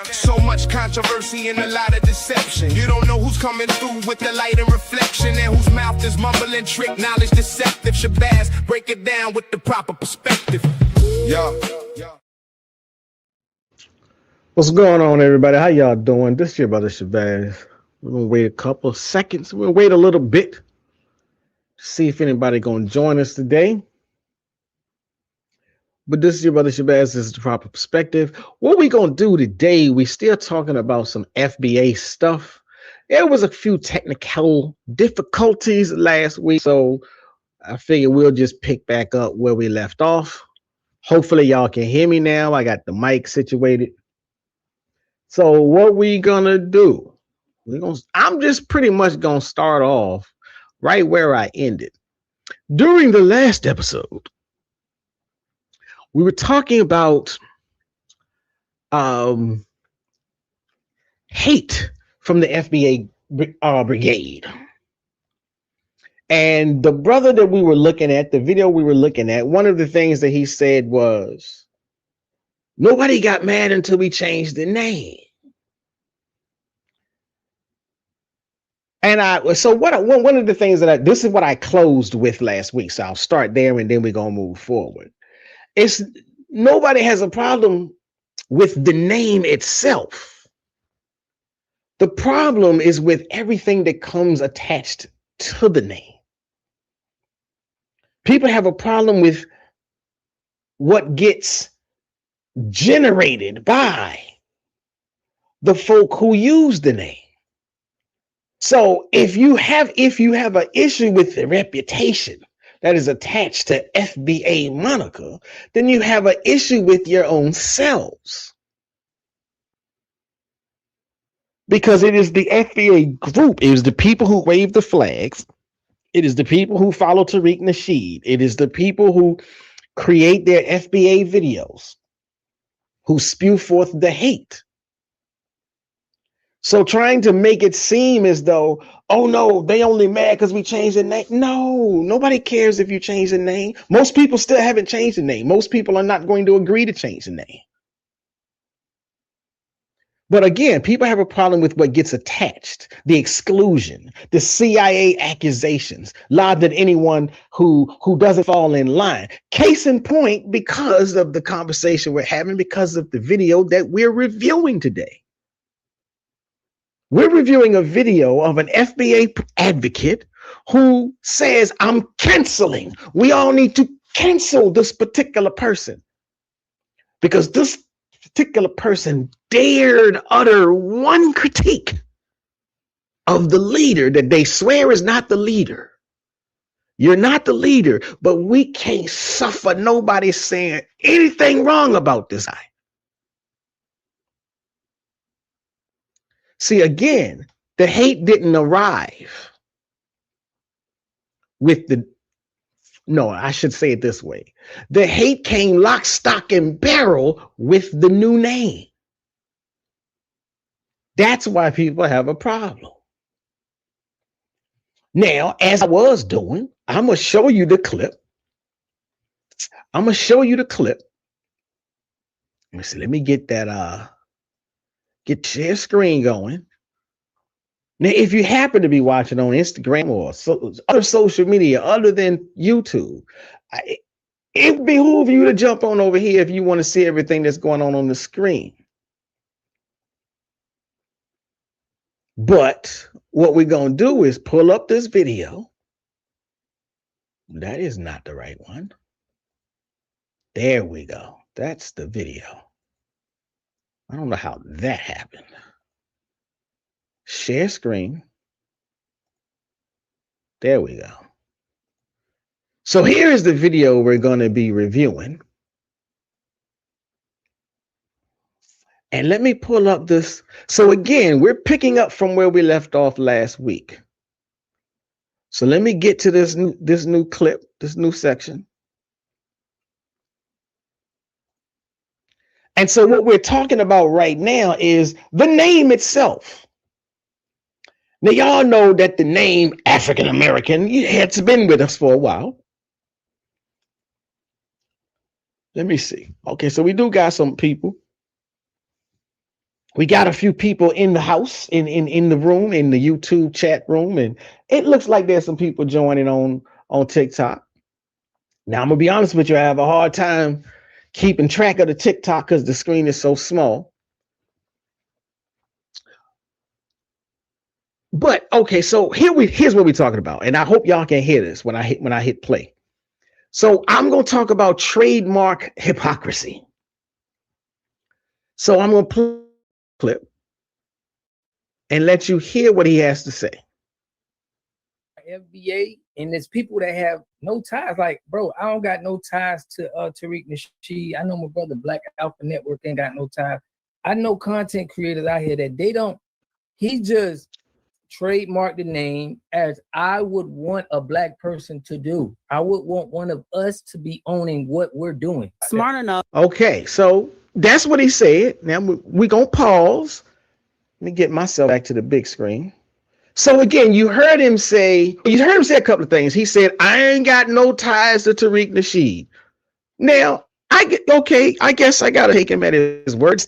So much controversy and a lot of deception. You don't know who's coming through with the light and reflection, and whose mouth is mumbling, trick knowledge deceptive. Shabazz, break it down with the proper perspective. Yeah. What's going on, everybody? How y'all doing? This is your brother Shabazz. We're gonna wait a couple of seconds. We'll wait a little bit to see if anybody gonna join us today. But this is your brother Shabazz. This is the proper perspective. What we gonna do today? We still talking about some FBA stuff. There was a few technical difficulties last week, so I figured we'll just pick back up where we left off. Hopefully y'all can hear me now. I got the mic situated. So what we gonna do? I'm just pretty much gonna start off right where I ended. During the last episode, we were talking about hate from the FBA brigade. And the brother that we were looking at, the video we were looking at, one of the things that he said was, nobody got mad until we changed the name. And one of the things that this is what I closed with last week. So I'll start there and then we're going to move forward. It's nobody has a problem with the name itself. The problem is with everything that comes attached to the name. People have a problem with what gets generated by the folk who use the name. So if you have an issue with the reputation that is attached to FBA moniker, then you have an issue with your own selves. Because it is the FBA group, it is the people who wave the flags, it is the people who follow Tariq Nasheed, it is the people who create their FBA videos, who spew forth the hate. So trying to make it seem as though, oh no, they only mad because we changed the name. No, nobody cares if you change the name. Most people still haven't changed the name. Most people are not going to agree to change the name. But again, people have a problem with what gets attached, the exclusion, the CIA accusations, lobbed at anyone who doesn't fall in line. Case in point, because of the conversation we're having, because of the video that we're reviewing today. We're reviewing a video of an FBA advocate who says, I'm canceling. We all need to cancel this particular person because this particular person dared utter one critique of the leader that they swear is not the leader. You're not the leader, but we can't suffer nobody saying anything wrong about this guy. See, again, the hate didn't arrive with I should say it this way. The hate came lock, stock, and barrel with the new name. That's why people have a problem. Now, as I was doing, I'm going to show you the clip. Let me see, let me get that, get share screen going. Now, if you happen to be watching on Instagram or other social media other than YouTube, it behooves you to jump on over here if you want to see everything that's going on the screen. But what we're going to do is pull up this video. That is not the right one. There we go. That's the video. I don't know how that happened. Share screen. There we go. So here is the video we're going to be reviewing. And let me pull up this. So again, we're picking up from where we left off last week. So let me get to this new clip, this new section. And so what we're talking about right now is the name itself. Now, y'all know that the name African American, it's been with us for a while. Let me see. Okay, so we do got some people We got a few people in the house, in the room, in the YouTube chat room, and it looks like there's some people joining on TikTok. Now I'm gonna be honest with you, I have a hard time keeping track of the TikTok because the screen is so small. But okay, so here's what we're talking about, and I hope y'all can hear this when I hit play. So I'm gonna talk about trademark hypocrisy. So I'm gonna play a clip and let you hear what he has to say. FBA, and there's people that have no ties. Like, bro, I don't got no ties to Tariq Nasheed. I know my brother Black Alpha Network ain't got no ties. I know content creators out here that they don't. He just trademarked the name as I would want a black person to do. I would want one of us to be owning what we're doing. Smart enough. Okay, so that's what he said. Now we're gonna pause. Let me get myself back to the big screen. So again, you heard him say a couple of things. He said, I ain't got no ties to Tariq Nasheed. Now, I guess I gotta take him at his words.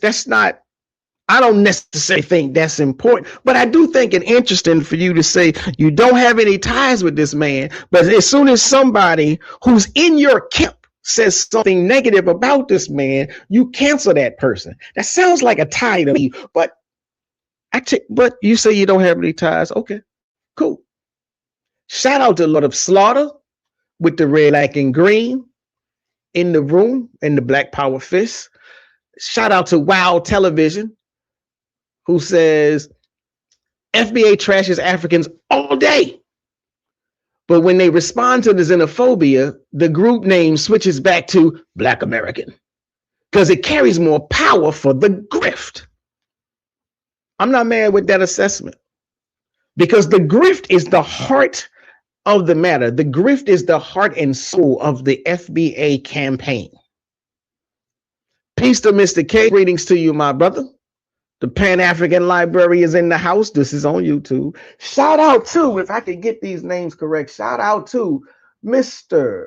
I don't necessarily think that's important, but I do think it interesting for you to say you don't have any ties with this man, but as soon as somebody who's in your camp says something negative about this man, you cancel that person. That sounds like a tie to me, but but you say you don't have any ties. Okay, cool. Shout out to Lord of Slaughter with the red, black, and green in the room in the Black Power fist. Shout out to Wow Television, who says FBA trashes Africans all day. But when they respond to the xenophobia, the group name switches back to Black American because it carries more power for the grift. I'm not mad with that assessment because the grift is the heart of the matter. The grift is the heart and soul of the FBA campaign. Peace to Mr. K. Greetings to you, my brother. The Pan-African Library is in the house. This is on YouTube. Shout out to, if I could get these names correct, shout out to Mr.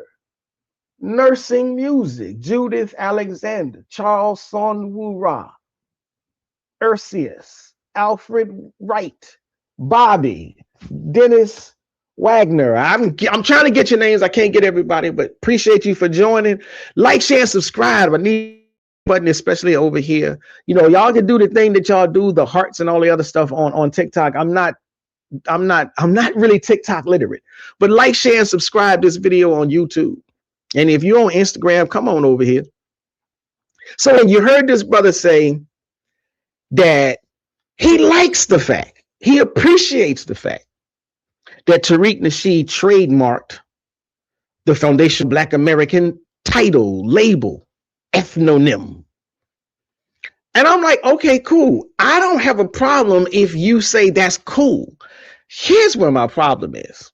Nursing Music, Judith Alexander, Charles Sonwura, Ursius, Alfred Wright, Bobby, Dennis Wagner. I'm trying to get your names. I can't get everybody, but appreciate you for joining. Like, share, and subscribe. I need button, especially over here. You know, y'all can do the thing that y'all do, the hearts and all the other stuff on TikTok. I'm not really TikTok literate, but like, share, and subscribe this video on YouTube. And if you're on Instagram, come on over here. So you heard this brother say that he likes the fact, he appreciates the fact that Tariq Nasheed trademarked the Foundation Black American title, label, ethnonym. And I'm like, okay, cool. I don't have a problem if you say that's cool. Here's where my problem is.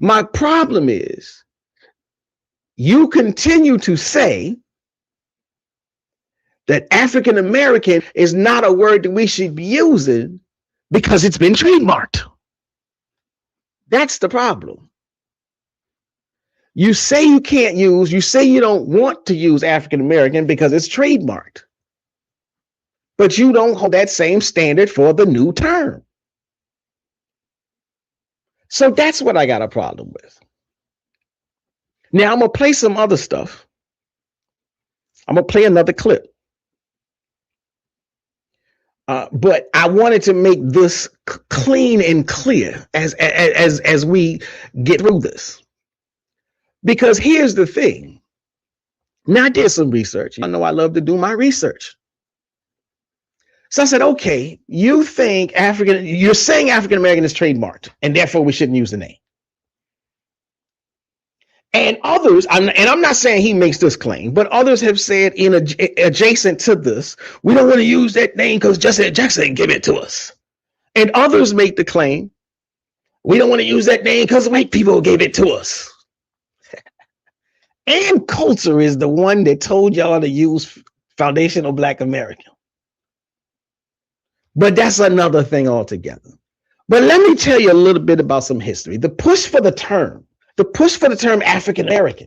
My problem is you continue to say that African American is not a word that we should be using because it's been trademarked. That's the problem. You say you can't use, you say you don't want to use African American because it's trademarked, but you don't hold that same standard for the new term. So that's what I got a problem with. Now I'm gonna play some other stuff. I'm gonna play another clip. But I wanted to make this clean and clear as we get through this. Because here's the thing. Now I did some research. I know I love to do my research. So I said, okay, you're saying African American is trademarked, and therefore we shouldn't use the name. And others, I'm not saying he makes this claim, but others have said adjacent to this, we don't want to use that name because Jesse Jackson gave it to us. And others make the claim, we don't want to use that name because white people gave it to us. And Coulter is the one that told y'all to use Foundational Black American. But that's another thing altogether. But let me tell you a little bit about some history. The push for the term African American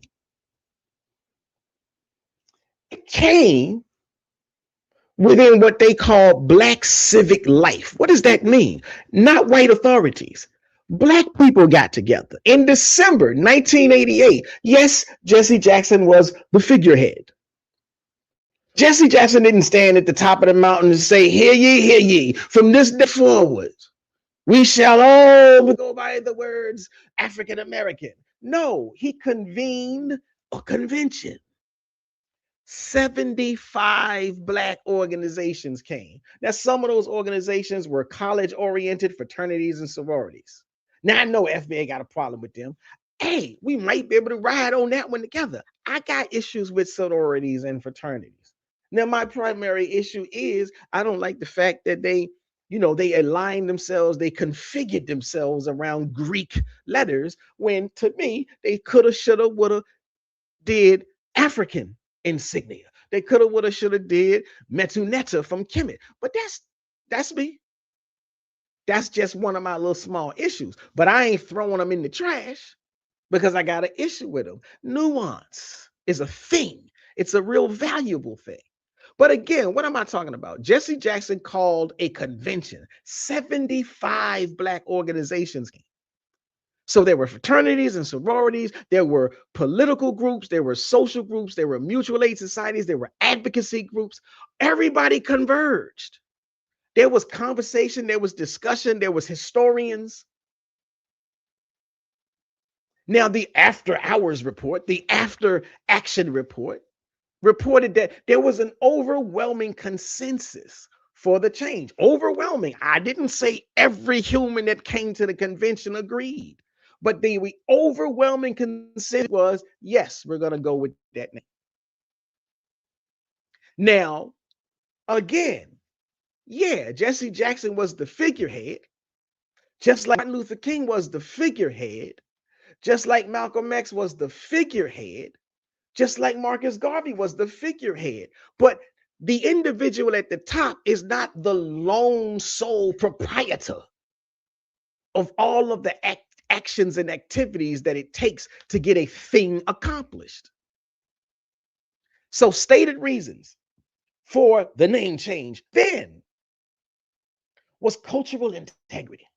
came within what they call Black civic life. What does that mean? Not white authorities. Black people got together in December 1988. Yes, Jesse Jackson was the figurehead. Jesse Jackson didn't stand at the top of the mountain and say, hear ye, from this day forward, we shall all go by the words African American. No, he convened a convention. 75 Black organizations came. Now, some of those organizations were college-oriented fraternities and sororities. Now, I know FBA got a problem with them. Hey, we might be able to ride on that one together. I got issues with sororities and fraternities. Now, my primary issue is I don't like the fact that they aligned themselves, they configured themselves around Greek letters when, to me, they coulda, shoulda, woulda did African insignia. They coulda, woulda, shoulda did Metuneta from Kemet. But that's me. That's just one of my little small issues. But I ain't throwing them in the trash because I got an issue with them. Nuance is a thing. It's a real valuable thing. But again, what am I talking about? Jesse Jackson called a convention. 75 Black organizations came. So there were fraternities and sororities, there were political groups, there were social groups, there were mutual aid societies, there were advocacy groups. Everybody converged. There was conversation, there was discussion, there was historians. Now, the after hours report, the after action report, reported that there was an overwhelming consensus for the change. Overwhelming. I didn't say every human that came to the convention agreed, but the overwhelming consensus was, yes, we're going to go with that name. Now, again, yeah, Jesse Jackson was the figurehead, just like Martin Luther King was the figurehead, just like Malcolm X was the figurehead, just like Marcus Garvey was the figurehead. But the individual at the top is not the lone sole proprietor of all of the actions and activities that it takes to get a thing accomplished. So stated reasons for the name change then was cultural integrity,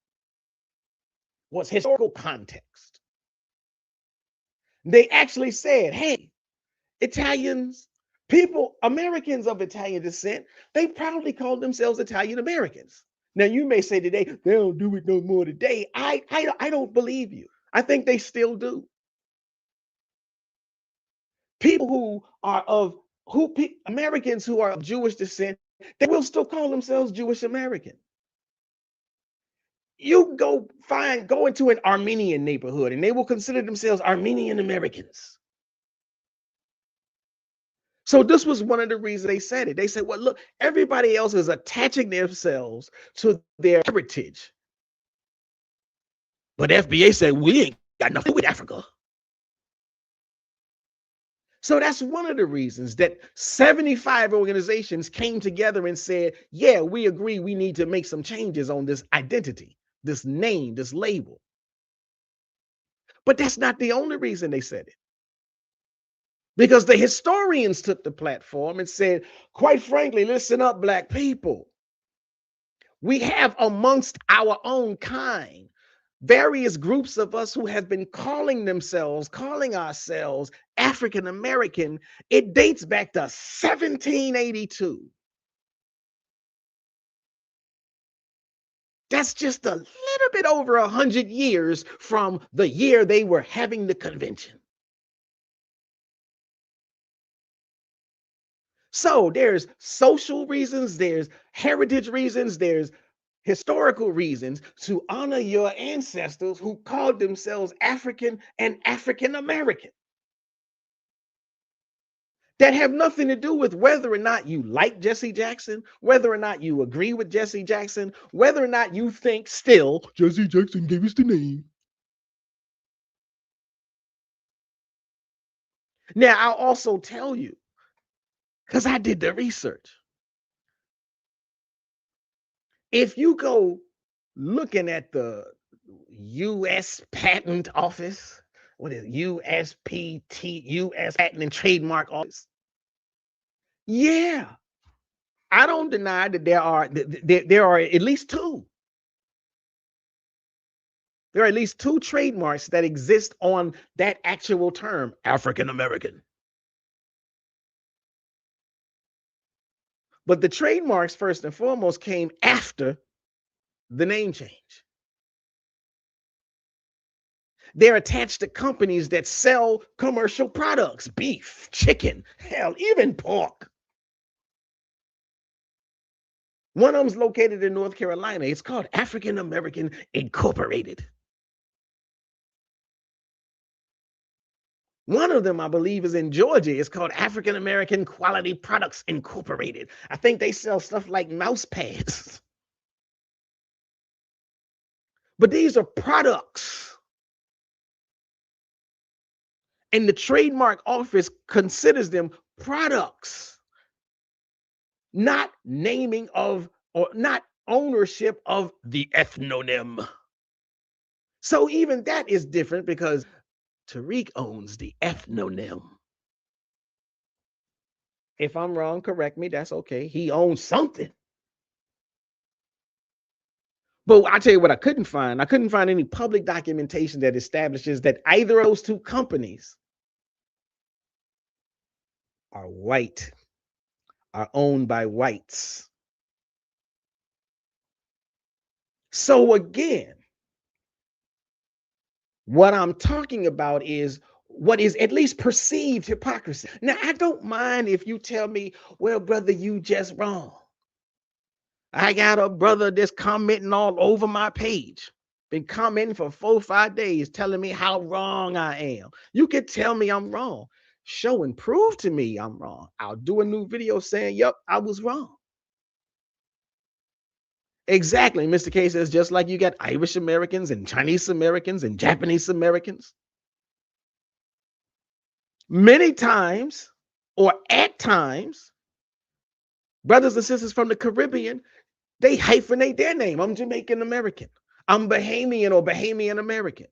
was historical context. They actually said, hey, Italians, people, Americans of Italian descent, they proudly call themselves Italian Americans. Now, you may say today, they don't do it no more today. I don't believe you. I think they still do. People who are Americans who are of Jewish descent, they will still call themselves Jewish American. You go into an Armenian neighborhood and they will consider themselves Armenian Americans. So this was one of the reasons they said it. They said, well, look, everybody else is attaching themselves to their heritage. But FBA said, we ain't got nothing with Africa. So that's one of the reasons that 75 organizations came together and said, yeah, we agree we need to make some changes on this identity, this name, this label. But that's not the only reason they said it. Because the historians took the platform and said, quite frankly, listen up, Black people. We have amongst our own kind various groups of us who have been calling ourselves African American. It dates back to 1782. That's just a little bit over 100 years from the year they were having the convention. So there's social reasons, there's heritage reasons, there's historical reasons to honor your ancestors who called themselves African and African American. That have nothing to do with whether or not you like Jesse Jackson, whether or not you agree with Jesse Jackson, whether or not you think still Jesse Jackson gave us the name. Now, I'll also tell you, because I did the research. If you go looking at the U.S. Patent Office, what is it? USPT, U.S. Patent and Trademark Office? Yeah. I don't deny that there are at least two. There are at least two trademarks that exist on that actual term, African American. But the trademarks, first and foremost, came after the name change. They're attached to companies that sell commercial products, beef, chicken, hell, even pork. One of them's located in North Carolina. It's called African American Incorporated. One of them, I believe, is in Georgia. It's called African American Quality Products Incorporated. I think they sell stuff like mouse pads. But these are products. And the trademark office considers them products, not naming of or not ownership of the ethnonym. So even that is different because Tariq owns the ethnonym. If I'm wrong, correct me. That's okay. He owns something. But I tell you what, I couldn't find any public documentation that establishes that either of those two companies are white, are owned by whites. So again, what I'm talking about is what is at least perceived hypocrisy. Now, I don't mind if you tell me, well, brother, you just wrong. I got a brother that's commenting all over my page, been commenting for 4 or 5 days, telling me how wrong I am. You can tell me I'm wrong. Show and prove to me I'm wrong. I'll do a new video saying, yep, I was wrong. Exactly. Mr. K says, just like you got Irish Americans and Chinese Americans and Japanese Americans. Many times, or at times, brothers and sisters from the Caribbean, they hyphenate their name. I'm Jamaican American. I'm Bahamian or Bahamian American.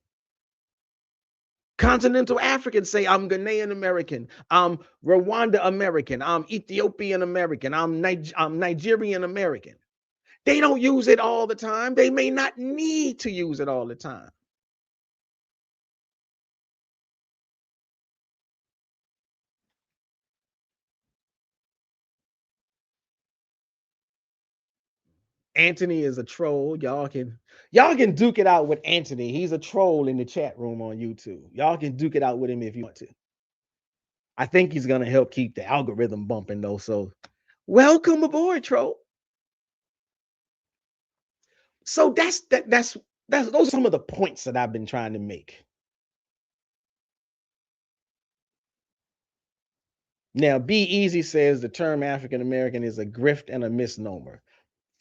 Continental Africans say I'm Ghanaian American. I'm Rwanda American. I'm Ethiopian American. I'm Nigerian American. They don't use it all the time. They may not need to use it all the time. Anthony is a troll. Y'all can duke it out with Anthony. He's a troll in the chat room on YouTube. Y'all can duke it out with him if you want to. I think he's gonna help keep the algorithm bumping though. So welcome aboard, troll. So that's those are some of the points that I've been trying to make. Now, Be Easy says the term African American is a grift and a misnomer.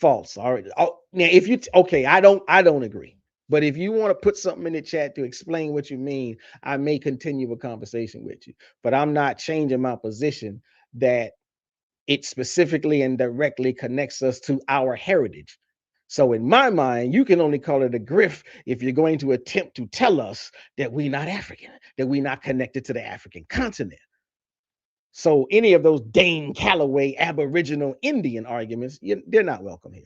False. All right. Oh, now, if you okay, I don't agree. But if you want to put something in the chat to explain what you mean, I may continue a conversation with you. But I'm not changing my position that it specifically and directly connects us to our heritage. So in my mind, you can only call it a grift if you're going to attempt to tell us that we're not African, that we're not connected to the African continent. So any of those Dane Calloway Aboriginal Indian arguments, they're not welcome here.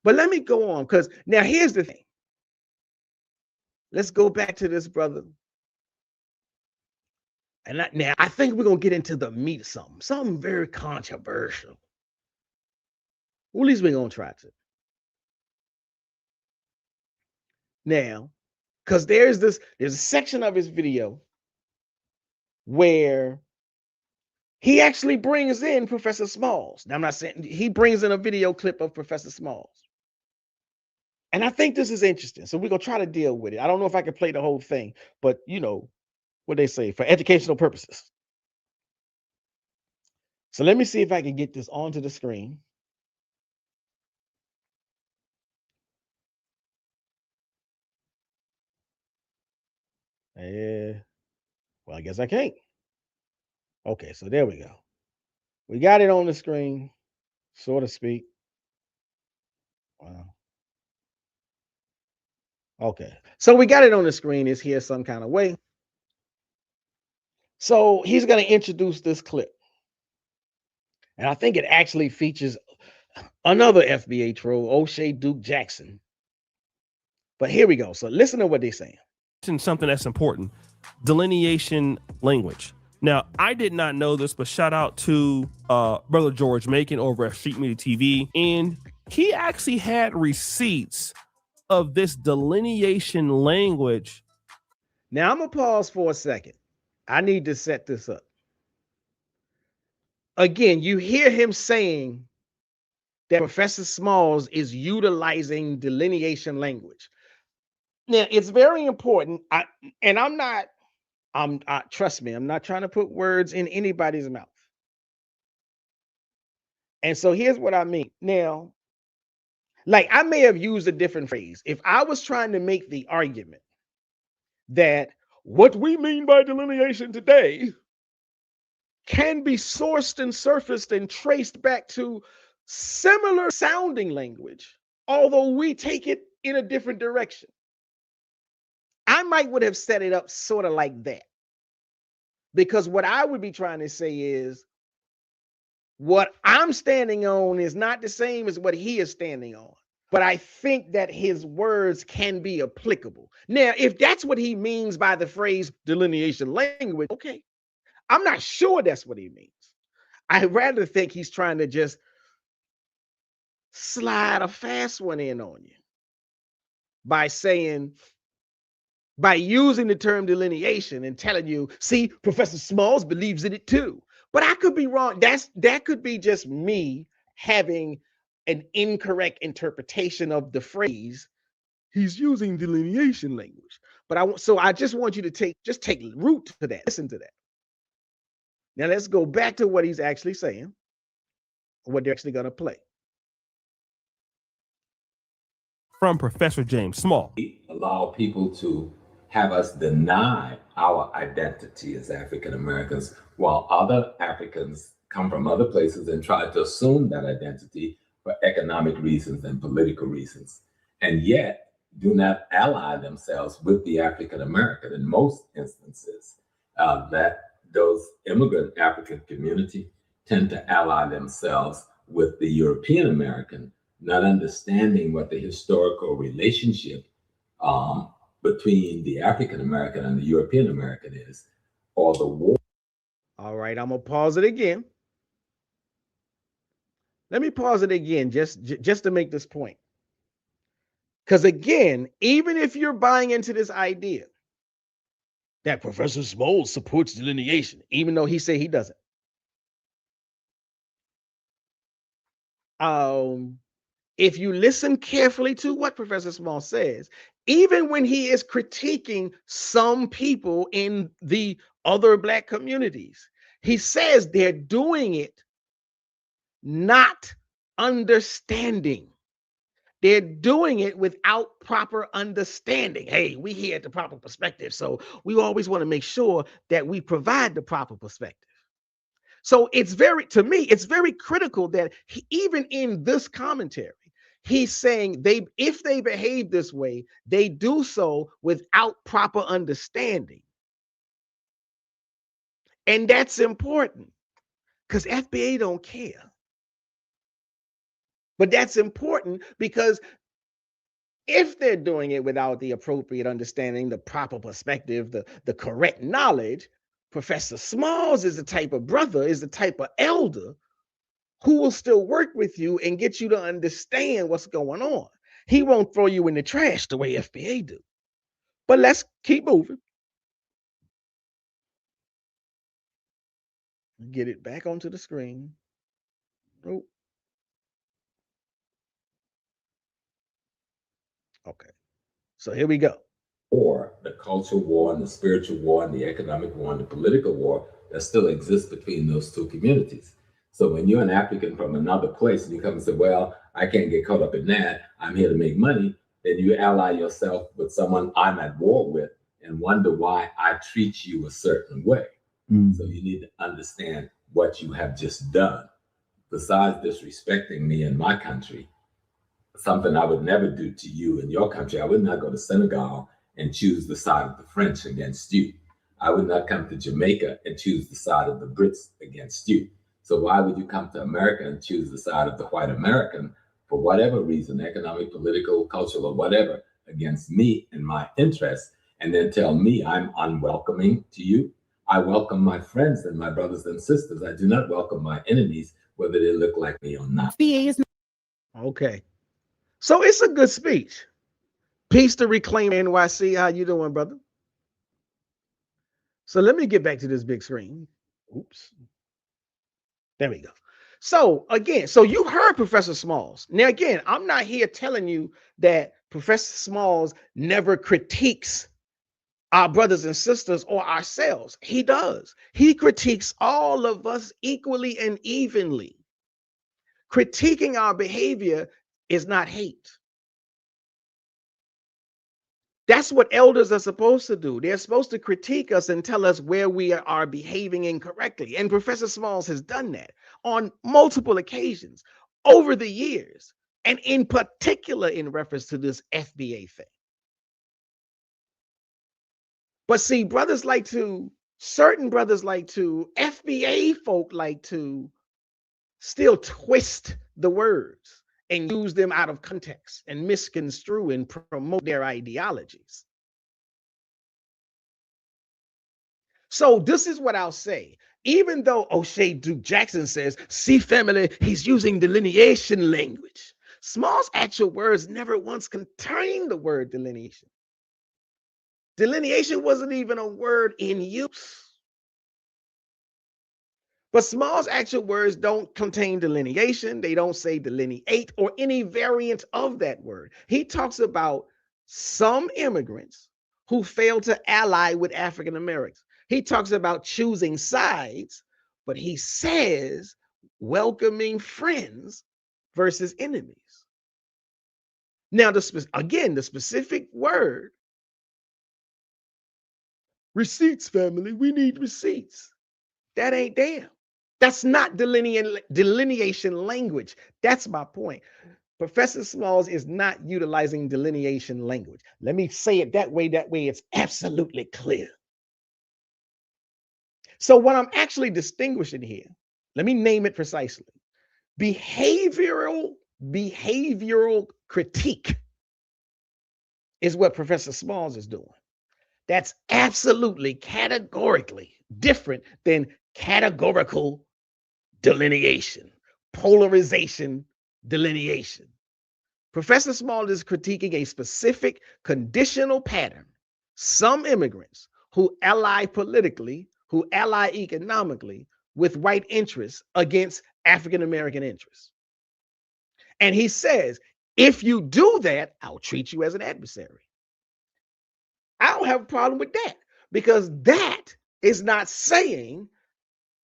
But let me go on, because now here's the thing. Let's go back to this brother. And now I think we're going to get into the meat of something very controversial. Well, at least we're going to try to. Now, because there's a section of his video where he actually brings in Professor Smalls. Now, I'm not saying he brings in a video clip of Professor Smalls. And I think this is interesting. So we're going to try to deal with it. I don't know if I can play the whole thing, but you know what they say, for educational purposes. So let me see if I can get this onto the screen. Well, I guess I can't. Okay, so there we go. We got it on the screen, so to speak. Wow. Okay, so we got it on the screen. It's here some kind of way. So he's going to introduce this clip. And I think it actually features another FBA troll, O'Shea Duke Jackson. But here we go. So listen to what they're saying. Something that's important, delineation language. Now, I did not know this, but shout out to Brother George Macon over at Street Media TV. And he actually had receipts of this delineation language. Now, I'm going to pause for a second. I need to set this up. Again, you hear him saying that Professor Smalls is utilizing delineation language. Now, it's very important. Trust me, I'm not trying to put words in anybody's mouth. And so here's what I mean. Now, like I may have used a different phrase. If I was trying to make the argument that what we mean by delineation today can be sourced and surfaced and traced back to similar sounding language, although we take it in a different direction, I would have set it up sort of like that. Because what I would be trying to say is what I'm standing on is not the same as what he is standing on. But I think that his words can be applicable. Now, if that's what he means by the phrase delineation language, okay. I'm not sure that's what he means. I rather think he's trying to just slide a fast one in on you by using the term delineation and telling you, see, Professor Smalls believes in it too. But I could be wrong. That could be just me having an incorrect interpretation of the phrase. He's using delineation language. But I just want you to take root to that. Listen to that. Now let's go back to what he's actually saying, what they're actually going to play. From Professor James Small. Allow people to have us deny our identity as African Americans, while other Africans come from other places and try to assume that identity for economic reasons and political reasons, and yet do not ally themselves with the African American in most instances. That those immigrant African community tend to ally themselves with the European American, not understanding what the historical relationship between the African American and the European American is, or the war. All right, I'm gonna pause it again. Let me pause it again just to make this point. Because again, even if you're buying into this idea that Professor Smalls supports delineation, even though he said he doesn't. If you listen carefully to what Professor Smalls says, even when he is critiquing some people in the other Black communities, he says they're doing it not understanding. They're doing it without proper understanding. Hey, we here at the proper perspective, so we always want to make sure that we provide the proper perspective. So to me, it's very critical that even in this commentary, he's saying if they behave this way, they do so without proper understanding. And that's important because FBA don't care. But that's important because if they're doing it without the appropriate understanding, the proper perspective, the correct knowledge, Professor Smalls is the type of brother, is the type of elder who will still work with you and get you to understand what's going on. He won't throw you in the trash the way FBA do. But let's keep moving. Get it back onto the screen. Oh. Okay, so here we go. Or the cultural war and the spiritual war and the economic war and the political war that still exists between those two communities. So when you're an African from another place and you come and say, well, I can't get caught up in that, I'm here to make money, then you ally yourself with someone I'm at war with and wonder why I treat you a certain way. So you need to understand what you have just done. Besides disrespecting me in my country, something I would never do to you in your country. I would not go to Senegal and choose the side of the French against you. I would not come to Jamaica and choose the side of the Brits against you. So why would you come to America and choose the side of the white American for whatever reason, economic, political, cultural, or whatever, against me and my interests, and then tell me I'm unwelcoming to you? I welcome my friends and my brothers and sisters. I do not welcome my enemies, whether they look like me or not. Okay. So it's a good speech. Peace to Reclaim NYC. How you doing, brother? So let me get back to this big screen. Oops. There we go. So again, so you heard Professor Smalls. Now again, I'm not here telling you that Professor Smalls never critiques our brothers and sisters or ourselves. He does. He critiques all of us equally and evenly. Critiquing our behavior is not hate. That's what elders are supposed to do. They're supposed to critique us and tell us where we are behaving incorrectly. And Professor Smalls has done that on multiple occasions over the years, and in particular in reference to this FBA thing. But see, certain brothers like to, FBA folk like to still twist the words and use them out of context and misconstrue and promote their ideologies. So this is what I'll say. Even though O'Shea Duke Jackson says, see family, he's using delineation language. Small's actual words never once contained the word delineation. Delineation wasn't even a word in use. But Small's actual words don't contain delineation. They don't say delineate or any variant of that word. He talks about some immigrants who failed to ally with African Americans. He talks about choosing sides, but he says welcoming friends versus enemies. Now, the specific word, receipts, family, we need receipts. That ain't there. That's not delineation language. That's my point. Professor Smalls is not utilizing delineation language. Let me say it that way it's absolutely clear. So what I'm actually distinguishing here, let me name it precisely. Behavioral critique is what Professor Smalls is doing. That's absolutely categorically different than categorical delineation, polarization, delineation. Professor Small is critiquing a specific conditional pattern. Some immigrants who ally politically, who ally economically with white interests against African American interests. And he says, if you do that, I'll treat you as an adversary. I don't have a problem with that, because that is not saying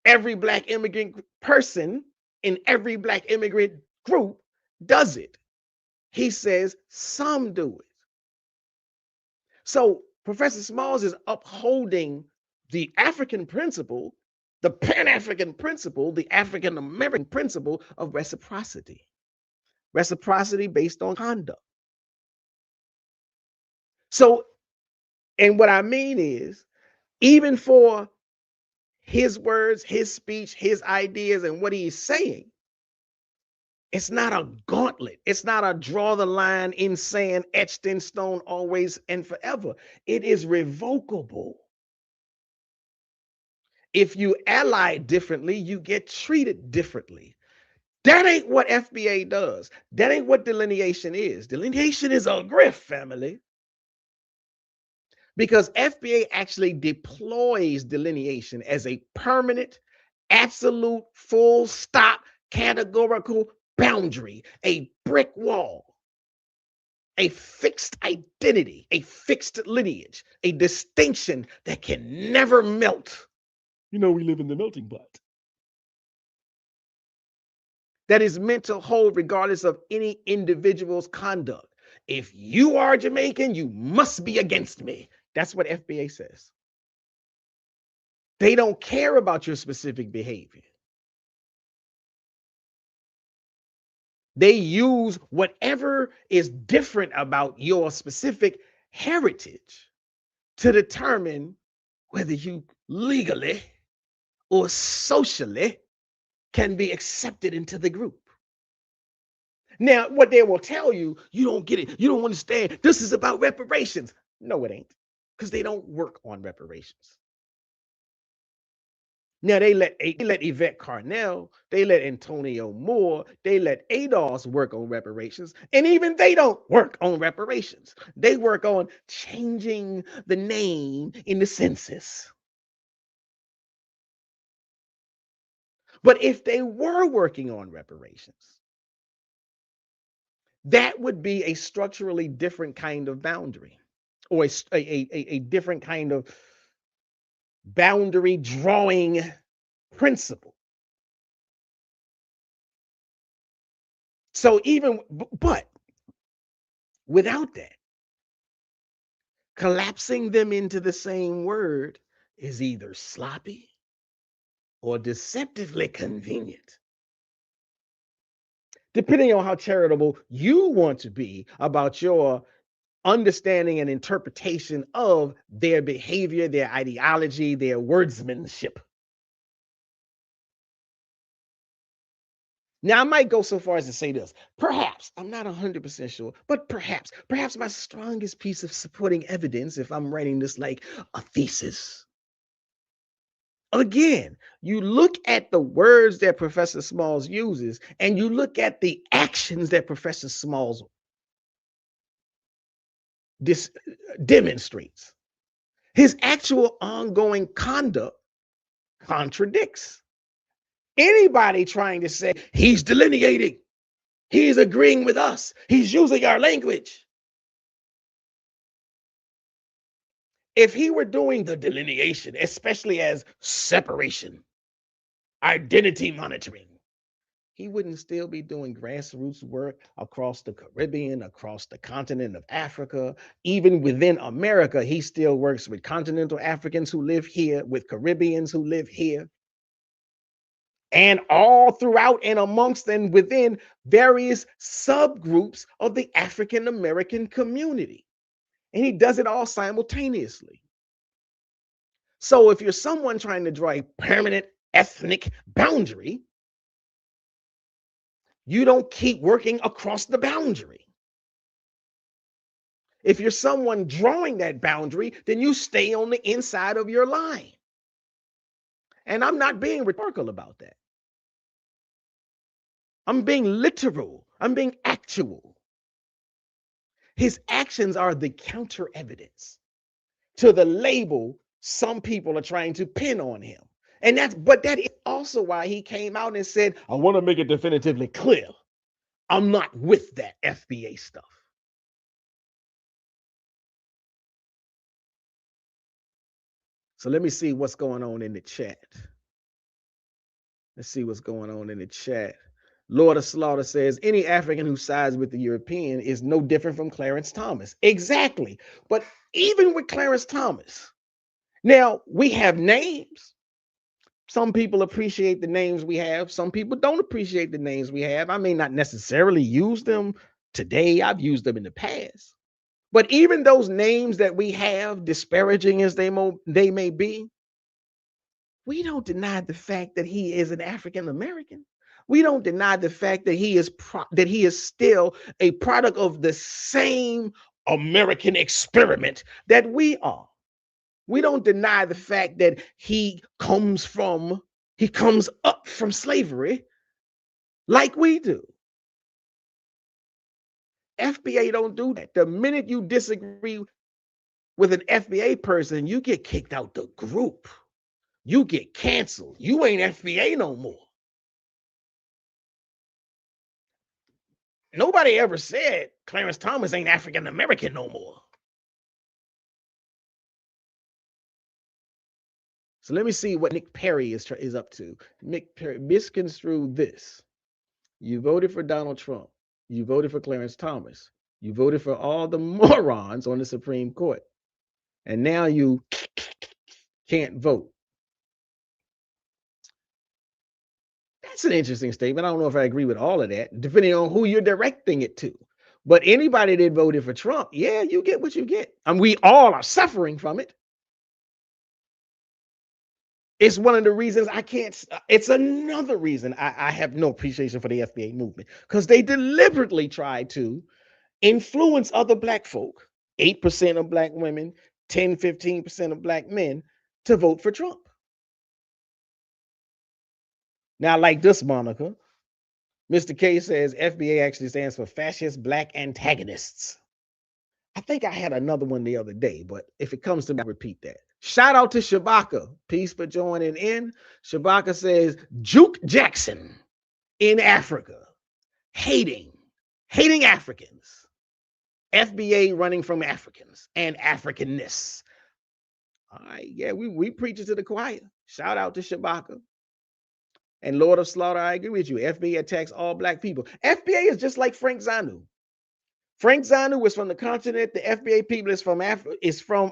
every Black immigrant person in every Black immigrant group does it. He says some do it. So Professor Smalls is upholding the African principle, the Pan-African principle, the African American principle of reciprocity. Reciprocity based on conduct. So, and what I mean is, even for his words, his speech, his ideas, and what he's saying, it's not a gauntlet. It's not a draw the line in sand, etched in stone, always and forever. It is revocable. If you ally differently, you get treated differently. That ain't what FBA does. That ain't what delineation is. Delineation is a grift, family. Because FBA actually deploys delineation as a permanent, absolute, full stop, categorical boundary, a brick wall, a fixed identity, a fixed lineage, a distinction that can never melt. You know, we live in the melting pot. That is meant to hold regardless of any individual's conduct. If you are Jamaican, you must be against me. That's what FBA says. They don't care about your specific behavior. They use whatever is different about your specific heritage to determine whether you legally or socially can be accepted into the group. Now, what they will tell you, you don't get it. You don't understand. This is about reparations. No, it ain't, because they don't work on reparations. Now, they let Yvette Carnell, they let Antonio Moore, they let ADOS work on reparations, and even they don't work on reparations. They work on changing the name in the census. But if they were working on reparations, that would be a structurally different kind of boundary, or a different kind of boundary drawing principle. So but without that, collapsing them into the same word is either sloppy or deceptively convenient, depending on how charitable you want to be about your understanding and interpretation of their behavior, their ideology, their wordsmanship. Now, I might go so far as to say this. Perhaps, I'm not 100% sure, but perhaps my strongest piece of supporting evidence, if I'm writing this like a thesis. Again, you look at the words that Professor Smalls uses, and you look at the actions that Professor Smalls demonstrates. His actual ongoing conduct contradicts. Anybody trying to say he's delineating, he's agreeing with us, he's using our language. If he were doing the delineation, especially as separation, identity monitoring, he wouldn't still be doing grassroots work across the Caribbean, across the continent of Africa. Even within America, he still works with continental Africans who live here, with Caribbeans who live here, and all throughout and amongst and within various subgroups of the African American community. And he does it all simultaneously. So if you're someone trying to draw a permanent ethnic boundary, you don't keep working across the boundary. If you're someone drawing that boundary, then you stay on the inside of your line. And I'm not being rhetorical about that. I'm being literal. I'm being actual. His actions are the counter evidence to the label some people are trying to pin on him. And that is also why he came out and said, I want to make it definitively clear, I'm not with that FBA stuff. So let me see what's going on in the chat. Let's see what's going on in the chat. Lord of Slaughter says, any African who sides with the European is no different from Clarence Thomas. Exactly. But even with Clarence Thomas, now we have names. Some people appreciate the names we have. Some people don't appreciate the names we have. I may not necessarily use them today. I've used them in the past. But even those names that we have, disparaging as they may be, we don't deny the fact that he is an African American. We don't deny the fact that he is still a product of the same American experiment that we are. We don't deny the fact that he comes up from slavery like we do. FBA don't do that. The minute you disagree with an FBA person, you get kicked out the group. You get canceled. You ain't FBA no more. Nobody ever said Clarence Thomas ain't African American no more. So let me see what Nick Perry is up to. Nick Perry, misconstrue this. You voted for Donald Trump. You voted for Clarence Thomas. You voted for all the morons on the Supreme Court. And now you can't vote. That's an interesting statement. I don't know if I agree with all of that, depending on who you're directing it to. But anybody that voted for Trump, yeah, you get what you get. And we all are suffering from it. It's one of the reasons I can't. It's another reason I have no appreciation for the FBA movement, because they deliberately tried to influence other black folk, 8% of black women, 10, 15% of black men to vote for Trump. Now, like this moniker, Mr. K says FBA actually stands for fascist black antagonists. I think I had another one the other day, but if it comes to me, I'll repeat that. Shout out to Shabaka. Peace for joining in. Shabaka says, Juke Jackson in Africa, hating Africans. FBA running from Africans and Africanness. All right, yeah, we preach it to the choir. Shout out to Shabaka. And Lord of Slaughter, I agree with you. FBA attacks all black people. FBA is just like Frank Zanu. Frank Zanu was from the continent. The FBA people is from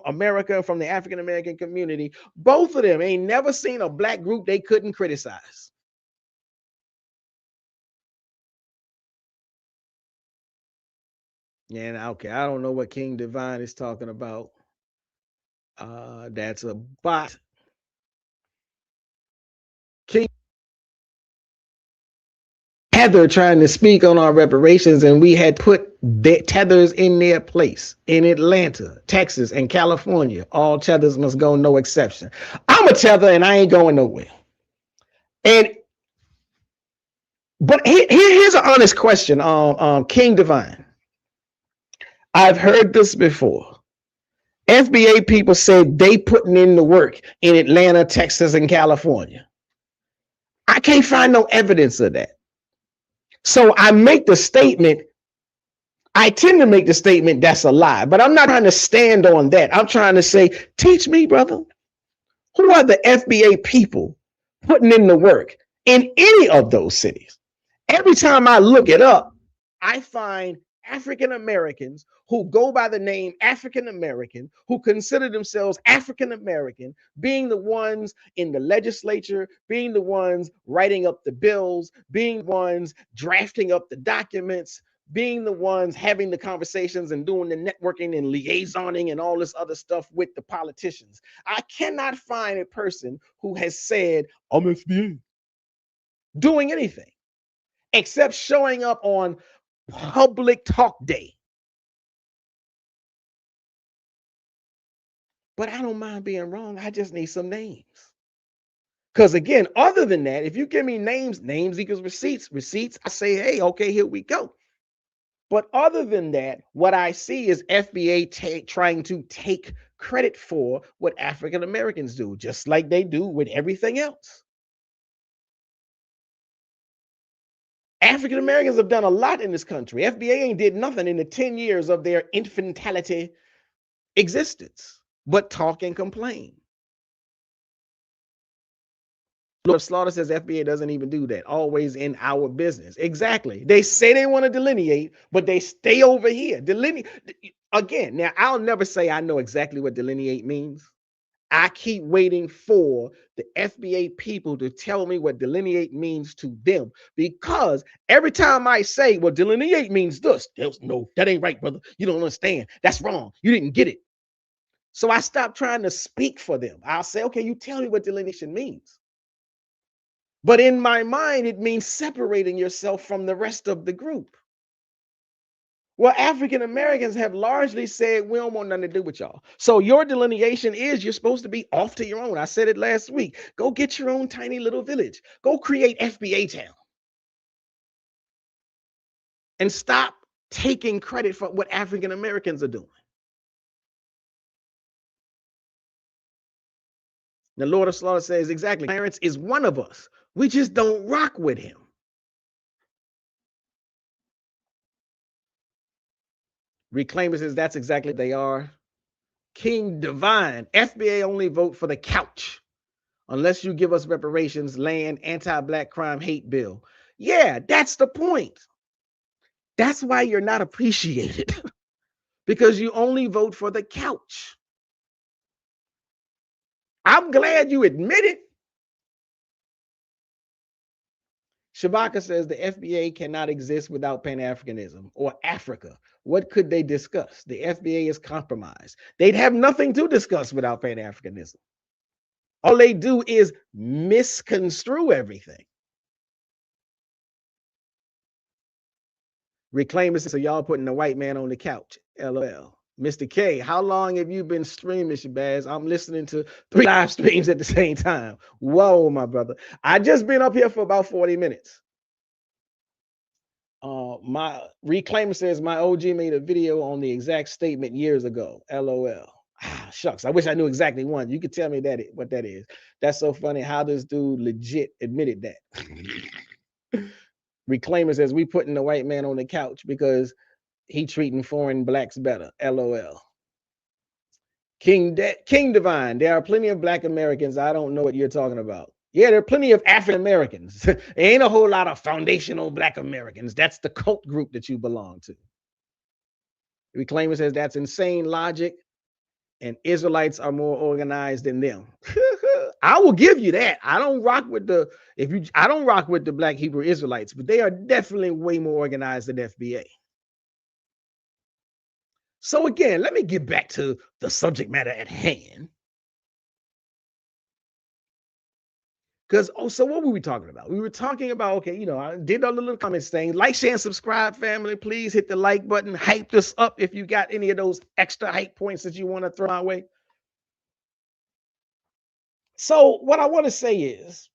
America, from the African American community. Both of them ain't never seen a black group they couldn't criticize. And okay, I don't know what King Divine is talking about. That's a bot. King Heather trying to speak on our reparations, and we had put tethers in their place in Atlanta, Texas, and California. All tethers must go, no exception. I'm a tether, and I ain't going nowhere. But here's an honest question, King Divine. I've heard this before. FBA people said they putting in the work in Atlanta, Texas, and California. I can't find no evidence of that. So I make the statement, I tend to make the statement that's a lie, but I'm not trying to stand on that. I'm trying to say, teach me, brother, who are the FBA people putting in the work in any of those cities? Every time I look it up, I find African Americans who go by the name African American, who consider themselves African American, being the ones in the legislature, being the ones writing up the bills, being the ones drafting up the documents, being the ones having the conversations and doing the networking and liaisoning and all this other stuff with the politicians. I cannot find a person who has said, I'm FBA, doing anything except showing up on public talk day. But I don't mind being wrong. I just need some names. Because again, other than that, if you give me names equals receipts, I say, hey, okay, here we go. But other than that, what I see is FBA trying to take credit for what African Americans do, just like they do with everything else. African Americans have done a lot in this country. FBA ain't did nothing in the 10 years of their infantility existence, but talk and complain. Lord Slaughter says FBA doesn't even do that. Always in our business. Exactly. They say they want to delineate, but they stay over here. Delineate again. Now, I'll never say I know exactly what delineate means. I keep waiting for the FBA people to tell me what delineate means to them, because every time I say, well, delineate means this, no, that ain't right, brother. You don't understand. That's wrong. You didn't get it. So I stopped trying to speak for them. I'll say, okay, you tell me what delineation means. But in my mind, it means separating yourself from the rest of the group. Well, African Americans have largely said, we don't want nothing to do with y'all. So your delineation is you're supposed to be off to your own. I said it last week. Go get your own tiny little village. Go create FBA town. And stop taking credit for what African Americans are doing. The Lord of Slaughter says, exactly, Clarence is one of us. We just don't rock with him. Reclaimer says that's exactly what they are. King Divine, FBA only vote for the couch unless you give us reparations, land, anti-black crime, hate bill. Yeah, that's the point. That's why you're not appreciated, because you only vote for the couch. I'm glad you admit it. Shabaka says the FBA cannot exist without Pan-Africanism or Africa. What could they discuss? The FBA is compromised. They'd have nothing to discuss without Pan-Africanism. All they do is misconstrue everything. Reclaimers, so y'all putting the white man on the couch. LOL. Mr. K, how long have you been streaming, Shabazz? I'm listening to 3 live streams at the same time. Whoa, my brother. I just been up here for about 40 minutes. My Reclaimer says my OG made a video on the exact statement years ago. LOL. Ah, shucks. I wish I knew exactly one. You could tell me what that is. That's so funny how this dude legit admitted that. Reclaimer says we putting the white man on the couch because he treating foreign blacks better. LOL. King Divine, there are plenty of black Americans. I don't know what you're talking about. Yeah, there are plenty of African Americans. There ain't a whole lot of foundational black Americans. That's the cult group that you belong to. Reclaimer says that's insane logic, and Israelites are more organized than them. I will give you that. I don't rock with the black Hebrew Israelites, but they are definitely way more organized than FBA. So again, let me get back to the subject matter at hand. Because, so what were we talking about? We were talking about, okay, you know, I did all the little comments thing. Like, share, and subscribe, family. Please hit the like button. Hype this up if you got any of those extra hype points that you want to throw my way. So what I want to say is,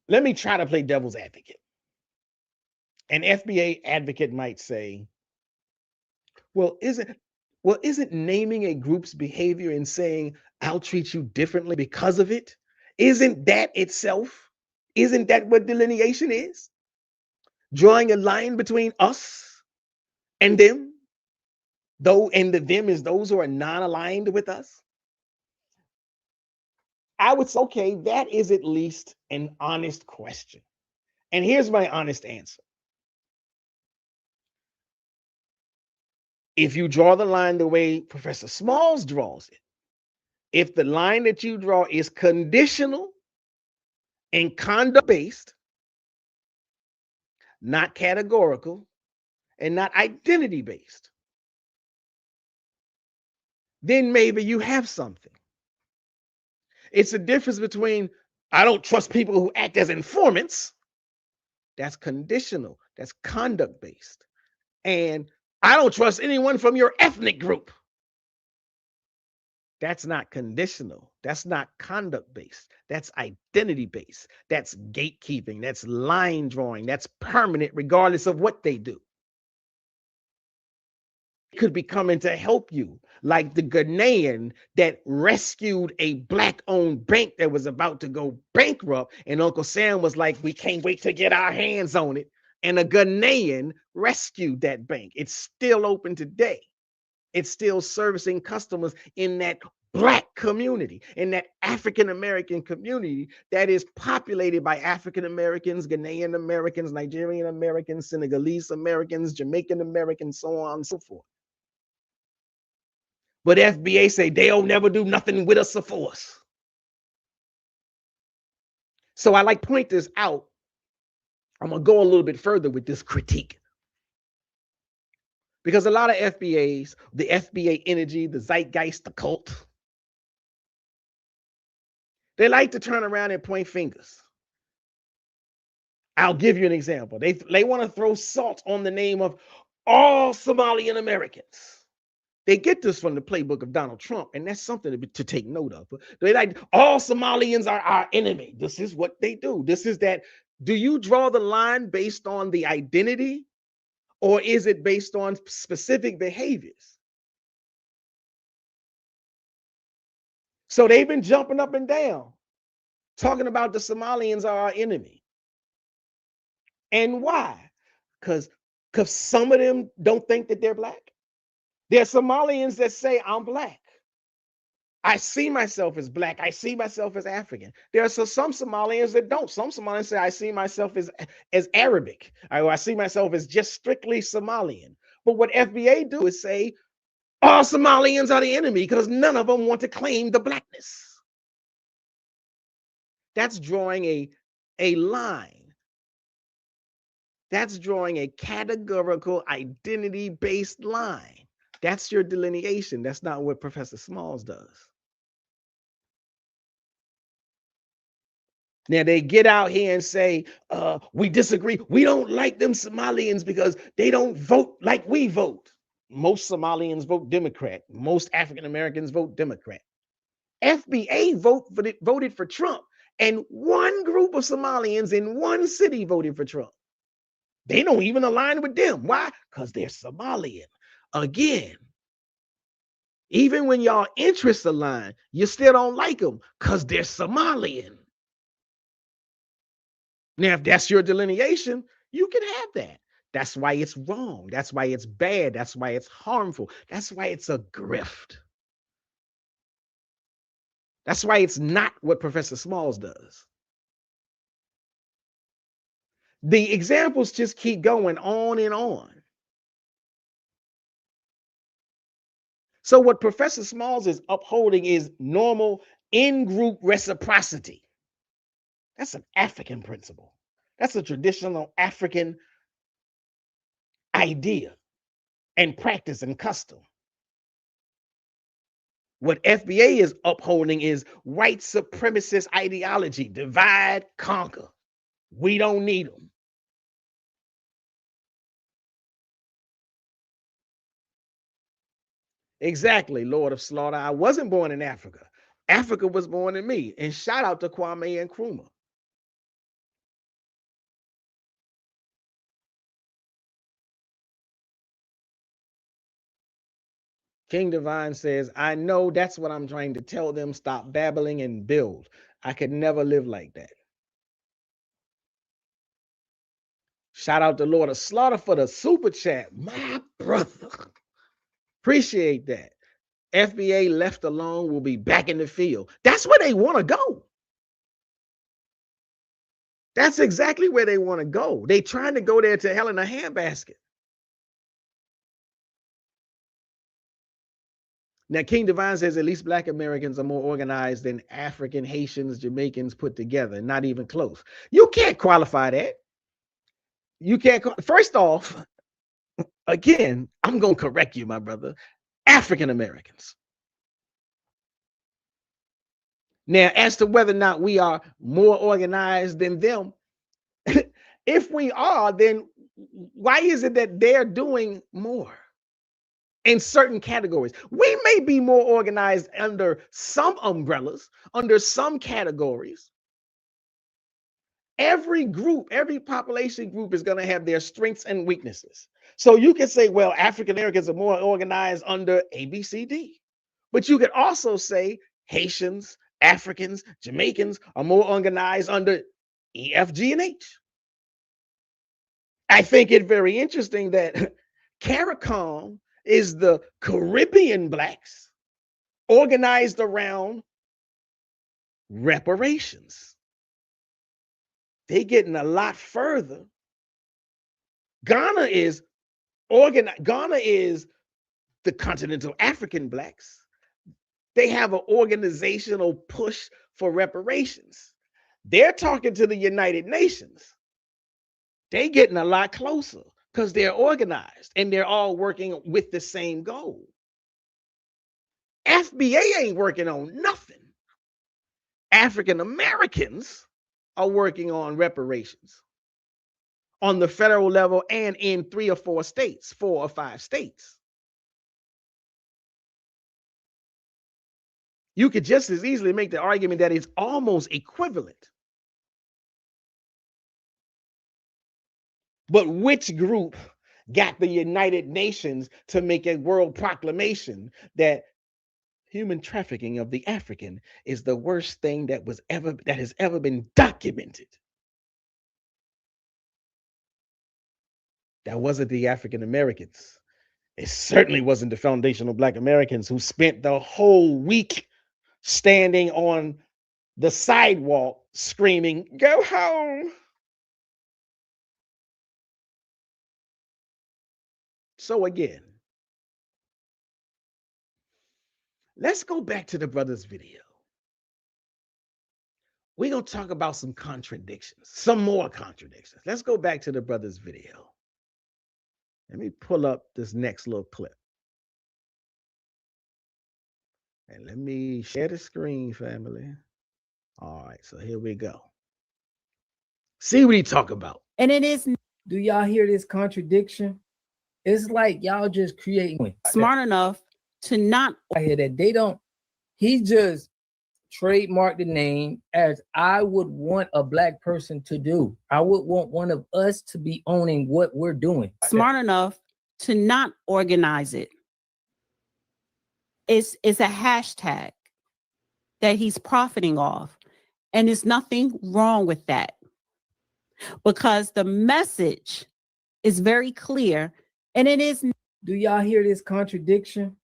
let me try to play devil's advocate. An FBA advocate might say, well, isn't naming a group's behavior and saying, I'll treat you differently because of it? Isn't that itself? Isn't that what delineation is? Drawing a line between us and them, and the them is those who are non-aligned with us. I would say, okay, that is at least an honest question. And here's my honest answer. If you draw the line the way Professor Smalls draws it, if the line that you draw is conditional and conduct-based, not categorical, and not identity-based, then maybe you have something. It's a difference between, I don't trust people who act as informants. That's conditional. That's conduct-based. And I don't trust anyone from your ethnic group. That's not conditional. That's not conduct-based. That's identity-based. That's gatekeeping. That's line drawing. That's permanent regardless of what they do. It could be coming to help you, like the Ghanaian that rescued a black-owned bank that was about to go bankrupt, and Uncle Sam was like, we can't wait to get our hands on it. And a Ghanaian rescued that bank. It's still open today. It's still servicing customers in that black community, in that African American community that is populated by African Americans, Ghanaian Americans, Nigerian Americans, Senegalese Americans, Jamaican Americans, so on and so forth. But FBA say they'll never do nothing with us or for us. So I like point this out. I'm gonna go a little bit further with this critique. Because a lot of FBAs, the FBA energy, the zeitgeist, the cult, they like to turn around and point fingers. I'll give you an example. They want to throw salt on the name of all Somalian Americans. They get this from the playbook of Donald Trump, and that's something to take note of. They like, all Somalians are our enemy. This is what they do. This is that. Do you draw the line based on the identity, or is it based on specific behaviors? So they've been jumping up and down, talking about the Somalians are our enemy. And why? Because some of them don't think that they're black. There are Somalians that say, I'm black. I see myself as black. I see myself as African. There are some Somalians that don't. Some Somalians say, I see myself as Arabic. I see myself as just strictly Somalian. But what FBA do is say, all Somalians are the enemy because none of them want to claim the blackness. That's drawing a line. That's drawing a categorical identity-based line. That's your delineation. That's not what Professor Smalls does. Now they get out here and say, we disagree. We don't like them Somalians because they don't vote like we vote. Most Somalians vote Democrat. Most African Americans vote Democrat. FBA voted for Trump, and one group of Somalians in one city voted for Trump. They don't even align with them. Why? Because they're Somalian. Again, even when y'all interests align, you still don't like them because they're Somalian. Now, if that's your delineation, you can have that. That's why it's wrong. That's why it's bad. That's why it's harmful. That's why it's a grift. That's why it's not what Professor Smalls does. The examples just keep going on and on. So what Professor Smalls is upholding is normal in-group reciprocity. That's an African principle. That's a traditional African idea and practice and custom. What FBA is upholding is white supremacist ideology, divide, conquer. We don't need them. Exactly, Lord of Slaughter. I wasn't born in Africa. Africa was born in me. And shout out to Kwame and Nkrumah. King Divine says, I know that's what I'm trying to tell them. Stop babbling and build. I could never live like that. Shout out to Lord of Slaughter for the super chat. My brother. Appreciate that. FBA left alone will be back in the field. That's where they want to go. That's exactly where they want to go. They trying to go there to hell in a handbasket. Now, King Divine says at least Black Americans are more organized than African, Haitians, Jamaicans put together. Not even close. You can't qualify that. You can't. First off, again, I'm going to correct you, my brother. African Americans. Now, as to whether or not we are more organized than them, if we are, then why is it that they're doing more in certain categories? We may be more organized under some umbrellas, under some categories. Every group, every population group is going to have their strengths and weaknesses. So you can say, well, African Americans are more organized under ABCD. But you could also say Haitians, Africans, Jamaicans are more organized under EFG and H. I think it very interesting that CARICOM is the Caribbean Blacks organized around reparations. They're getting a lot further. Ghana is organized. Ghana is the continental African Blacks. They have an organizational push for reparations. They're talking to the United Nations. They're getting a lot closer because they're organized and they're all working with the same goal. FBA ain't working on nothing. African Americans are working on reparations on the federal level and in 3 or 4 states, 4 or 5 states. You could just as easily make the argument that it's almost equivalent. But which group got the United Nations to make a world proclamation that human trafficking of the African is the worst thing that has ever been documented? That wasn't the African Americans. It certainly wasn't the foundational Black Americans who spent the whole week standing on the sidewalk screaming, "Go home." So again, let's go back to the brother's video. We're going to talk about some contradictions, some more contradictions. Let's go back to the brother's video. Let me pull up this next little clip. And let me share the screen, family. All right, so here we go. See what he talk about. And it is Do y'all hear this contradiction? It's like y'all just creating smart enough to not. I hear that they don't. He just trademarked the name as I would want a black person to do. I would want one of us to be owning what we're doing. Smart enough to not organize it. It's a hashtag that he's profiting off. And there's nothing wrong with that. Because the message is very clear. And it is. Do y'all hear this contradiction?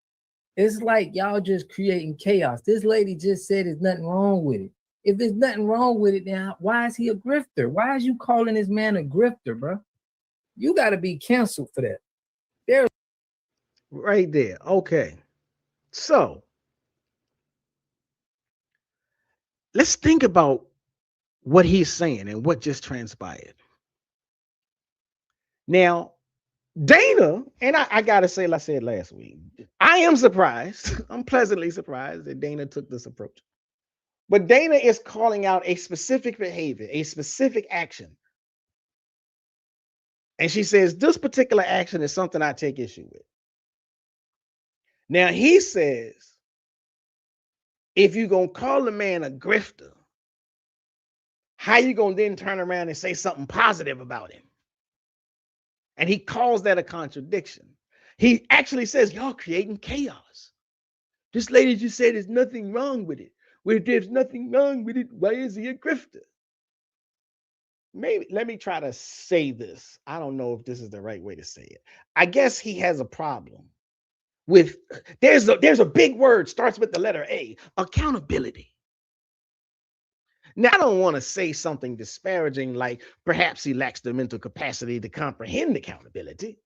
It's like y'all just creating chaos. This lady just said there's nothing wrong with it. If there's nothing wrong with it, then why is he a grifter? Why is you calling this man a grifter, bro? You got to be canceled for that. There. Right there. Okay. So let's think about what he's saying and what just transpired. Now, Dana, and I gotta say, like I said last week, I am surprised. I'm pleasantly surprised that Dana took this approach. But Dana is calling out a specific behavior, a specific action. And she says, this particular action is something I take issue with. Now, he says, if you're going to call a man a grifter, how you going to then turn around and say something positive about him? And he calls that a contradiction. He actually says, y'all creating chaos. This lady just said there's nothing wrong with it. Well, if there's nothing wrong with it, why is he a grifter? Maybe, let me try to say this. I don't know if this is the right way to say it. I guess he has a problem with, there's a big word, starts with the letter A, accountability. Now, I don't want to say something disparaging like perhaps he lacks the mental capacity to comprehend accountability.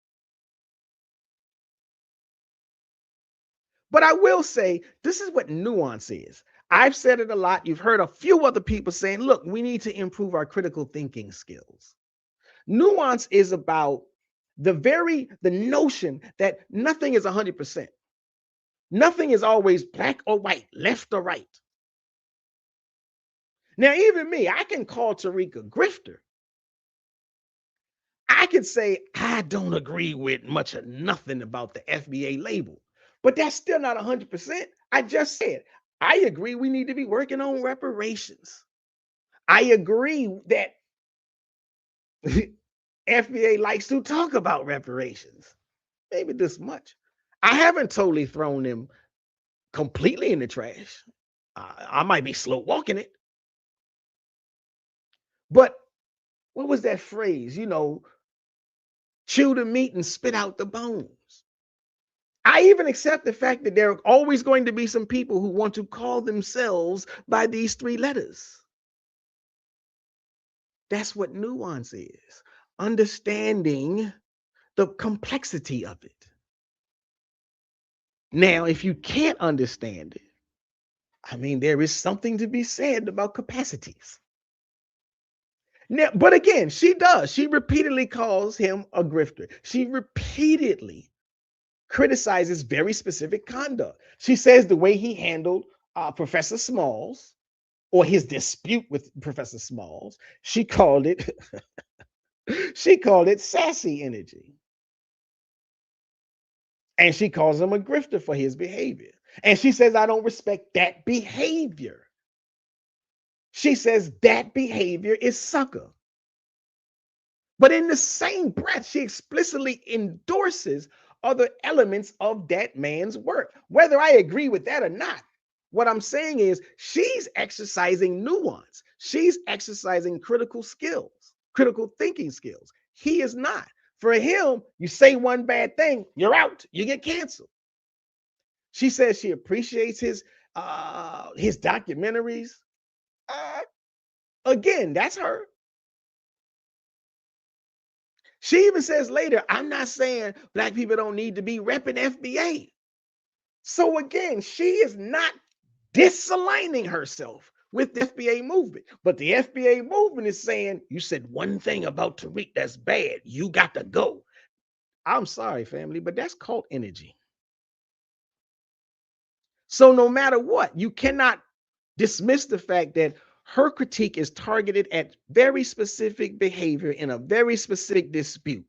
But I will say this is what nuance is. I've said it a lot. You've heard a few other people saying, look, we need to improve our critical thinking skills. Nuance is about the notion that nothing is 100%. Nothing is always black or white, left or right. Now, even me, I can call Tariq a grifter. I could say I don't agree with much of nothing about the FBA label, but that's still not 100%. I just said, I agree we need to be working on reparations. I agree that FBA likes to talk about reparations. Maybe this much. I haven't totally thrown them completely in the trash. I might be slow walking it. But what was that phrase? You know, chew the meat and spit out the bones. I even accept the fact that there are always going to be some people who want to call themselves by these three letters. That's what nuance is. Understanding the complexity of it. Now, if you can't understand it, I mean, there is something to be said about capacities. Now, but again, she does. She repeatedly calls him a grifter. She repeatedly criticizes very specific conduct. She says the way he handled Professor Smalls, or his dispute with Professor Smalls, she called it sassy energy. And she calls him a grifter for his behavior. And she says, I don't respect that behavior. She says that behavior is sucker. But in the same breath, she explicitly endorses other elements of that man's work. Whether I agree with that or not, what I'm saying is she's exercising nuance. She's exercising critical skills, critical thinking skills. He is not. For him, you say one bad thing, you're out. You get canceled. She says she appreciates his documentaries. Again, that's her. She even says later, I'm not saying black people don't need to be repping FBA. So again, she is not disaligning herself with the FBA movement. But the FBA movement is saying, you said one thing about Tariq that's bad. You got to go. I'm sorry, family, but that's cult energy. So no matter what, you cannot dismiss the fact that Her critique is targeted at very specific behavior in a very specific dispute.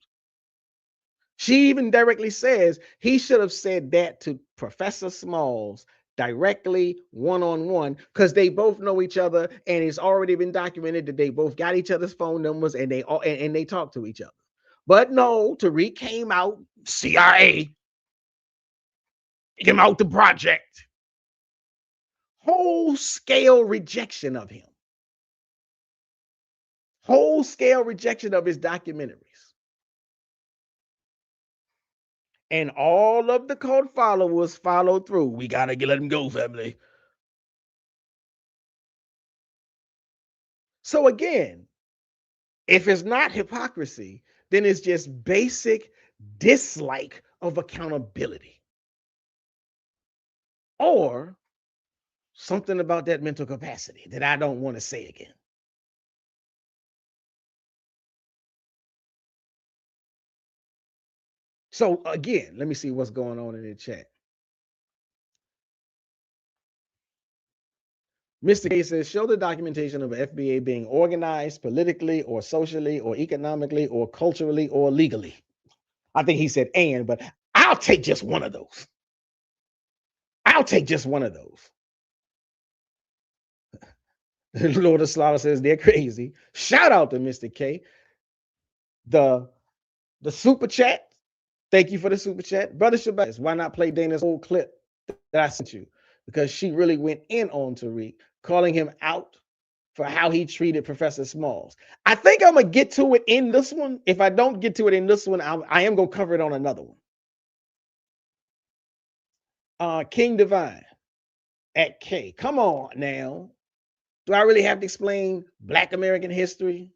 She even directly says he should have said that to Professor Smalls directly, one-on-one, because they both know each other, and it's already been documented that they both got each other's phone numbers, and they talk to each other. But no, Tariq came out, CIA, came out the project. Whole scale rejection of him. Whole scale rejection of his documentaries. And all of the cult followers followed through. We gotta let him go, family. So again, if it's not hypocrisy, then it's just basic dislike of accountability. Or something about that mental capacity that I don't want to say again. So again, let me see what's going on in the chat. Mr. K says, show the documentation of FBA being organized politically or socially or economically or culturally or legally. I think he said and, but I'll take just one of those. I'll take just one of those. Lord of Slaughter says they're crazy. Shout out to Mr. K. The super chat. Thank you for the super chat. Brother Shabazz, why not play Dana's old clip that I sent you? Because she really went in on Tariq, calling him out for how he treated Professor Smalls. I think I'm going to get to it in this one. If I don't get to it in this one, I am going to cover it on another one. King Divine at K. Come on now. Do I really have to explain Black American history?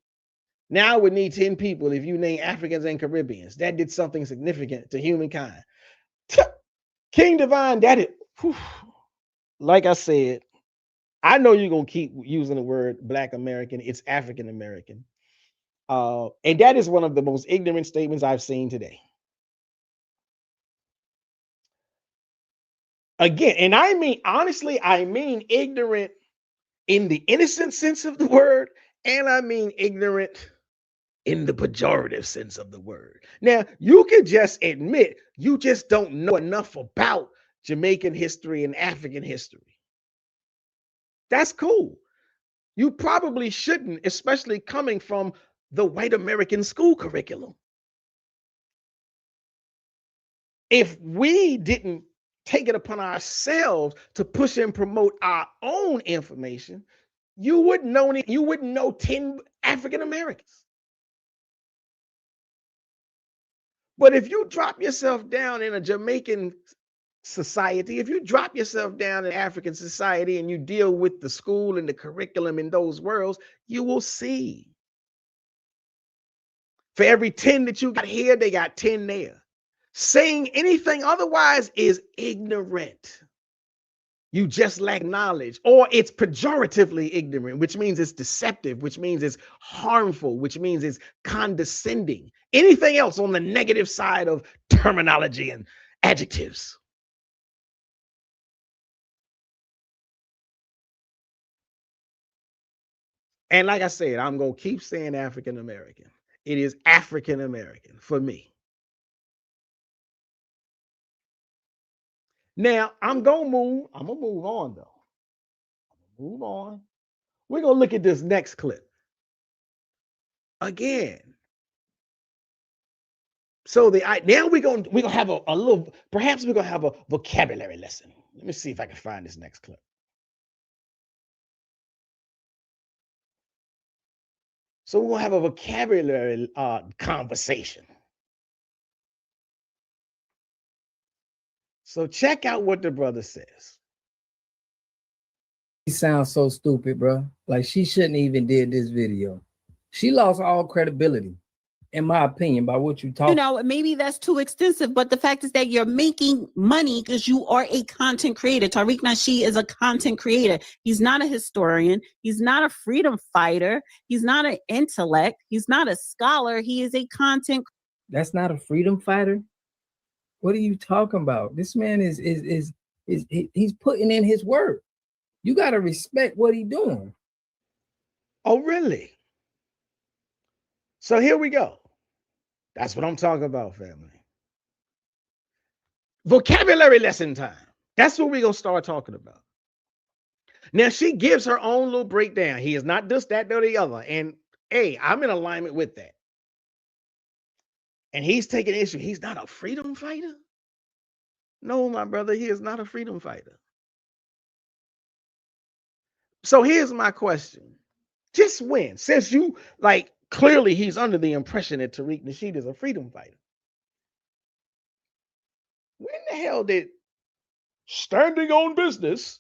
Now I would need 10 people if you name Africans and Caribbeans. That did something significant to humankind. King Divine, that is, whew, like I said, I know you're going to keep using the word Black American. It's African American. And that is one of the most ignorant statements I've seen today. Again, and I mean, honestly, I mean ignorant in the innocent sense of the word, and I mean ignorant in the pejorative sense of the word. Now, you can just admit you just don't know enough about Jamaican history and African history. That's cool. You probably shouldn't, especially coming from the white American school curriculum. If we didn't take it upon ourselves to push and promote our own information, you wouldn't know 10 African Americans. But if you drop yourself down in a Jamaican society, if you drop yourself down in African society and you deal with the school and the curriculum in those worlds, you will see. For every 10 that you got here, they got 10 there. Saying anything otherwise is ignorant. You just lack knowledge, or it's pejoratively ignorant, which means it's deceptive, which means it's harmful, which means it's condescending. Anything else on the negative side of terminology and adjectives. And like I said, I'm going to keep saying African American. It is African American for me. Now, I'm going to move on, though. Move on. We're going to look at this next clip. Again. So now we're going to have a little, perhaps we're going to have a vocabulary lesson. Let me see if I can find this next clip. So we're going to have a vocabulary conversation. So check out what the brother says. He sounds so stupid, bro. Like she shouldn't even did this video. She lost all credibility, in my opinion, by what you talk. You know, maybe that's too extensive, but the fact is that you're making money because you are a content creator. Tariq Nasheed is a content creator. He's not a historian. He's not a freedom fighter. He's not an intellect. He's not a scholar. He is a content. That's not a freedom fighter. What are you talking about? This man is he's putting in his work. You got to respect what he's doing. Oh, really? So here we go. That's what I'm talking about, family. Vocabulary lesson time. That's what we're going to start talking about. Now, she gives her own little breakdown. He is not this, that, or the other. And hey, I'm in alignment with that. And he's taking issue. He's not a freedom fighter. No, my brother, he is not a freedom fighter. So here's my question. Just when, since you like clearly he's under the impression that Tariq Nasheed is a freedom fighter. When the hell did standing on business,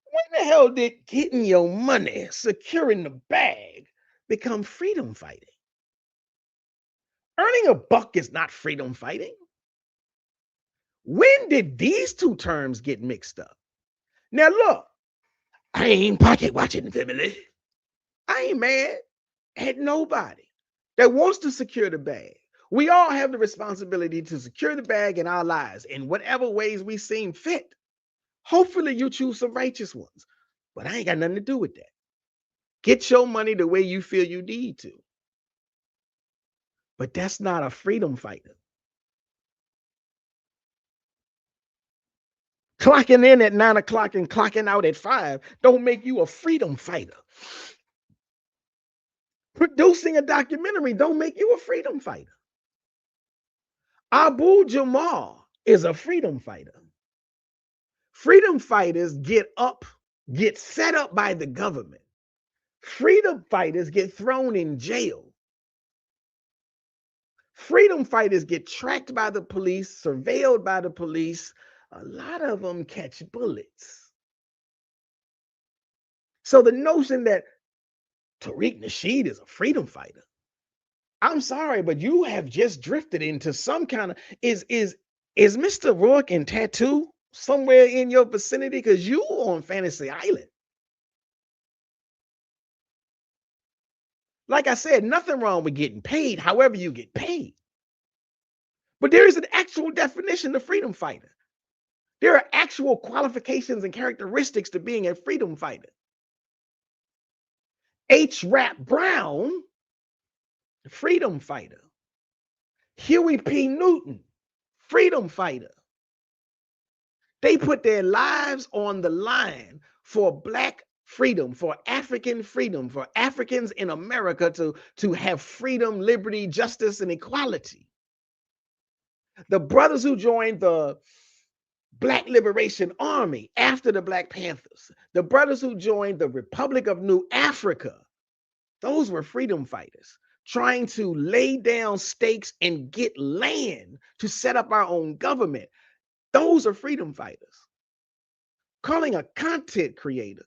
when the hell did getting your money, securing the bag, become freedom fighting? Earning a buck is not freedom fighting. When did these two terms get mixed up? Now look, I ain't pocket watching, family. I ain't mad at nobody that wants to secure the bag. We all have the responsibility to secure the bag in our lives in whatever ways we seem fit. Hopefully you choose some righteous ones, but I ain't got nothing to do with that. Get your money the way you feel you need to. But that's not a freedom fighter. Clocking in at 9 o'clock and clocking out at 5 don't make you a freedom fighter. Producing a documentary don't make you a freedom fighter. Abu Jamal is a freedom fighter. Freedom fighters get set up by the government. Freedom fighters get thrown in jail. Freedom fighters get tracked by the police, surveilled by the police. A lot of them catch bullets. So the notion that Tariq Nasheed is a freedom fighter, I'm sorry, but you have just drifted into some kind of is Mr. Rourke and Tattoo somewhere in your vicinity? Because you on Fantasy Island. Like I said, nothing wrong with getting paid, however you get paid. But there is an actual definition of freedom fighter. There are actual qualifications and characteristics to being a freedom fighter. H. Rap Brown, freedom fighter. Huey P. Newton, freedom fighter. They put their lives on the line for Black freedom, for African freedom, for Africans in America to have freedom, liberty, justice, and equality. The brothers who joined the Black Liberation Army after the Black Panthers, the brothers who joined the Republic of New Africa, those were freedom fighters trying to lay down stakes and get land to set up our own government. Those are freedom fighters. Calling a content creator,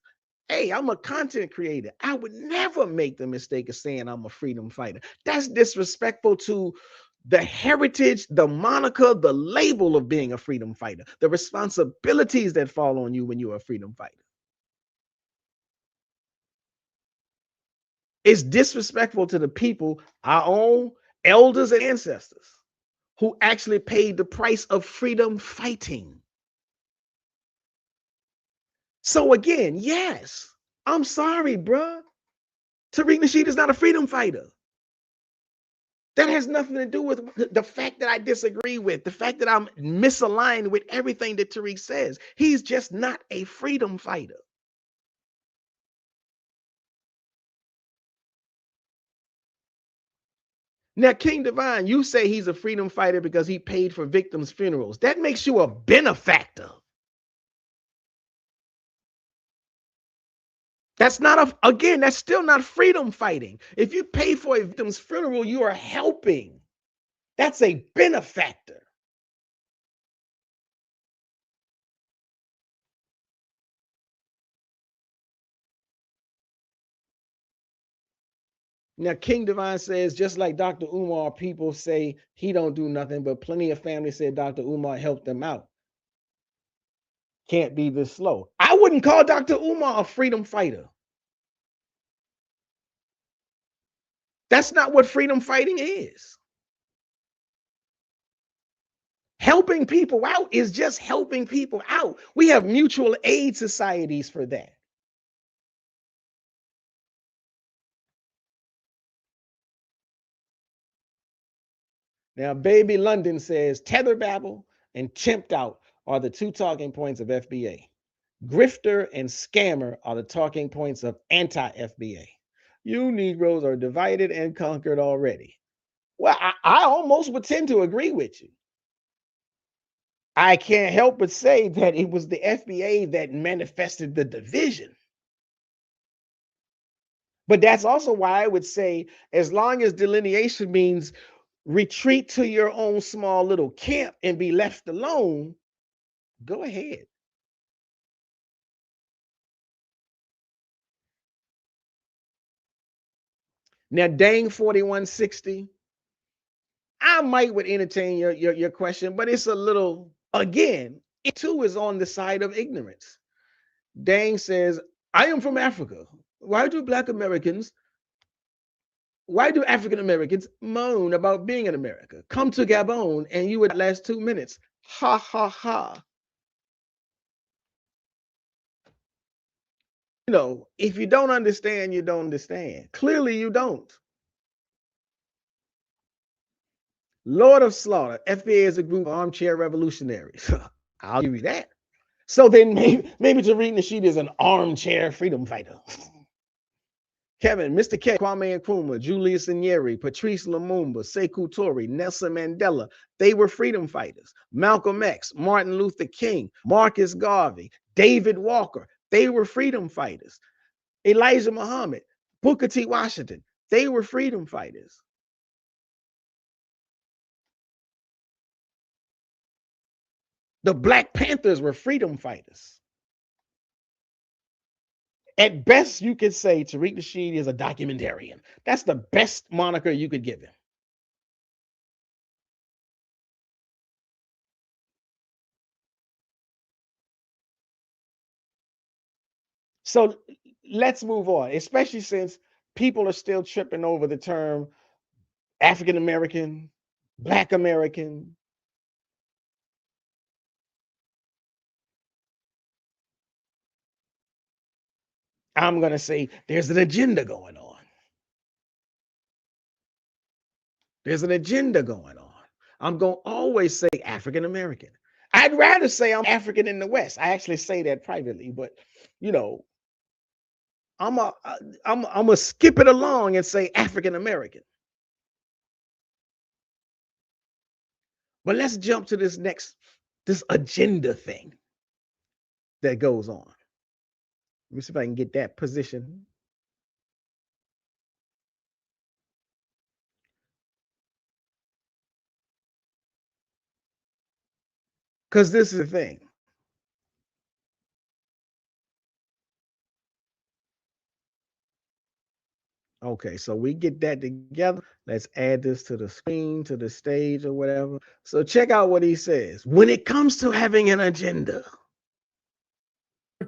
hey, I'm a content creator. I would never make the mistake of saying I'm a freedom fighter. That's disrespectful to the heritage, the moniker, the label of being a freedom fighter, the responsibilities that fall on you when you're a freedom fighter. It's disrespectful to the people, our own elders and ancestors, who actually paid the price of freedom fighting. So again, yes, I'm sorry, bruh. Tariq Nasheed is not a freedom fighter. That has nothing to do with the fact that I disagree with, the fact that I'm misaligned with everything that Tariq says. He's just not a freedom fighter. Now, King Divine, you say he's a freedom fighter because he paid for victims' funerals. That makes you a benefactor. That's not again, that's still not freedom fighting. If you pay for a victim's funeral, you are helping. That's a benefactor. Now, King Divine says, just like Dr. Umar, people say he don't do nothing, but plenty of families said Dr. Umar helped them out. Can't be this slow. I wouldn't call Dr. Umar a freedom fighter. That's not what freedom fighting is. Helping people out is just helping people out. We have mutual aid societies for that. Now, Baby London says tether babble and chimped out are the two talking points of FBA. Grifter and scammer are the talking points of anti-FBA. You Negroes are divided and conquered already. Well, I almost would tend to agree with you. I can't help but say that it was the FBA that manifested the division. But that's also why I would say, as long as delineation means retreat to your own small little camp and be left alone, go ahead. Now, Dang 4160, I might would entertain your question, but it's a little, again, it too is on the side of ignorance. Dang says, I am from Africa. Why do African Americans moan about being in America? Come to Gabon and you would last 2 minutes. Ha ha ha. You know, if you don't understand, you don't understand. Clearly, you don't. Lord of Slaughter, FBA is a group of armchair revolutionaries. I'll give you that. So then maybe Tariq Nasheed is an armchair freedom fighter. Kevin, Mr. K, Kwame Nkrumah, Julius Nyerere, Patrice Lumumba, Sekou Toure, Nelson Mandela, they were freedom fighters. Malcolm X, Martin Luther King, Marcus Garvey, David Walker, they were freedom fighters. Elijah Muhammad, Booker T. Washington, they were freedom fighters. The Black Panthers were freedom fighters. At best, you could say Tariq Nasheed is a documentarian. That's the best moniker you could give him. So let's move on, especially since people are still tripping over the term African American, Black American. I'm going to say there's an agenda going on. There's an agenda going on. I'm going to always say African American. I'd rather say I'm African in the West. I actually say that privately, but you know, I'm gonna skip it along and say African American. But let's jump to this agenda thing that goes on. Let me see if I can get that position. Because this is the thing. Okay, so we get that together. Let's add this to the screen, to the stage or whatever. So check out what he says. When it comes to having an agenda.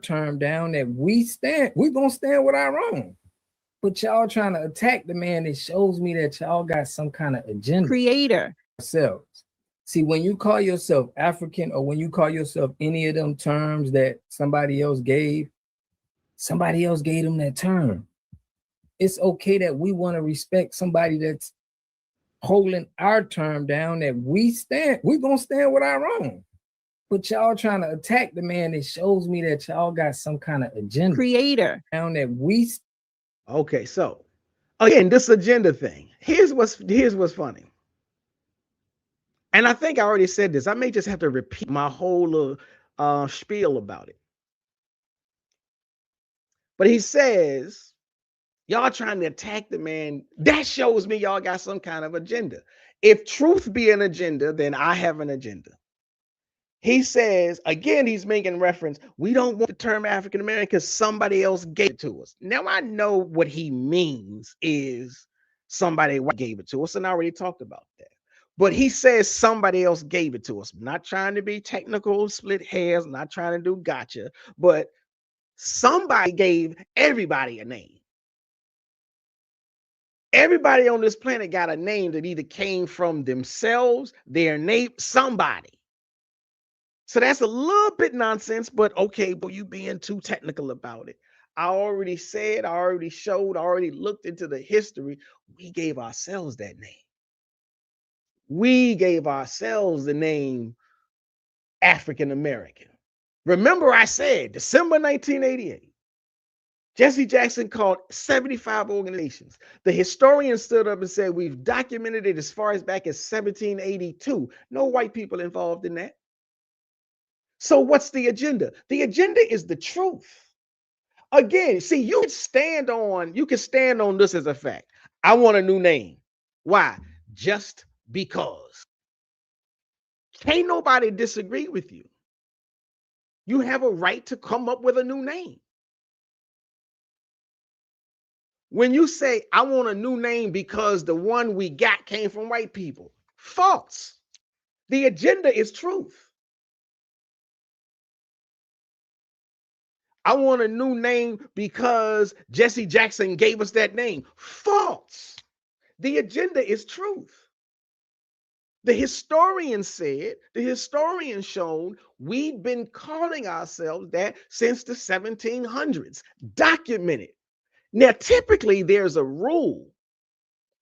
Term down that we're gonna stand with our own. But y'all trying to attack the man, it shows me that y'all got some kind of agenda. Creator. Yourselves. See, when you call yourself African or when you call yourself any of them terms that somebody else gave them that term. It's okay that we want to respect somebody that's holding our term down that we're gonna stand with our own. But y'all trying to attack the man, it shows me that y'all got some kind of agenda. Creator. Down that Okay, so again, this agenda thing. Here's what's funny. And I think I already said this. I may just have to repeat my whole spiel about it. But he says, y'all trying to attack the man. That shows me y'all got some kind of agenda. If truth be an agenda, then I have an agenda. He says, again, he's making reference, we don't want the term African American because somebody else gave it to us. Now, I know what he means is somebody gave it to us, and I already talked about that. But he says somebody else gave it to us. I'm not trying to be technical, split hairs, I'm not trying to do gotcha, but somebody gave everybody a name. Everybody on this planet got a name that either came from themselves, their name, somebody. So that's a little bit nonsense, but okay, but you being too technical about it. I already said, I already showed, I already looked into the history. We gave ourselves that name. We gave ourselves the name African American. Remember, I said December 1988, Jesse Jackson called 75 organizations. The historian stood up and said, we've documented it as far as back as 1782. No white people involved in that. So what's the agenda? The agenda is the truth. Again, see, you can stand on this as a fact. I want a new name. Why? Just because. Can't nobody disagree with you. You have a right to come up with a new name. When you say, I want a new name because the one we got came from white people, false. The agenda is truth. I want a new name because Jesse Jackson gave us that name. False. The agenda is truth. The historian said, the historian shown, we've been calling ourselves that since the 1700s. Documented. Now, typically, there's a rule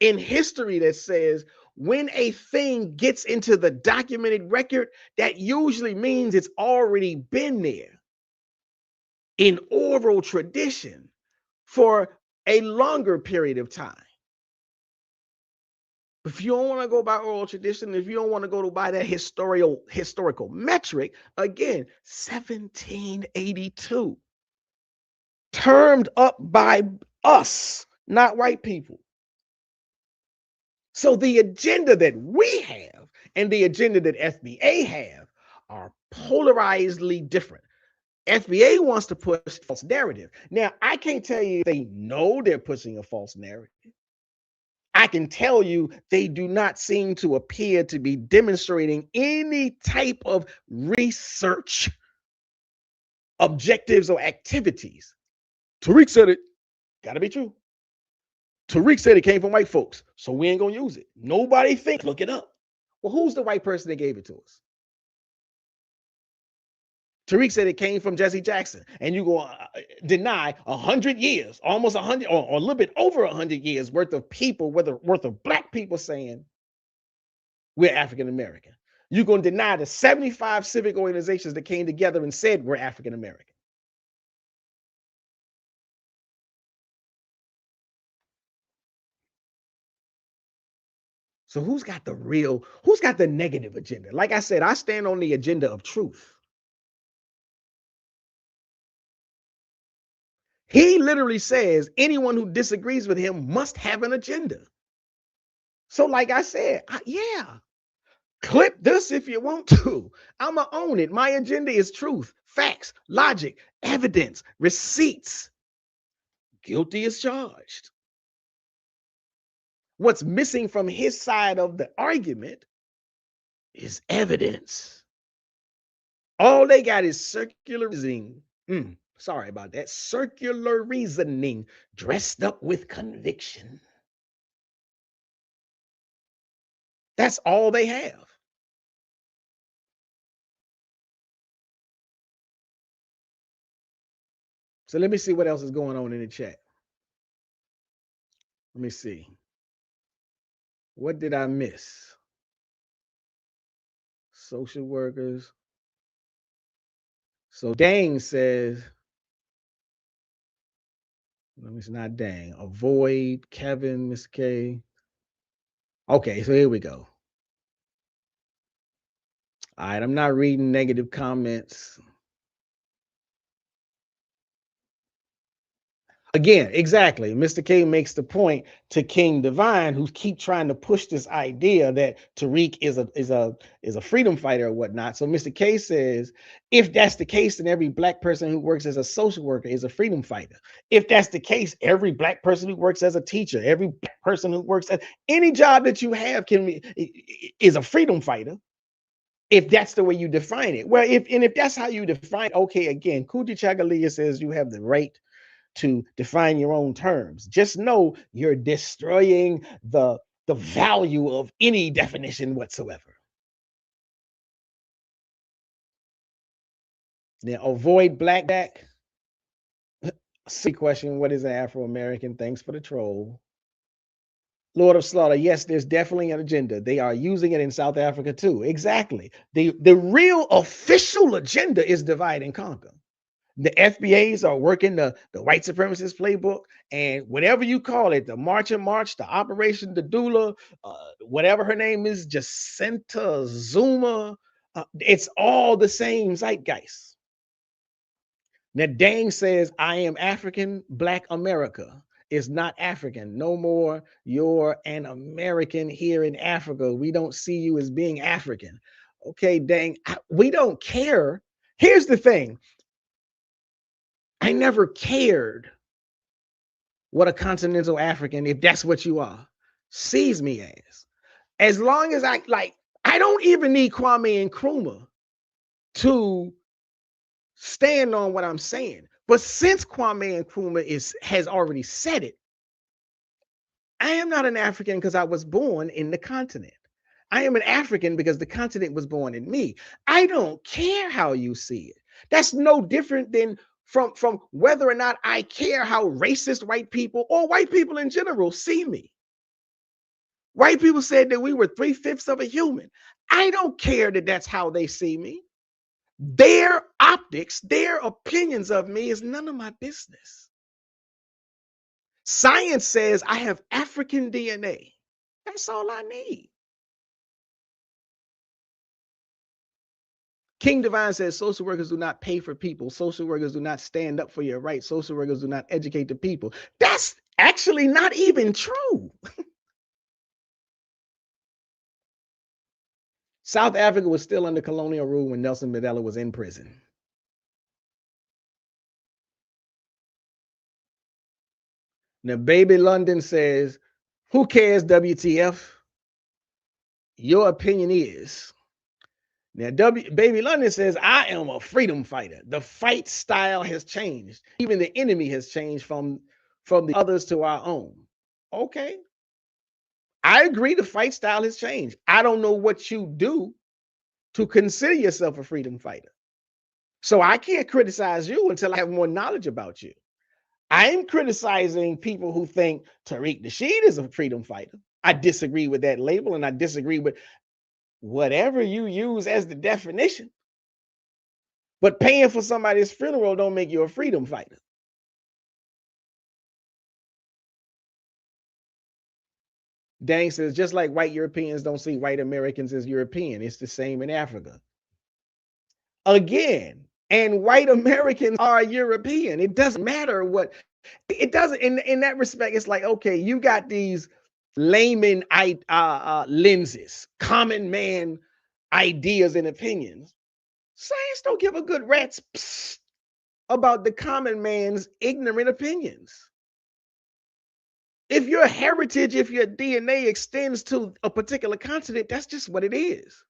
in history that says when a thing gets into the documented record, that usually means it's already been there in oral tradition for a longer period of time. If you don't want to go by oral tradition, if you don't want to go by that historical metric, again, 1782, termed up by us, not white people. So the agenda that we have and the agenda that FBA have are polarizedly different. FBA wants to push a false narrative. Now, I can't tell you if they know they're pushing a false narrative. I can tell you they do not seem to appear to be demonstrating any type of research objectives or activities. Tariq said it. Gotta be true. Tariq said it came from white folks, so we ain't gonna use it. Nobody think, look it up. Well, who's the white person that gave it to us? Tariq said it came from Jesse Jackson, and you go deny 100 years, almost 100, or a little bit over 100 years worth of people, worth of black people saying we're African American. You're going to deny the 75 civic organizations that came together and said we're African American. So who's got the negative agenda? Like I said, I stand on the agenda of truth. He literally says anyone who disagrees with him must have an agenda. So like I said, yeah, clip this if you want to. I'ma own it. My agenda is truth, facts, logic, evidence, receipts. Guilty as charged. What's missing from his side of the argument is evidence. All they got is circular reasoning. Sorry about that. Circular reasoning dressed up with conviction. That's all they have. So let me see what else is going on in the chat. Let me see. What did I miss? Social workers. So Dang says, it's not Dang. Avoid Kevin, Miss K. Okay, so here we go. All right, I'm not reading negative comments. Again, exactly. Mr. K makes the point to King Divine, who keep trying to push this idea that Tariq is a freedom fighter or whatnot. So Mr. K says, if that's the case, then every black person who works as a social worker is a freedom fighter. If that's the case, every black person who works as a teacher, every black person who works at any job that you have is a freedom fighter. If that's the way you define it. Well, if that's how you define it, okay, again, Kuti Chagalia says you have the right to define your own terms. Just know you're destroying the value of any definition whatsoever. Now, avoid blackback. See question, what is an Afro-American? Thanks for the troll. Lord of Slaughter, yes, there's definitely an agenda. They are using it in South Africa too. Exactly. The real official agenda is divide and conquer. The FBAs are working the white supremacist playbook, and whatever you call it, the March and March, the Operation the Doula, whatever her name is, Jacinta Zuma, it's all the same zeitgeist. Now, Dang says, I am African, Black America is not African. No more, you're an American here in Africa. We don't see you as being African. Okay, Dang, we don't care. Here's the thing. I never cared what a continental African, if that's what you are, sees me as. As long as I don't even need Kwame Nkrumah to stand on what I'm saying. But since Kwame Nkrumah has already said it, I am not an African because I was born in the continent. I am an African because the continent was born in me. I don't care how you see it. That's no different than from whether or not I care how racist white people or white people in general see me. White people said that we were 3/5 of a human. I don't care that that's how they see me. Their optics, their opinions of me is none of my business. Science says I have African DNA. That's all I need. King Divine says social workers do not pay for people. Social workers do not stand up for your rights. Social workers do not educate the people. That's actually not even true. South Africa was still under colonial rule when Nelson Mandela was in prison. Now, Baby London says, who cares, WTF? Your opinion is. Now, Baby London says, I am a freedom fighter. The fight style has changed. Even the enemy has changed from the others to our own. Okay. I agree the fight style has changed. I don't know what you do to consider yourself a freedom fighter. So I can't criticize you until I have more knowledge about you. I'm criticizing people who think Tariq Nasheed is a freedom fighter. I disagree with that label, and I disagree with whatever you use as the definition. But paying for somebody's funeral don't make you a freedom fighter. Dang says, just like white Europeans don't see white Americans as European, it's the same in Africa. Again, and white Americans are European. It doesn't matter what, it doesn't, in that respect, it's like, okay, you got these layman lenses, common man ideas and opinions. Science don't give a good rat's about the common man's ignorant opinions. If your heritage, if your DNA extends to a particular continent, that's just what it is.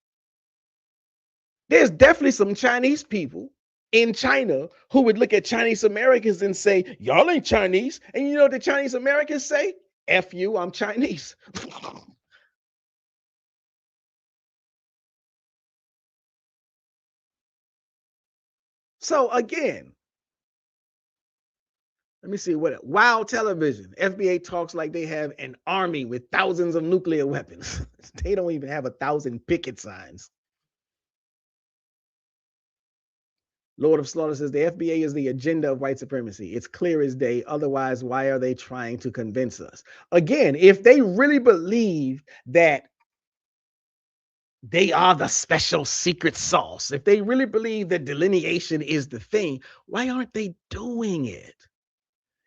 There's definitely some Chinese people in China who would look at Chinese Americans and say, y'all ain't Chinese. And you know what the Chinese Americans say? F you, I'm Chinese. So again, let me see what Wow Television. FBA talks like they have an army with thousands of nuclear weapons. They don't even have 1,000 picket signs. Lord of Slaughter says the FBA is the agenda of white supremacy. It's clear as day. Otherwise, why are they trying to convince us? Again, if they really believe that they are the special secret sauce, if they really believe that delineation is the thing, why aren't they doing it?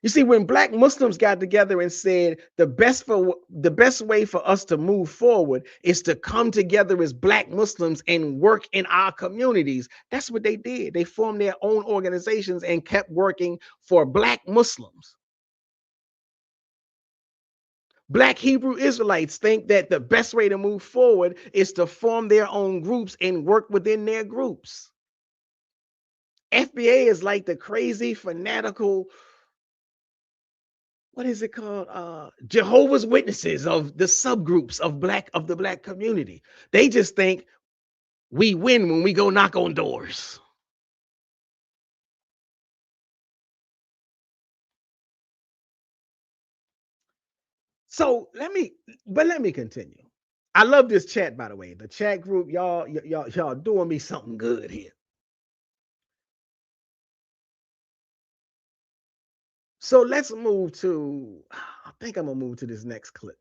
You see, when Black Muslims got together and said the best way for us to move forward is to come together as Black Muslims and work in our communities, that's what they did. They formed their own organizations and kept working for Black Muslims. Black Hebrew Israelites think that the best way to move forward is to form their own groups and work within their groups. FBA is like the crazy, fanatical, what is it called? Jehovah's Witnesses of the subgroups of the Black community. They just think we win when we go knock on doors. So let me continue. I love this chat, by the way. The chat group, y'all doing me something good here. So let's move to, I think I'm gonna move to this next clip.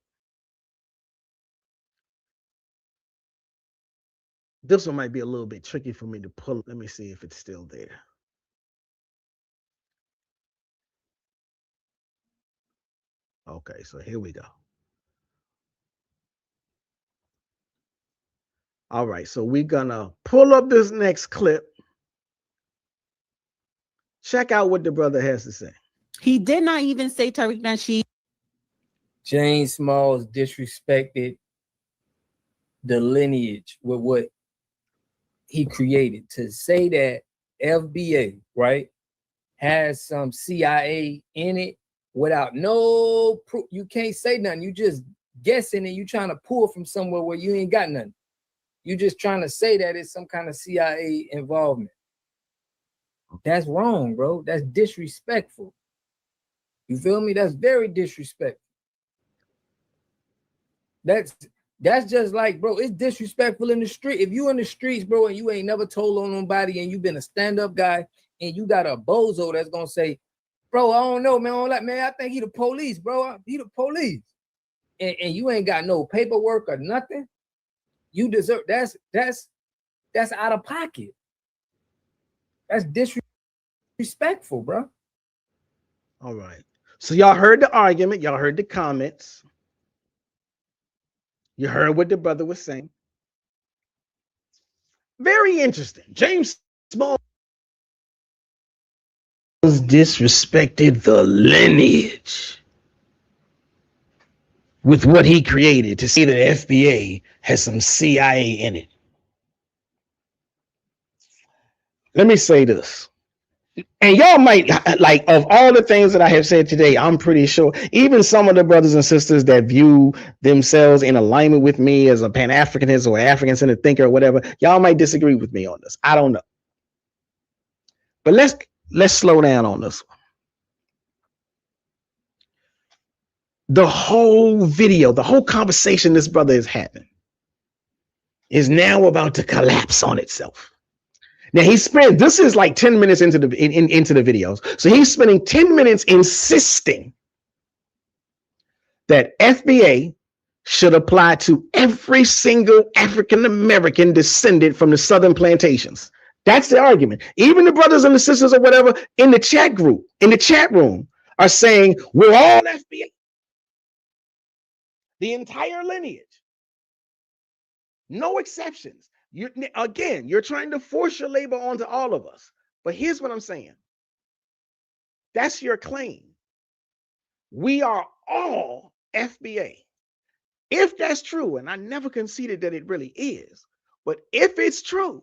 This one might be a little bit tricky for me to pull. Let me see if it's still there. Okay, so here we go. All right, so we're gonna pull up this next clip. Check out what the brother has to say. He did not even say Tariq Nasheed. James Smalls disrespected the lineage with what he created. To say that FBA, right, has some CIA in it without no proof, you can't say nothing. You just guessing and you trying to pull from somewhere where you ain't got nothing. You just trying to say that it's some kind of CIA involvement. That's wrong, bro. That's disrespectful. You feel me? That's very disrespectful. That's just like, bro, it's disrespectful in the street. If you in the streets, bro, and you ain't never told on nobody and you been a stand-up guy and you got a bozo that's gonna say, bro, I don't know, man. I think he the police, bro. He the police. And you ain't got no paperwork or nothing. You deserve that's out of pocket. That's disrespectful, bro. All right. So y'all heard the argument, y'all heard the comments. You heard what the brother was saying. Very interesting. James Small disrespected the lineage with what he created to say that FBA has some CIA in it. Let me say this. And y'all might, like, of all the things that I have said today, I'm pretty sure even some of the brothers and sisters that view themselves in alignment with me as a Pan-Africanist or African-centered thinker or whatever, y'all might disagree with me on this. I don't know. But let's slow down on this one. The whole video, the whole conversation this brother is having is now about to collapse on itself. Now this is like 10 minutes into the videos. So he's spending 10 minutes insisting that FBA should apply to every single African-American descendant from the Southern plantations. That's the argument. Even the brothers and the sisters or whatever in the chat group, in the chat room, are saying we're all FBA. The entire lineage. No exceptions. You're trying to force your label onto all of us. But here's what I'm saying. That's your claim. We are all FBA. If that's true, and I never conceded that it really is, but if it's true,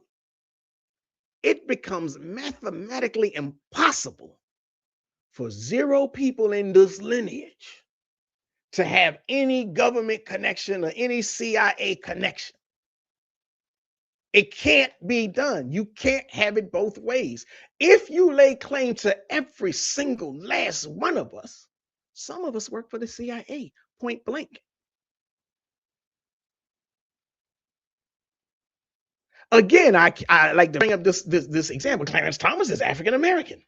it becomes mathematically impossible for 0 people in this lineage to have any government connection or any CIA connection. It can't be done. You can't have it both ways. If you lay claim to every single last one of us, some of us work for the CIA, point blank. Again, I like to bring up this example. Clarence Thomas is African American.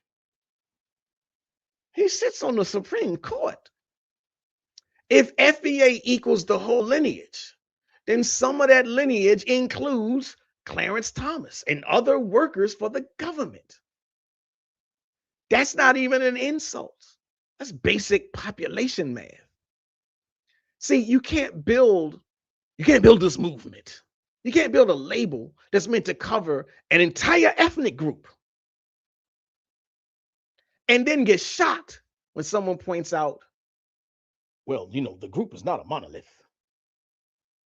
He sits on the Supreme Court. If FBA equals the whole lineage, then some of that lineage includes Clarence Thomas and other workers for the government. That's not even an insult. That's basic population math. See, you can't build this movement. You can't build a label that's meant to cover an entire ethnic group and then get shocked when someone points out, well, the group is not a monolith.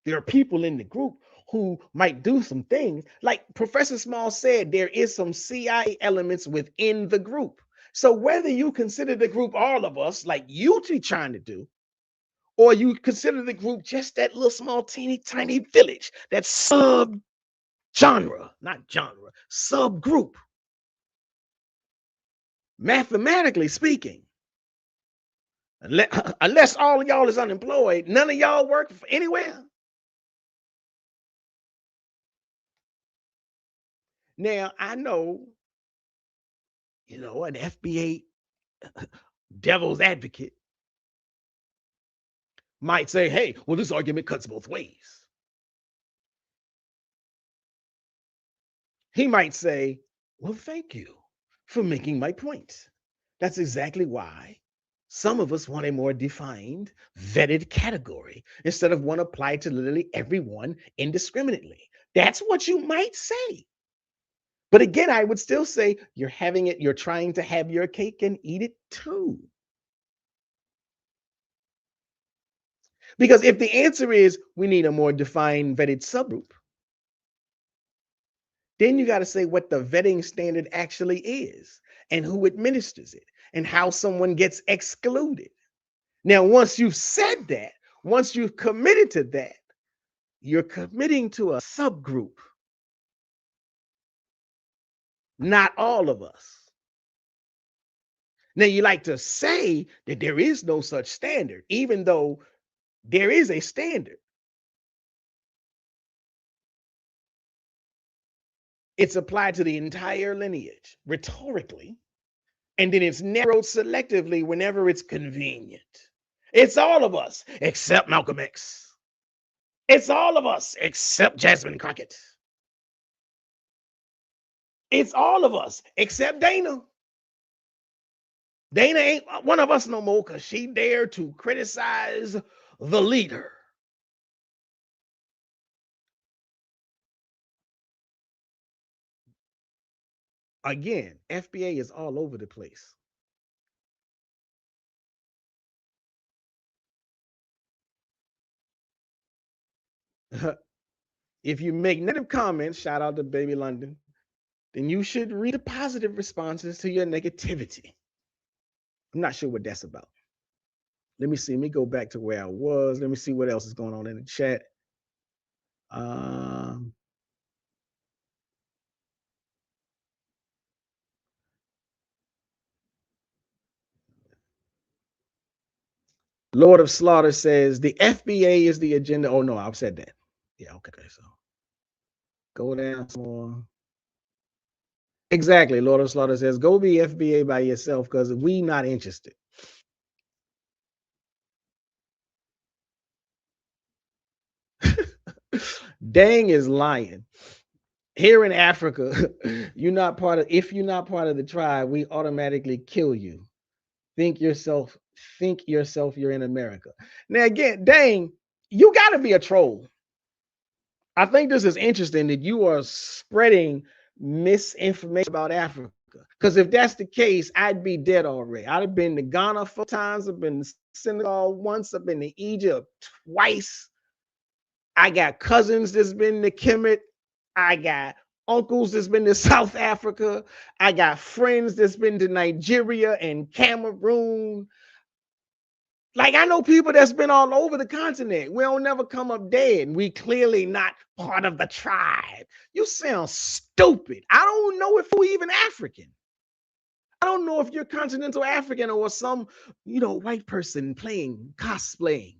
There are people in the group who might do some things. Like Professor Small said, there is some CIA elements within the group. So whether you consider the group all of us, like you two trying to do, or you consider the group just that little small, teeny, tiny village, that subgroup, mathematically speaking, Unless all of y'all is unemployed, none of y'all work anywhere. Now, I know, an FBA devil's advocate might say, hey, well, this argument cuts both ways. He might say, well, thank you for making my point. That's exactly why some of us want a more defined, vetted category instead of one applied to literally everyone indiscriminately. That's what you might say. But again, I would still say you're trying to have your cake and eat it too. Because if the answer is we need a more defined, vetted subgroup, then you got to say what the vetting standard actually is and who administers it and how someone gets excluded. Now, once you've said that, once you've committed to that, you're committing to a subgroup. Not all of us. Now, you like to say that there is no such standard, even though there is a standard. It's applied to the entire lineage rhetorically, and then it's narrowed selectively whenever it's convenient. It's all of us except Malcolm X. It's all of us except Jasmine Crockett. It's all of us except Dana. Dana ain't one of us no more because she dared to criticize the leader. Again, FBA is all over the place. If you make negative comments, shout out to Baby London, then you should read the positive responses to your negativity. I'm not sure what that's about. Let me see. Let me go back to where I was. Let me see what else is going on in the chat. Lord of Slaughter says the FBA is the agenda. Oh no, I've said that. Yeah, okay. So go down some more. Exactly. Lord of Slaughter says go be FBA by yourself because we not interested. Dang is lying. Here in Africa, if you're not part of the tribe, we automatically kill you. Think yourself you're in America. Now again, dang, you got to be a troll. I think this is interesting that you are spreading misinformation about Africa. Because if that's the case, I'd be dead already. I'd have been to Ghana 4 times. I've been to Senegal once. I've been to Egypt twice. I got cousins that's been to Kemet. I got uncles that's been to South Africa. I got friends that's been to Nigeria and Cameroon. Like, I know people that's been all over the continent. We don't never come up dead. We clearly not part of the tribe. You sound stupid. I don't know if we're even African. I don't know if you're continental African or some, white person cosplaying.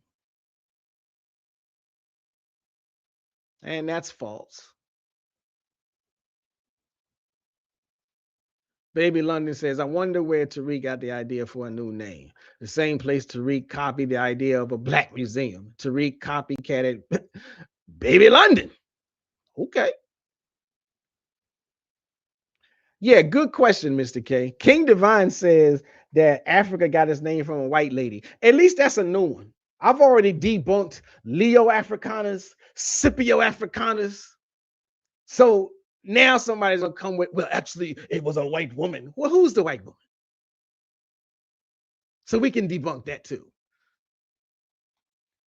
And that's false. Baby London says, I wonder where Tariq got the idea for a new name. The same place Tariq copied the idea of a black museum. Tariq copycatted Baby London. Okay. Yeah, good question, Mr. K. King Divine says that Africa got its name from a white lady. At least that's a new one. I've already debunked Leo Africanus, Scipio Africanus. So now somebody's gonna come with, well, actually, it was a white woman. Well, who's the white woman? So we can debunk that too.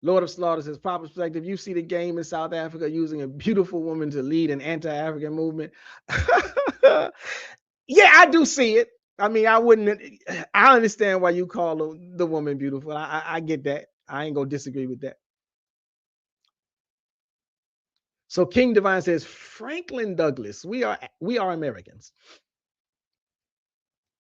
Lord of Slaughter says, proper perspective, you see the game in South Africa using a beautiful woman to lead an anti-African movement. Yeah, I do see it. I mean, I understand why you call the woman beautiful. I get that. I ain't gonna disagree with that. So King Divine says, Franklin Douglas, we are Americans.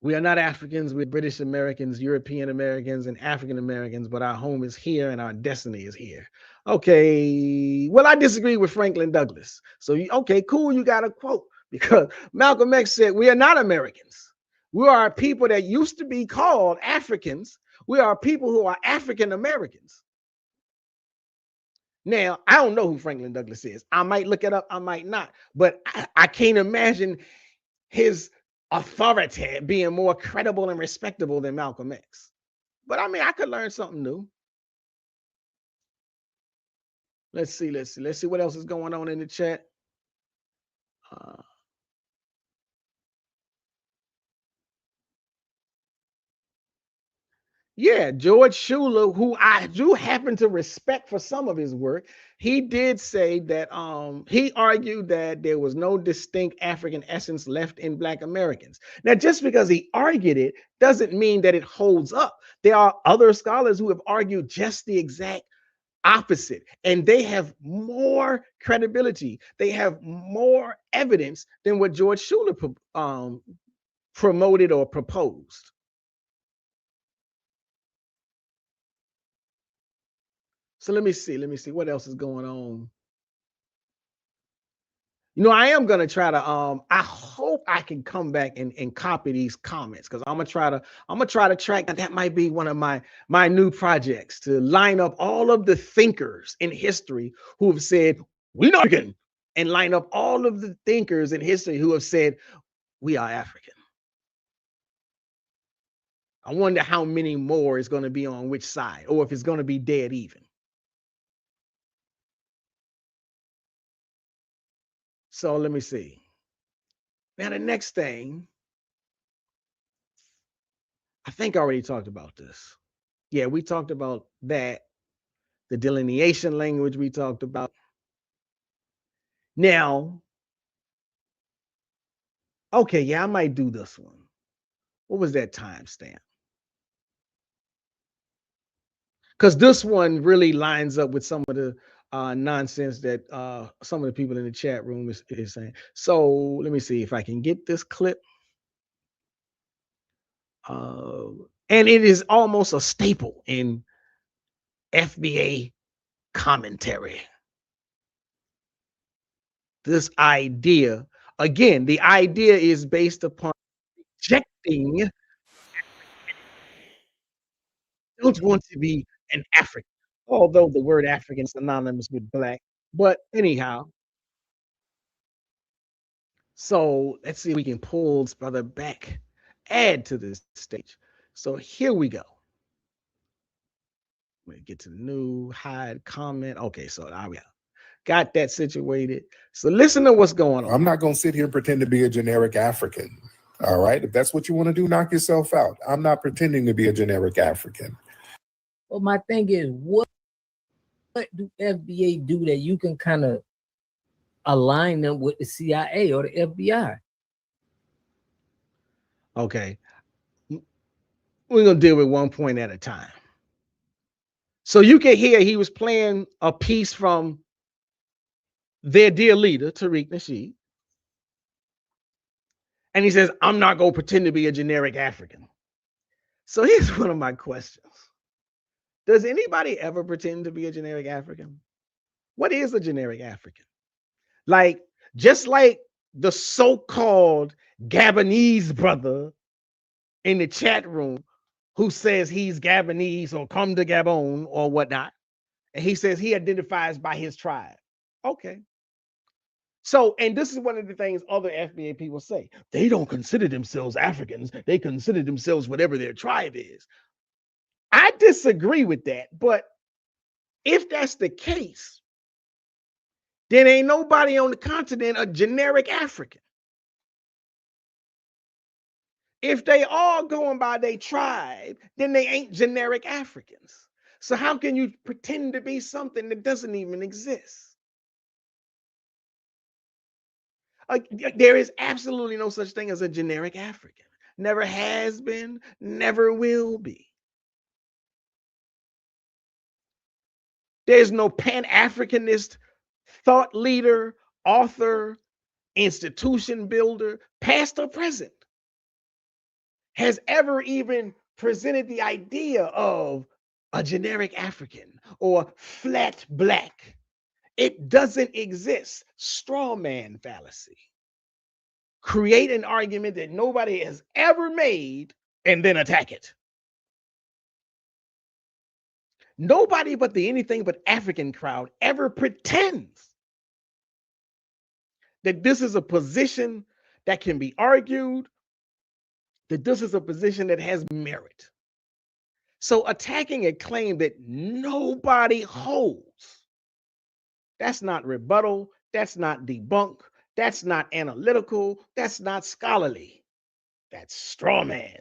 We are not Africans, we're British Americans, European Americans, and African Americans, but our home is here and our destiny is here. Okay, well, I disagree with Franklin Douglas. So, okay, cool, you got a quote, because Malcolm X said, we are not Americans. We are people that used to be called Africans. We are people who are African Americans. Now, I don't know who Franklin Douglas is. I might look it up, I might not, but I can't imagine his authority being more credible and respectable than Malcolm X. But I mean, I could learn something new. Let's see what else is going on in the chat. Yeah, George Schuler, who I do happen to respect for some of his work, he did say that he argued that there was no distinct African essence left in Black Americans. Now, just because he argued it doesn't mean that it holds up. There are other scholars who have argued just the exact opposite, and they have more credibility. They have more evidence than what George Schuler promoted or proposed. So let me see what else is going on. You know, I am gonna try to I hope I can come back and copy these comments, because I'm gonna try to track that. That might be one of my new projects, to line up all of the thinkers in history who have said we not African, and line up all of the thinkers in history who have said we are African. I wonder how many more is going to be on which side, or if it's going to be dead even. So let me see. Now, the next thing, I think I already talked about this. Yeah, we talked about that. The delineation language we talked about. Now, okay, yeah, I might do this one. What was that timestamp? Because this one really lines up with some of the nonsense that some of the people in the chat room is saying. So let me see if I can get this clip. And it is almost a staple in FBA commentary. This idea, again, the idea is based upon rejecting, don't want to be an African, although the word African is synonymous with Black. But anyhow, so let's see if we can pull this brother back, add to this stage. So here we go. Let me get to the new hide comment. Okay, so now we got that situated. So listen to what's going on. I'm not going to sit here and pretend to be a generic African. All right. If that's what you want to do, knock yourself out. I'm not pretending to be a generic African. Well, my thing is, what do FBA do that you can kind of align them with the CIA or the FBI? Okay. We're going to deal with one point at a time. So you can hear he was playing a piece from their dear leader, Tariq Nasheed. And he says, I'm not going to pretend to be a generic African. So here's one of my questions. Does anybody ever pretend to be a generic African? What is a generic African? Like, just like the so-called Gabonese brother in the chat room who says he's Gabonese or come to Gabon or whatnot, and he says he identifies by his tribe. Okay. So, and this is one of the things other FBA people say. They don't consider themselves Africans. They consider themselves whatever their tribe is. I disagree with that. But if that's the case, then ain't nobody on the continent a generic African. If they all going by their tribe, then they ain't generic Africans. So how can you pretend to be something that doesn't even exist? There is absolutely no such thing as a generic African. Never has been, never will be. There's no Pan-Africanist thought leader, author, institution builder, past or present, has ever even presented the idea of a generic African or flat black. It doesn't exist. Straw man fallacy. Create an argument that nobody has ever made and then attack it. Nobody but the anything but African crowd ever pretends that this is a position that can be argued, that this is a position that has merit. So attacking a claim that nobody holds, that's not rebuttal, that's not debunk, that's not analytical, that's not scholarly. That's straw man.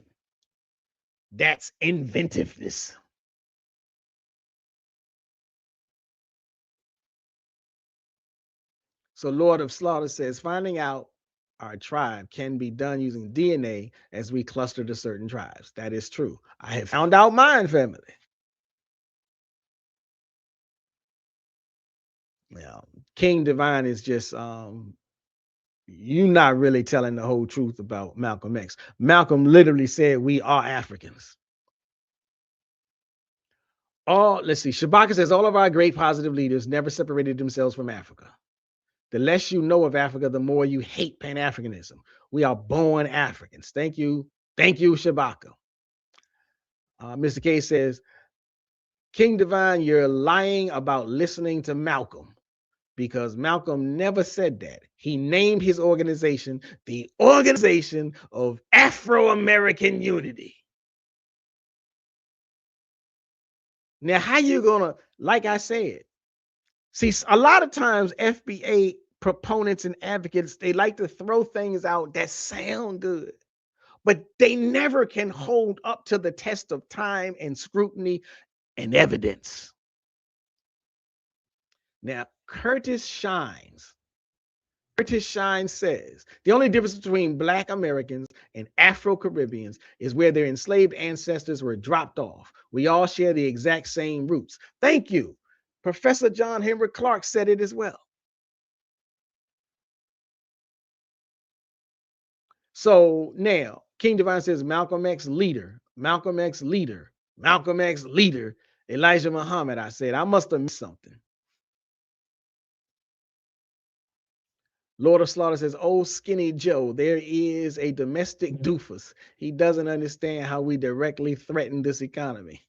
That's inventiveness. So Lord of Slaughter says, finding out our tribe can be done using DNA as we cluster to certain tribes. That is true. I have found out mine, family. Now, King Divine is just you not really telling the whole truth about Malcolm X. Malcolm literally said we are Africans. Let's see. Shabaka says all of our great positive leaders never separated themselves from Africa. The less you know of Africa, the more you hate Pan-Africanism. We are born Africans. Thank you. Thank you, Shabaka. Mr. K says, King Divine, you're lying about listening to Malcolm because Malcolm never said that. He named his organization the Organization of Afro-American Unity. Now, how you gonna, like I said, see, a lot of times FBA proponents and advocates, they like to throw things out that sound good, but they never can hold up to the test of time and scrutiny and evidence. Now, Curtis Shines says, the only difference between Black Americans and Afro-Caribbeans is where their enslaved ancestors were dropped off. We all share the exact same roots. Thank you. Professor John Henry Clark said it as well. So now, King Divine says, Malcolm X leader, Malcolm X leader, Malcolm X leader, Elijah Muhammad. I said, I must have missed something. Lord of Slaughter says, oh, Skinny Joe, there is a domestic doofus. He doesn't understand how we directly threaten this economy.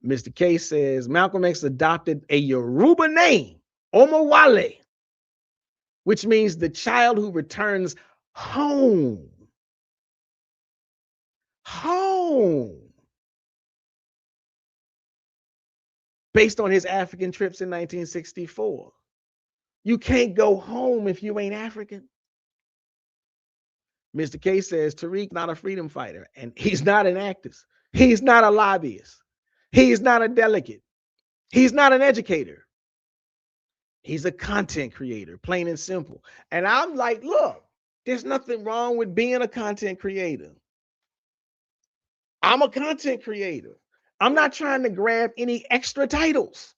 Mr. K says, Malcolm X adopted a Yoruba name, Omowale, which means the child who returns home. Home. Based on his African trips in 1964. You can't go home if you ain't African. Mr. K says Tariq not a freedom fighter, and he's not an activist. He's not a lobbyist. He's not a delegate. He's not an educator. He's a content creator, plain and simple. And I'm like, look, there's nothing wrong with being a content creator. I'm a content creator. I'm not trying to grab any extra titles.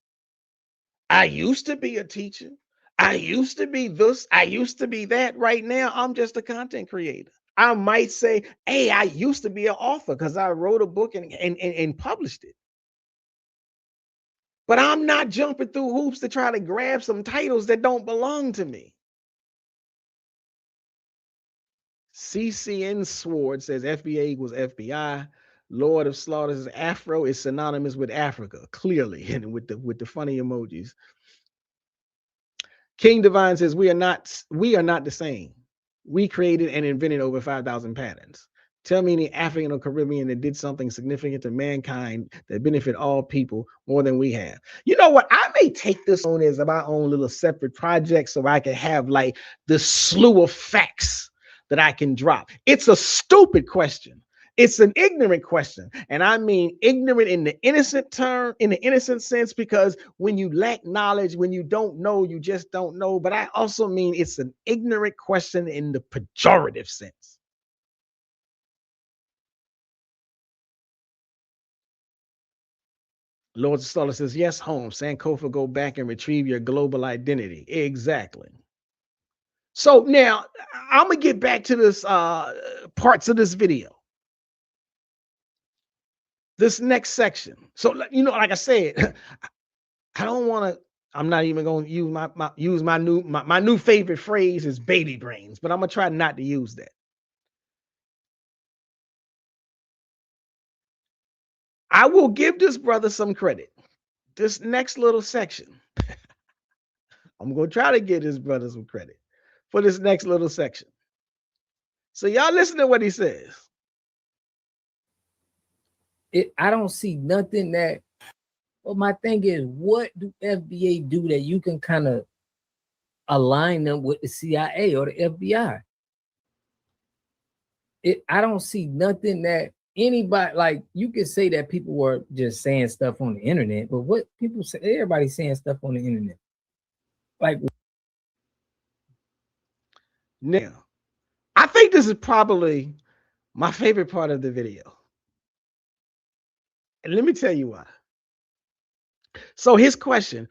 I used to be a teacher. I used to be this. I used to be that. Right now, I'm just a content creator. I might say, hey, I used to be an author because I wrote a book and published it. But I'm not jumping through hoops to try to grab some titles that don't belong to me. CCN Sword says FBA equals FBI. Lord of Slaughter says Afro is synonymous with Africa, clearly, and with the funny emojis. King Divine says we are not the same. We created and invented over 5,000 patterns. Tell me any African or Caribbean that did something significant to mankind that benefit all people more than we have. You know what? I may take this on as my own little separate project so I can have like the slew of facts that I can drop. It's a stupid question. It's an ignorant question. And I mean ignorant in the innocent term, in the innocent sense, because when you lack knowledge, when you don't know, you just don't know. But I also mean it's an ignorant question in the pejorative sense. Lord Stoller says, yes, Holmes, Sankofa, go back and retrieve your global identity. Exactly. So now I'm gonna get back to this parts of this video. This next section. So you know, like I said, I don't want to. I'm not even going to use my new favorite phrase is baby brains, but I'm gonna try not to use that. I will give this brother some credit. This next little section, I'm gonna try to give this brother some credit for this next little section. So y'all listen to what he says. I don't see nothing that. Well, my thing is, what do FBA do that you can kind of align them with the CIA or the FBI? I don't see nothing that anybody, like, you could say that people were just saying stuff on the internet, but what people say, everybody's saying stuff on the internet. Like, Now, I think this is probably my favorite part of the video. And let me tell you why. So his question,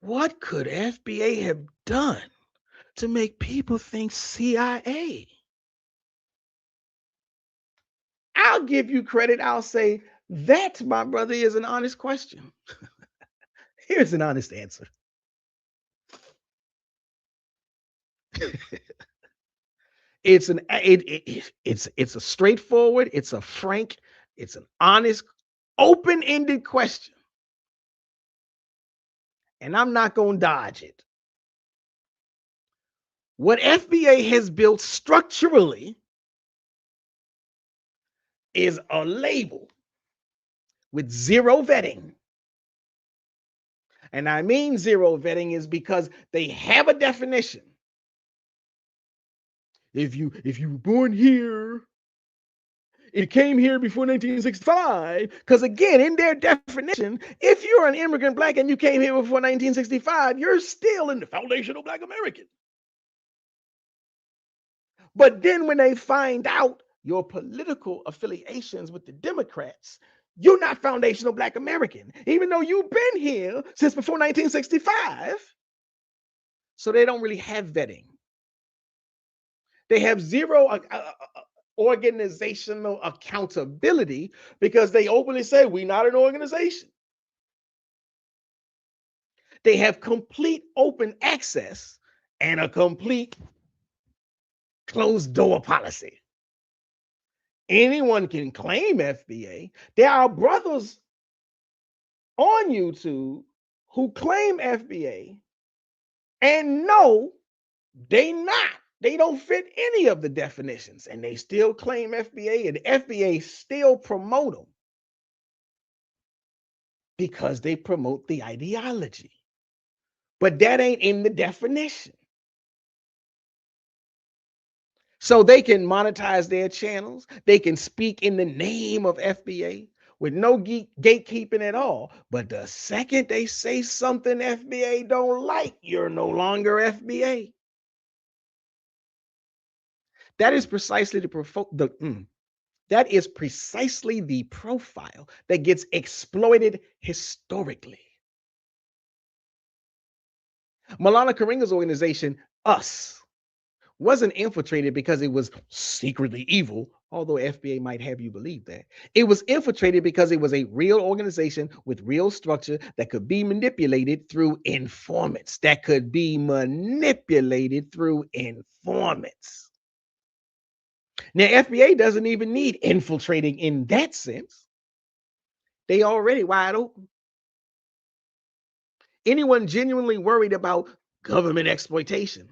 what could FBA have done to make people think CIA? I'll give you credit. I'll say that, my brother, is an honest question. Here's an honest answer. It's a straightforward, it's a frank, it's an honest, open-ended question. And I'm not going to dodge it. What FBA has built structurally is a label with zero vetting. And I mean zero vetting is because they have a definition. If you were born here, it came here before 1965, because again, in their definition, if you're an immigrant black and you came here before 1965, you're still in the foundational Black American. But then when they find out your political affiliations with the Democrats, you're not foundational Black American, even though you've been here since before 1965. So they don't really have vetting. They have zero organizational accountability because they openly say, we're not an organization. They have complete open access and a complete closed door policy. Anyone can claim FBA. There are brothers on YouTube who claim FBA and no, they don't fit any of the definitions, and they still claim FBA, and FBA still promote them because they promote the ideology. But that ain't in the definition. So they can monetize their channels. They can speak in the name of FBA with no gatekeeping at all. But the second they say something FBA don't like, you're no longer FBA. That is precisely the profile that gets exploited historically. Malana Karinga's organization, US, wasn't infiltrated because it was secretly evil, although FBA might have you believe that. It was infiltrated because it was a real organization with real structure that could be manipulated through informants. Now, FBA doesn't even need infiltrating in that sense. They already wide open. Anyone genuinely worried about government exploitation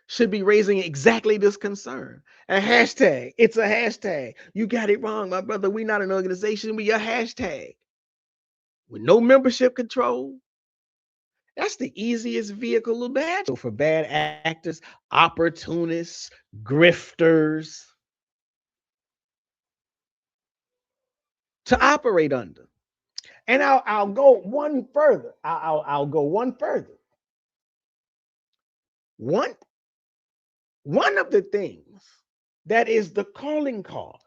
should be raising exactly this concern. A hashtag. It's a hashtag. You got it wrong, my brother. We're not an organization. We're a hashtag. With no membership control. That's the easiest vehicle imaginable for bad actors, opportunists, grifters to operate under. And I'll go one further. I'll go one further. One of the things that is the calling card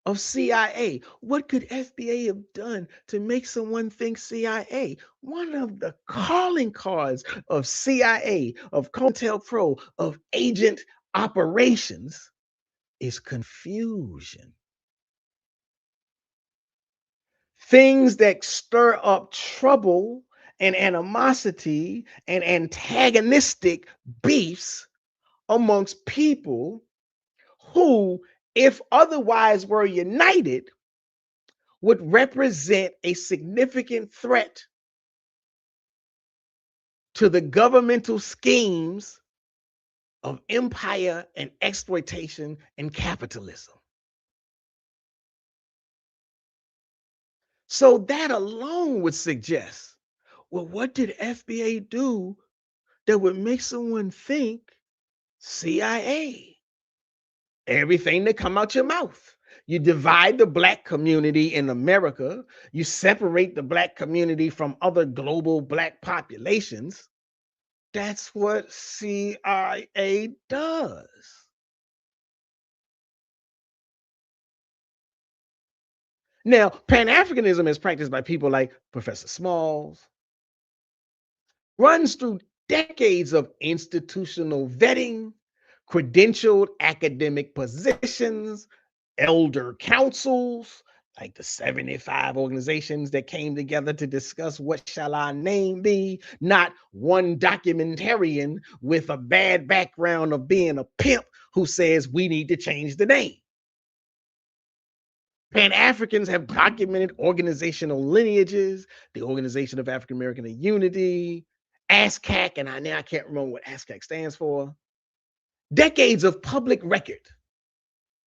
of CIA. What could FBA have done to make someone think CIA? One of the calling cards of CIA, of COINTELPRO, of agent operations is confusion. Things that stir up trouble and animosity and antagonistic beefs amongst people who, if otherwise were united, would represent a significant threat to the governmental schemes of empire and exploitation and capitalism. So that alone would suggest, well, what did FBA do that would make someone think CIA? Everything that come out your mouth. You divide the Black community in America. You separate the Black community from other global Black populations. That's what CIA does. Now, Pan-Africanism is practiced by people like Professor Smalls, runs through decades of institutional vetting, credentialed academic positions, elder councils, like the 75 organizations that came together to discuss what shall our name be, not one documentarian with a bad background of being a pimp who says we need to change the name. Pan-Africans have documented organizational lineages, the Organization of African American Unity, ASCAC, and I can't remember what ASCAC stands for. Decades of public record.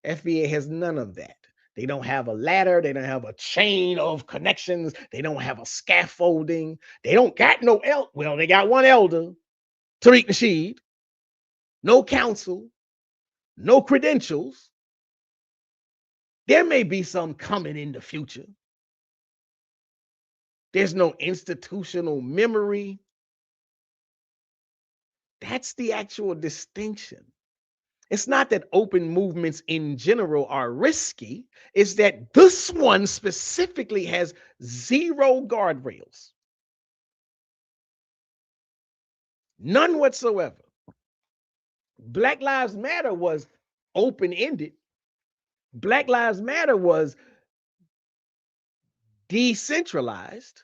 FBA has none of that. They don't have a ladder. They don't have a chain of connections. They don't have a scaffolding. They don't got no well, they got one elder, Tariq Nasheed, no council, no credentials. There may be some coming in the future. There's no institutional memory. That's the actual distinction. It's not that open movements in general are risky. It's that this one specifically has zero guardrails. None whatsoever. Black Lives Matter was open-ended. Black Lives Matter was decentralized.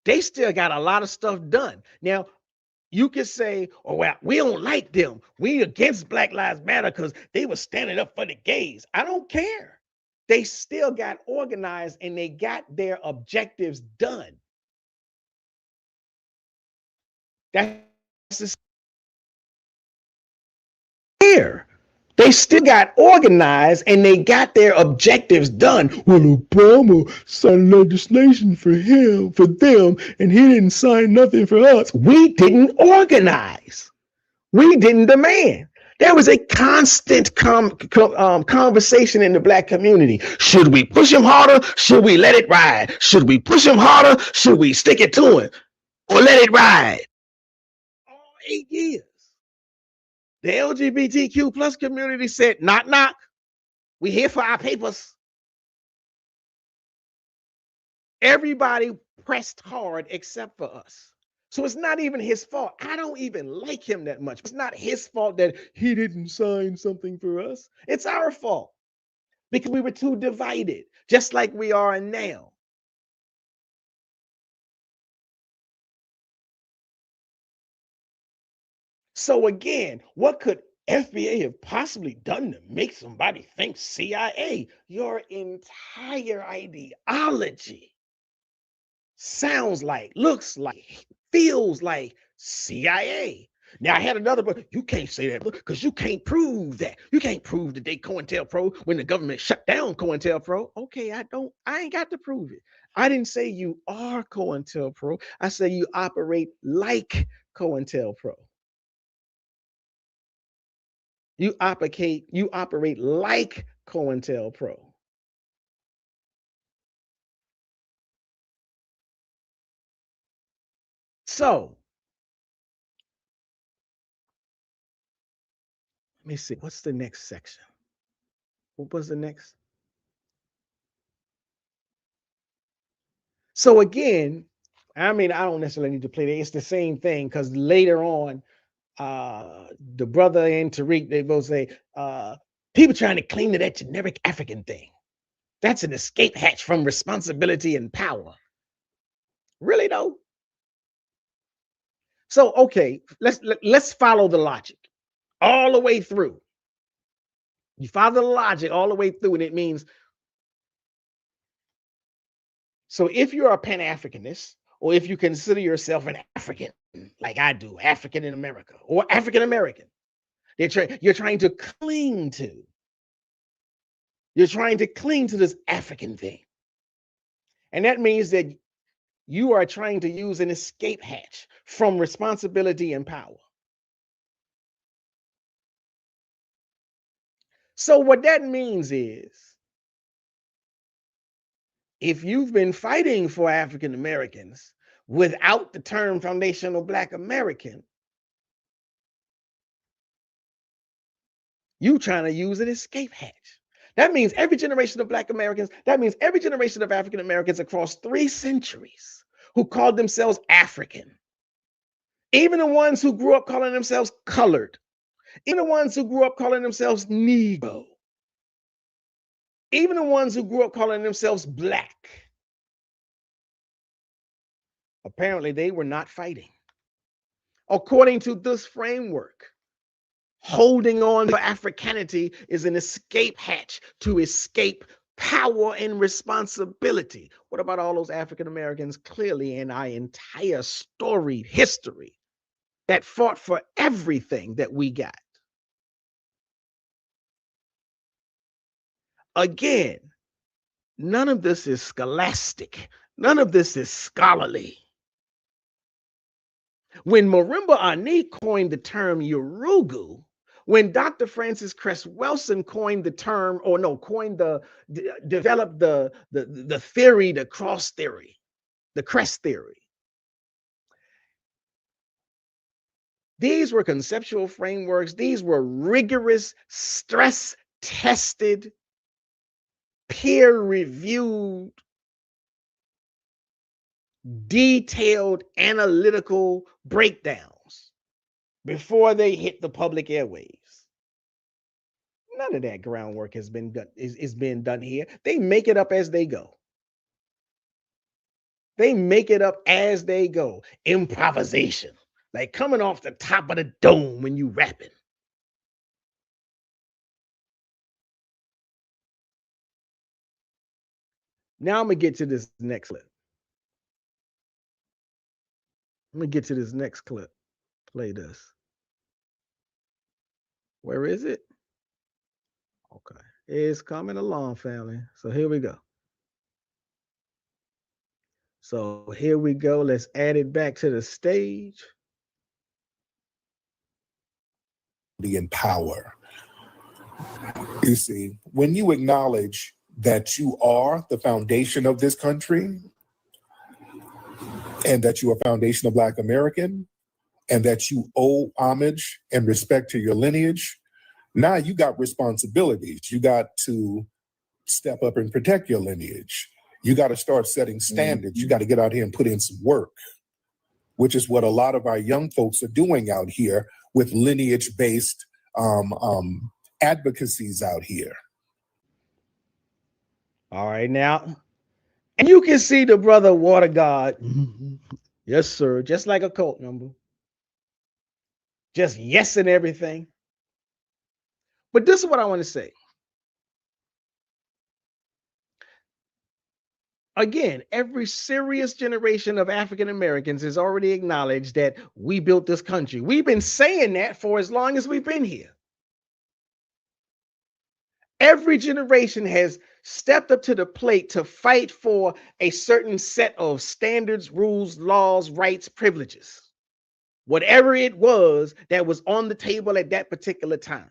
They still got a lot of stuff done. Now, you could say, oh, well, we don't like them. We against Black Lives Matter because they were standing up for the gays. I don't care. They still got organized and they got their objectives done. That's here. They still got organized and they got their objectives done. Well, Obama signed legislation for them, and he didn't sign nothing for us. We didn't organize. We didn't demand. There was a constant conversation in the Black community. Should we push him harder? Should we let it ride? Should we push him harder? Should we stick it to him or let it ride? All 8 years. The LGBTQ plus community said, knock, knock. We here for our papers. Everybody pressed hard except for us. So it's not even his fault. I don't even like him that much. It's not his fault that he didn't sign something for us. It's our fault because we were too divided, just like we are now. So again, what could FBA have possibly done to make somebody think CIA? Your entire ideology sounds like, looks like, feels like CIA. Now I had another, but you can't say that because you can't prove that. You can't prove that they COINTELPRO when the government shut down COINTELPRO. Okay, I ain't got to prove it. I didn't say you are COINTELPRO. I say you operate like COINTELPRO. You operate like COINTELPRO. So let me see. What's the next section? What was the next? So again, I mean, I don't necessarily need to play that. It's the same thing because later on, the brother and Tariq, they both say, people trying to claim to that generic African thing. That's an escape hatch from responsibility and power. Really though? So okay, let's follow the logic all the way through. You follow the logic all the way through, and it means so if you're a Pan-Africanist, or if you consider yourself an African, like I do, African in America, or African American, you're trying to cling to. You're trying to cling to this African thing. And that means that you are trying to use an escape hatch from responsibility and power. So what that means is, if you've been fighting for African Americans without the term foundational Black American, you trying to use an escape hatch. That means every generation of Black Americans, that means every generation of African Americans across 3 centuries who called themselves African, even the ones who grew up calling themselves colored, even the ones who grew up calling themselves Negro, even the ones who grew up calling themselves Black, apparently they were not fighting. According to this framework, holding on to Africanity is an escape hatch to escape power and responsibility. What about all those African Americans clearly in our entire storied history that fought for everything that we got? Again, none of this is scholastic. None of this is scholarly. When Marimba Ani coined the term Urugu, when Dr. Francis Cress Welsing coined the term, or no, developed the theory, the cross theory, the Cress theory. These were conceptual frameworks. These were rigorous, stress-tested, peer-reviewed, detailed analytical breakdowns before they hit the public airwaves. None of that groundwork has been done, is being done here. They make it up as they go. They make it up as they go. Improvisation, like coming off the top of the dome when you rapping. Now I'm gonna get to this next clip. I'm gonna get to this next clip. Play this. Where is it? Okay, it's coming along, family. So here we go. So here we go. Let's add it back to the stage. In power. You see, when you acknowledge that you are the foundation of this country, and that you are foundational Black American, and that you owe homage and respect to your lineage, now you got responsibilities. You got to step up and protect your lineage. You got to start setting standards. You got to get out here and put in some work, which is what a lot of our young folks are doing out here with lineage-based advocacies out here. All right, now, and you can see the brother Watergod. Yes, sir. Just like a cult number. Just yes and everything. But this is what I want to say. Again, every serious generation of African Americans has already acknowledged that we built this country. We've been saying that for as long as we've been here. Every generation has stepped up to the plate to fight for a certain set of standards, rules, laws, rights, privileges, whatever it was that was on the table at that particular time.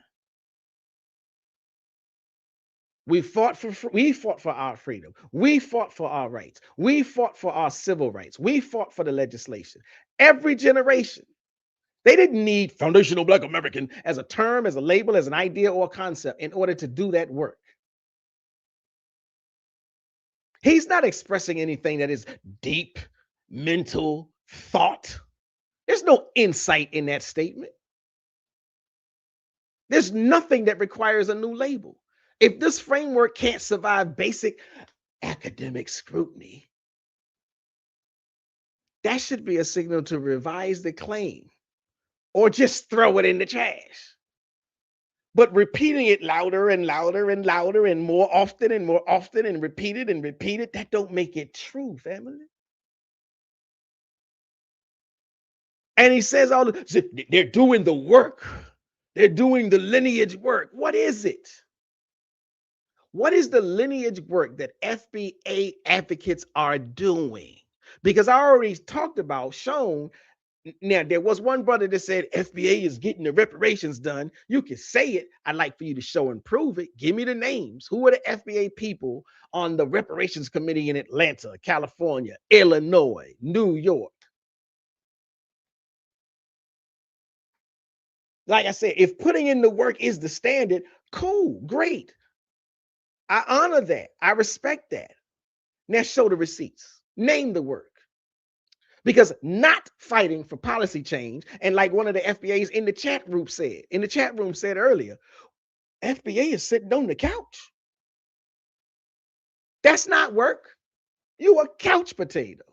We fought for our freedom. We fought for our rights. We fought for our civil rights. We fought for the legislation. Every generation. They didn't need foundational Black American as a term, as a label, as an idea or a concept in order to do that work. He's not expressing anything that is deep mental thought. There's no insight in that statement. There's nothing that requires a new label. If this framework can't survive basic academic scrutiny, that should be a signal to revise the claim or just throw it in the trash. But repeating it louder and louder and louder and more often and repeated, that don't make it true, family. And he says they're doing the work. They're doing the lineage work. What is it? What is the lineage work that FBA advocates are doing? Because I already talked about, shown. Now, there was one brother that said FBA is getting the reparations done. You can say it. I'd like for you to show and prove it. Give me the names. Who are the FBA people on the reparations committee in Atlanta, California, Illinois, New York? Like I said, if putting in the work is the standard, cool, great. I honor that. I respect that. Now show the receipts. Name the work. Because not fighting for policy change, and like one of the FBAs in the chat room said earlier, FBA is sitting on the couch. That's not work. You a couch potato.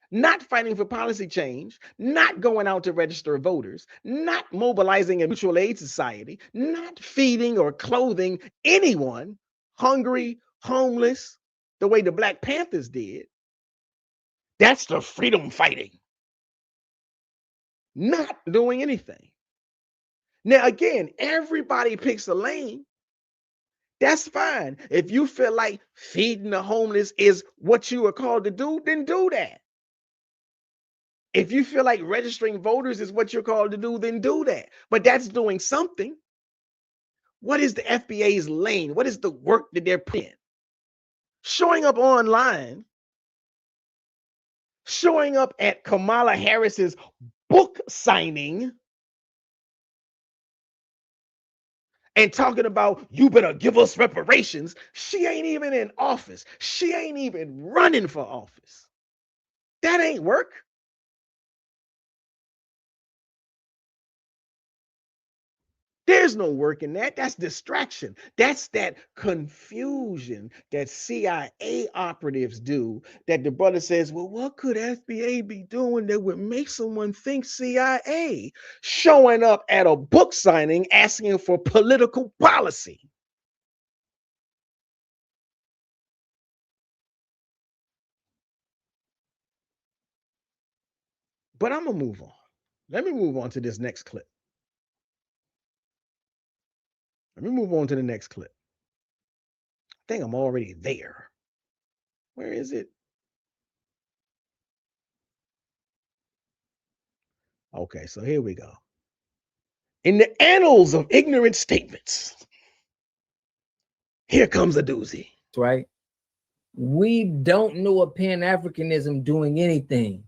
Not fighting for policy change, not going out to register voters, not mobilizing a mutual aid society, not feeding or clothing anyone hungry, homeless, the way the Black Panthers did. That's the freedom fighting. Not doing anything. Now, again, everybody picks a lane. That's fine. If you feel like feeding the homeless is what you are called to do, then do that. If you feel like registering voters is what you're called to do, then do that. But that's doing something. What is the FBA's lane? What is the work that they're putting? Showing up online, showing up at Kamala Harris's book signing and talking about, you better give us reparations. She ain't even in office. She ain't even running for office. That ain't work. There's no work in that. That's distraction. That's that confusion that CIA operatives do, that the brother says, well, what could FBA be doing that would make someone think CIA? Showing up at a book signing asking for political policy. But I'm going to move on. Let me move on to this next clip. Let me move on to the next clip. I think I'm already there. Where is it? Okay, so here we go. In the annals of ignorant statements, here comes a doozy. Right? We don't know a Pan-Africanism doing anything.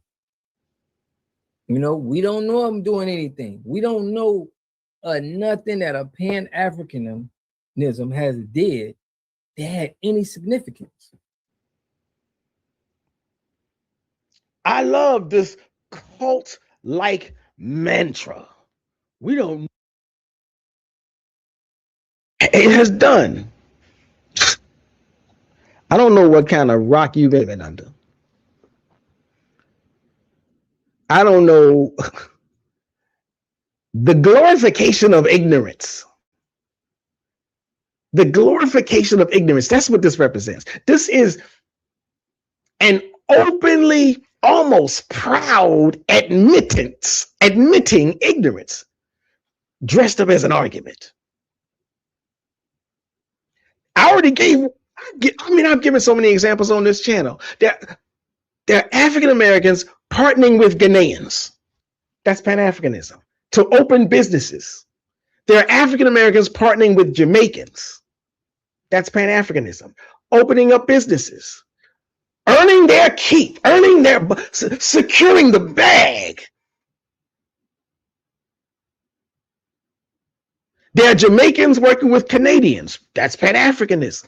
You know, we don't know them doing anything. We don't know nothing that a Pan-Africanism has did that had any significance. I love this cult-like mantra. We don't. It has done. I don't know what kind of rock you've been under. I don't know. The glorification of ignorance. The glorification of ignorance. That's what this represents. This is an openly, almost proud admitting ignorance, dressed up as an argument. I've given so many examples on this channel. There are African Americans partnering with Ghanaians. That's Pan-Africanism. To open businesses. There are African Americans partnering with Jamaicans. That's Pan-Africanism. Opening up businesses. Earning their keep. Securing the bag. There are Jamaicans working with Canadians. That's Pan-Africanism.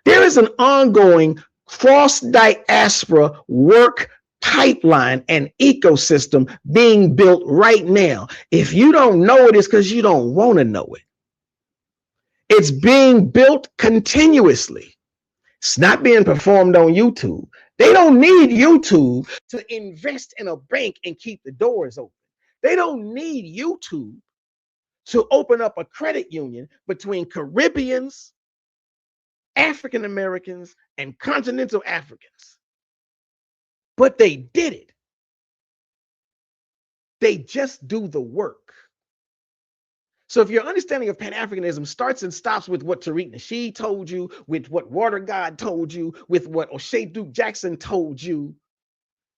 There is an ongoing cross diaspora work pipeline and ecosystem being built right now. If you don't know it, it's because you don't want to know it. It's being built continuously. It's not being performed on YouTube. They don't need YouTube to invest in a bank and keep the doors open. They don't need YouTube to open up a credit union between Caribbeans, African Americans, and continental Africans. But they did it. They just do the work. So if your understanding of Pan-Africanism starts and stops with what Tariq Nasheed told you, with what Watergod told you, with what O'Shea Duke Jackson told you,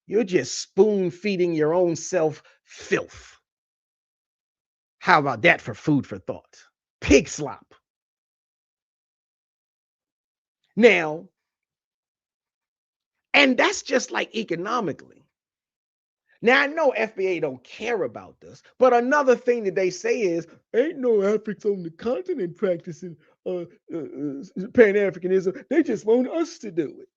you're just spoon feeding your own self filth. How about that for food for thought? Pig slop. Now, and that's just like economically. Now, I know FBA don't care about this, but another thing that they say is, ain't no Africans on the continent practicing Pan-Africanism. They just want us to do it.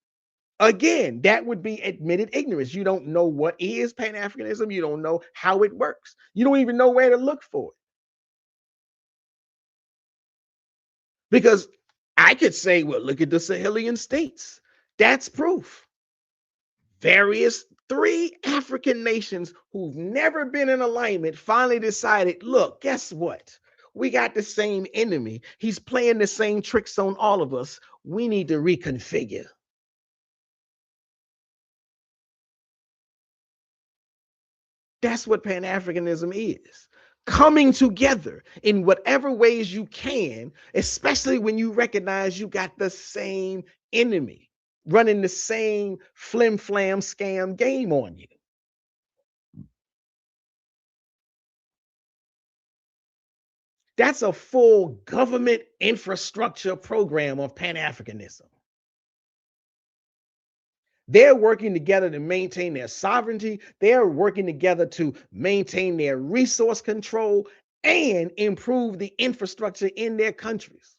Again, that would be admitted ignorance. You don't know what is Pan-Africanism. You don't know how it works. You don't even know where to look for it. Because I could say, well, look at the Sahelian states. That's proof. Various 3 African nations who've never been in alignment finally decided, look, guess what? We got the same enemy. He's playing the same tricks on all of us. We need to reconfigure. That's what Pan-Africanism is. Coming together in whatever ways you can, especially when you recognize you got the same enemy running the same flim-flam scam game on you. That's a full government infrastructure program of Pan-Africanism. They're working together to maintain their sovereignty. They're working together to maintain their resource control and improve the infrastructure in their countries.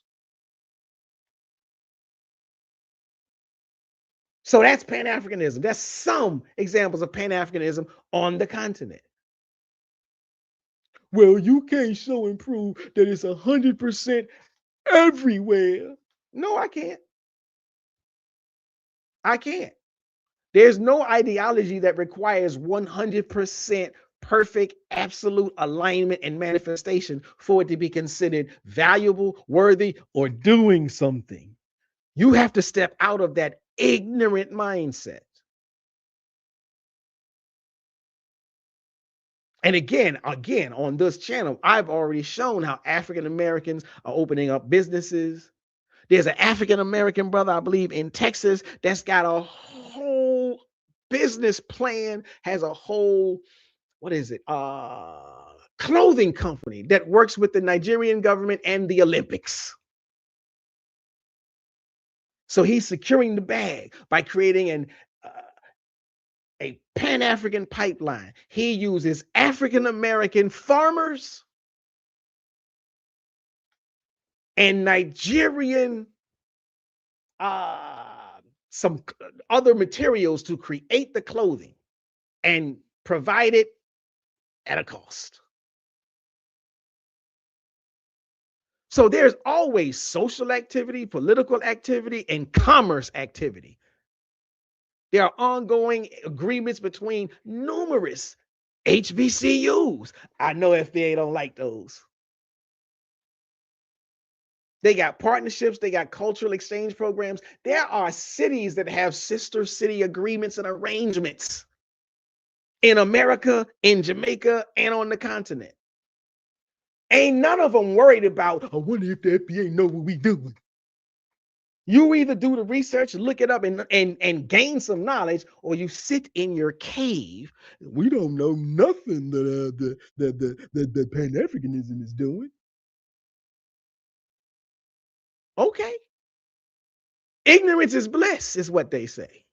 So that's Pan-Africanism. That's some examples of Pan-Africanism on the continent. Well, you can't show and prove that it's 100% everywhere. No, I can't. I can't. There's no ideology that requires 100% perfect, absolute alignment and manifestation for it to be considered valuable, worthy, or doing something. You have to step out of that ignorant mindset. And again, on this channel, I've already shown how African Americans are opening up businesses. There's an African American brother, I believe, in Texas that's got a whole business plan, has a whole, clothing company that works with the Nigerian government and the Olympics. So he's securing the bag by creating a Pan-African pipeline. He uses African American farmers and Nigerian some other materials to create the clothing and provide it at a cost. So there's always social activity, political activity, and commerce activity. There are ongoing agreements between numerous HBCUs. I know FBA don't like those. They got partnerships, they got cultural exchange programs. There are cities that have sister city agreements and arrangements in America, in Jamaica, and on the continent. Ain't none of them worried about, I wonder if the FBA know what we doing. You either do the research, look it up, and gain some knowledge, or you sit in your cave. We don't know nothing that Pan-Africanism is doing. Okay. Ignorance is bliss, is what they say.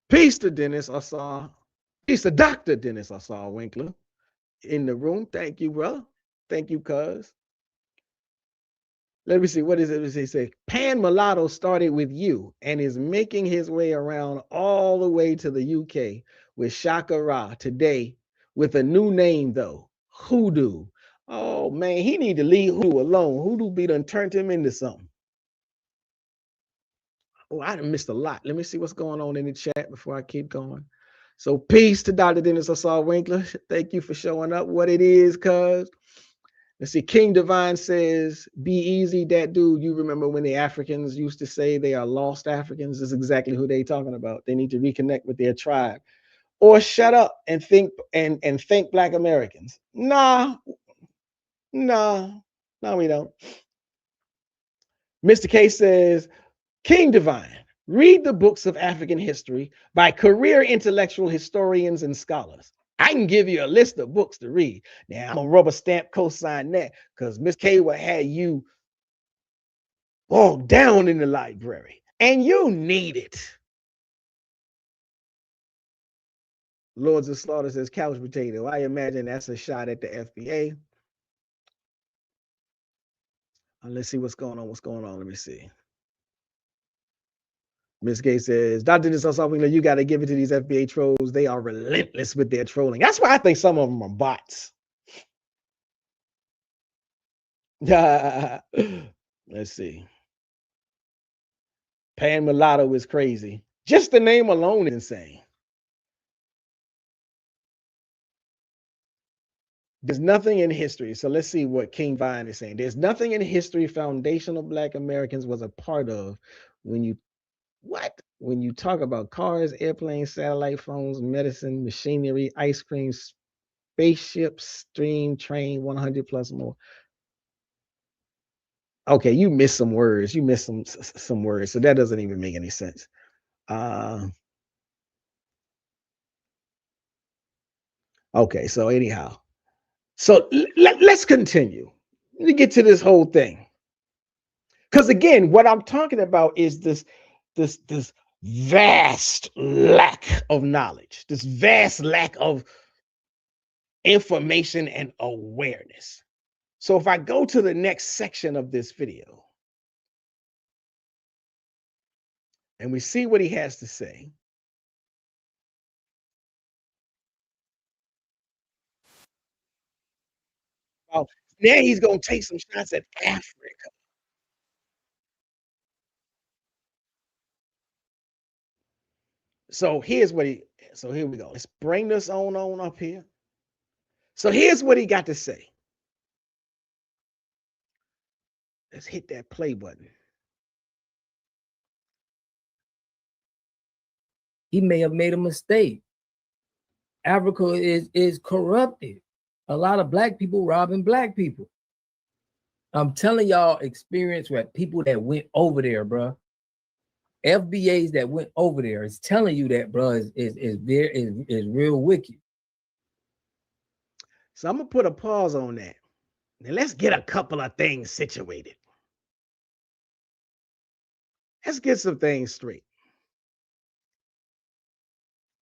Peace to Dennis Asar. Peace to Dr. Dennis Asar Winkler in the room. Thank you, brother. Thank you, cuz. Let me see. What is it? What does he say? Pan Mulatto started with you and is making his way around all the way to the UK with Shaka Ra today with a new name though, Hoodoo. Oh man, he need to leave Hoodoo alone. Hoodoo be done turned him into something. Oh, I done missed a lot. Let me see what's going on in the chat before I keep going. So peace to Dr. Dennis Assault Winkler. Thank you for showing up. What it is, cuz. Let's see. King Divine says, be easy, that dude. You remember when the Africans used to say they are lost Africans? This is exactly who they talking about. They need to reconnect with their tribe. Or shut up and think and thank Black Americans. Nah, no, we don't. Mr. K says, King Divine, read the books of African history by career intellectual historians and scholars. I can give you a list of books to read. Now, I'm going to rubber stamp cosign that because Miss K will have you walk down in the library, and you need it. Lords of Slaughter says, couch potato. I imagine that's a shot at the FBA. Let's see what's going on. Let me see. Miss Gay says, Dr. This or something that you got to give it to these FBA trolls. They are relentless with their trolling. That's why I think some of them are bots. Let's see. Pan Mulatto is crazy. Just the name alone is insane. There's nothing in history. So let's see what King Vine is saying. There's nothing in history foundational Black Americans was a part of when you talk about cars, airplanes, satellite phones, medicine, machinery, ice cream, spaceships, stream, train, 100 plus more. Okay, you missed some words. You missed some words. So that doesn't even make any sense. Okay, so anyhow. So let's continue. Let me get to this whole thing. Because again, what I'm talking about is this vast lack of knowledge, this vast lack of information and awareness. So if I go to the next section of this video and we see what he has to say. Now he's going to take some shots at Africa. So here we go. Let's bring this on up here. So here's what he got to say. Let's hit that play button. He may have made a mistake. Africa is corrupted. A lot of Black people robbing Black people. I'm telling y'all experience with people that went over there, bro. FBAs that went over there is telling you that, bro, is real wicked. So I'm gonna put a pause on that. Now let's get a couple of things situated. Let's get some things straight.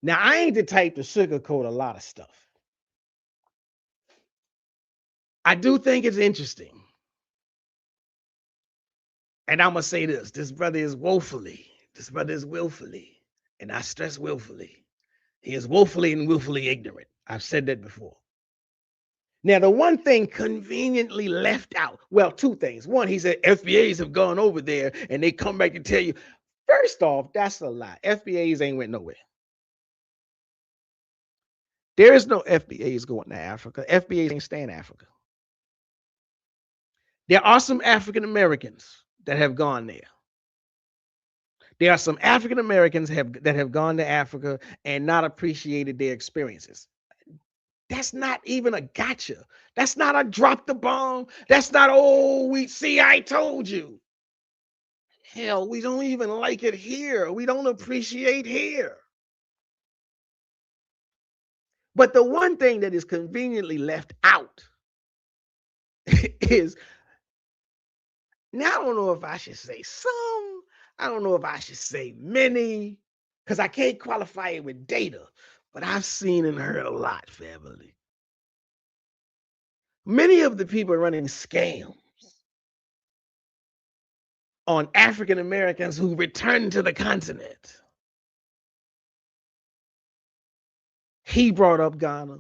Now, I ain't the type to sugarcoat a lot of stuff. I do think it's interesting. And I'm going to say this brother is willfully, and I stress willfully. He is woefully and willfully ignorant. I've said that before. Now, the one thing conveniently left out, well, two things. One, he said FBAs have gone over there and they come back and tell you, first off, that's a lie. FBAs ain't went nowhere. There is no FBAs going to Africa. FBAs ain't staying in Africa. There are some African Americans that have gone there. There are some African Americans that have gone to Africa and not appreciated their experiences. That's not even a gotcha. That's not a drop the bomb. That's not, oh, I told you. Hell, we don't even like it here. We don't appreciate here. But the one thing that is conveniently left out is, now I don't know if I should say some, I don't know if I should say many, because I can't qualify it with data, but I've seen and heard a lot, family. Many of the people running scams on African Americans who returned to the continent. He brought up Ghana.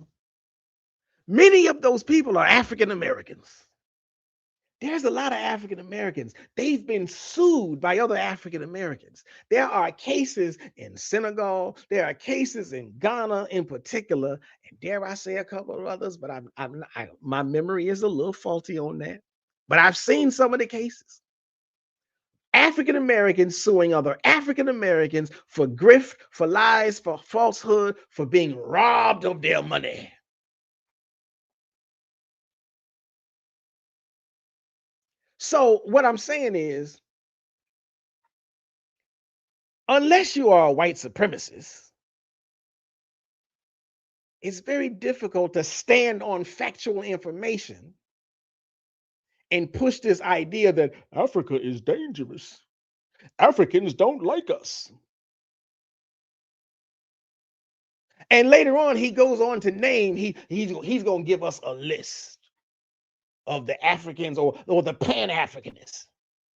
Many of those people are African Americans. There's a lot of African Americans. They've been sued by other African Americans. There are cases in Senegal. There are cases in Ghana in particular. And dare I say a couple of others, but my memory is a little faulty on that. But I've seen some of the cases. African Americans suing other African Americans for grift, for lies, for falsehood, for being robbed of their money. So what I'm saying is, unless you are a white supremacist, it's very difficult to stand on factual information and push this idea that Africa is dangerous. Africans don't like us. And later on, he goes on to name, he's going to give us a list of the Africans or the Pan-Africanists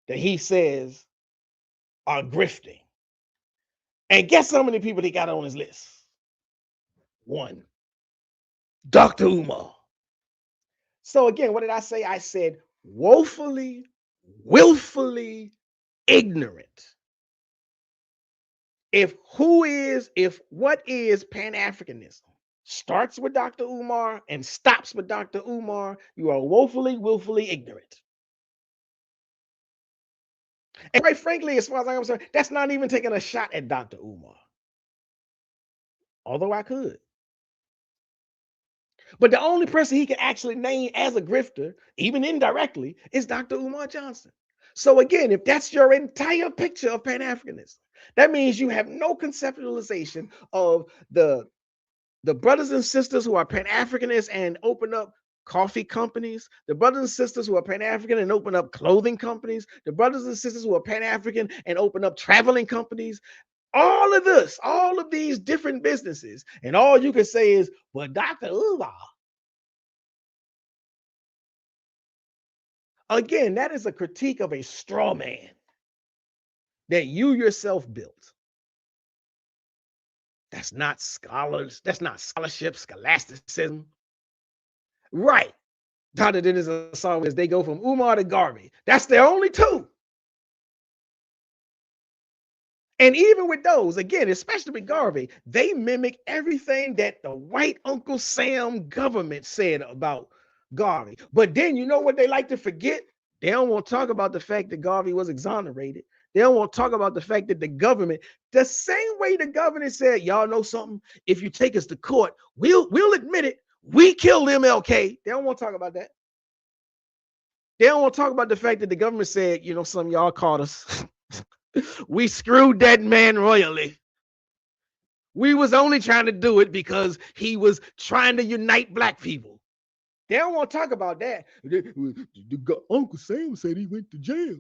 that he says are grifting. And guess how many people he got on his list? One. Dr. Umar. So again, what did I say? I said woefully, willfully ignorant. If what is Pan-Africanism starts with Dr. Umar and stops with Dr. Umar, you are woefully, willfully ignorant. And quite frankly, as far as I'm concerned, that's not even taking a shot at Dr. Umar. Although I could. But the only person he can actually name as a grifter, even indirectly, is Dr. Umar Johnson. So again, if that's your entire picture of Pan-Africanism, that means you have no conceptualization of the brothers and sisters who are Pan-Africanists and open up coffee companies, the brothers and sisters who are Pan-African and open up clothing companies, the brothers and sisters who are Pan-African and open up traveling companies. All of this, all of these different businesses, and all you can say is, well, Dr. Umar. Again, that is a critique of a straw man that you yourself built. That's not scholars, that's not scholarship, scholasticism. Right. Dr. Dennis Assange, they go from Umar to Garvey. That's their only two. And even with those, again, especially with Garvey, they mimic everything that the white Uncle Sam government said about Garvey. But then you know what they like to forget? They don't want to talk about the fact that Garvey was exonerated. They don't want to talk about the fact that the government, the same way the government said, y'all know something, if you take us to court, we'll admit it. We killed MLK. They don't want to talk about that. They don't want to talk about the fact that the government said, you know, some of y'all caught us. We screwed that man royally. We was only trying to do it because he was trying to unite black people. They don't want to talk about that. Uncle Sam said he went to jail.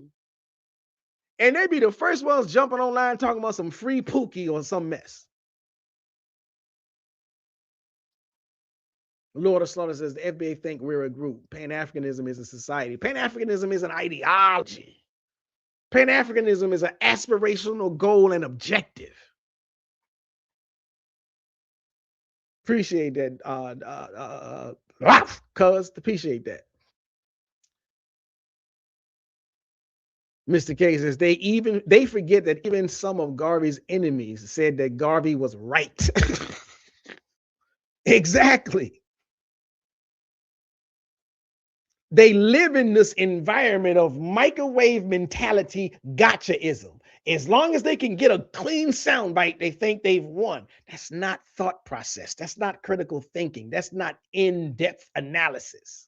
And they be the first ones jumping online talking about some free Pookie or some mess. Lord of Slaughter says the FBA think we're a group. Pan-Africanism is a society. Pan-Africanism is an ideology. Pan-Africanism is an aspirational goal and objective. Appreciate that, cuz appreciate that. Mr. K says they forget that even some of Garvey's enemies said that Garvey was right. Exactly. They live in this environment of microwave mentality, gotchaism. As long as they can get a clean soundbite, they think they've won. That's not thought process. That's not critical thinking. That's not in-depth analysis.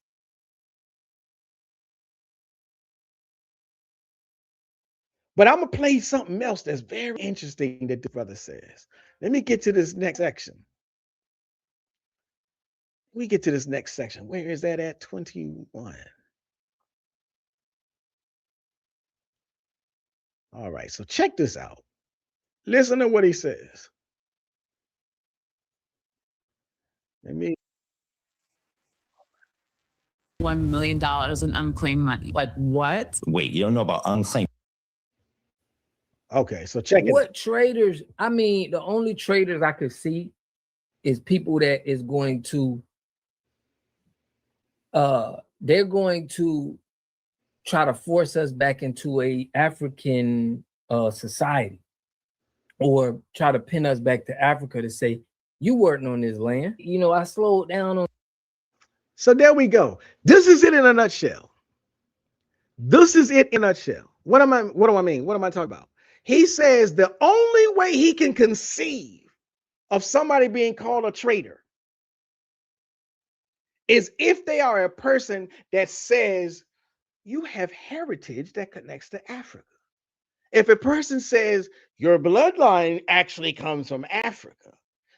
But I'm going to play something else that's very interesting that the brother says. Let me get to this next section. We get to this next section. Where is that at? 21. All right, so check this out. Listen to what he says. Let me. $1 million in unclaimed money. Like what? Wait, you don't know about unclaimed? Okay, so check it out. What traitors? I mean, the only traitors I could see is people that is going to they're going to try to force us back into a African society, or try to pin us back to Africa to say, you weren't on this land. You know, I slowed down on. So there we go. This is it in a nutshell. This is it in a nutshell. What do I mean? What am I talking about? He says the only way he can conceive of somebody being called a traitor is if they are a person that says you have heritage that connects to Africa. If a person says your bloodline actually comes from Africa,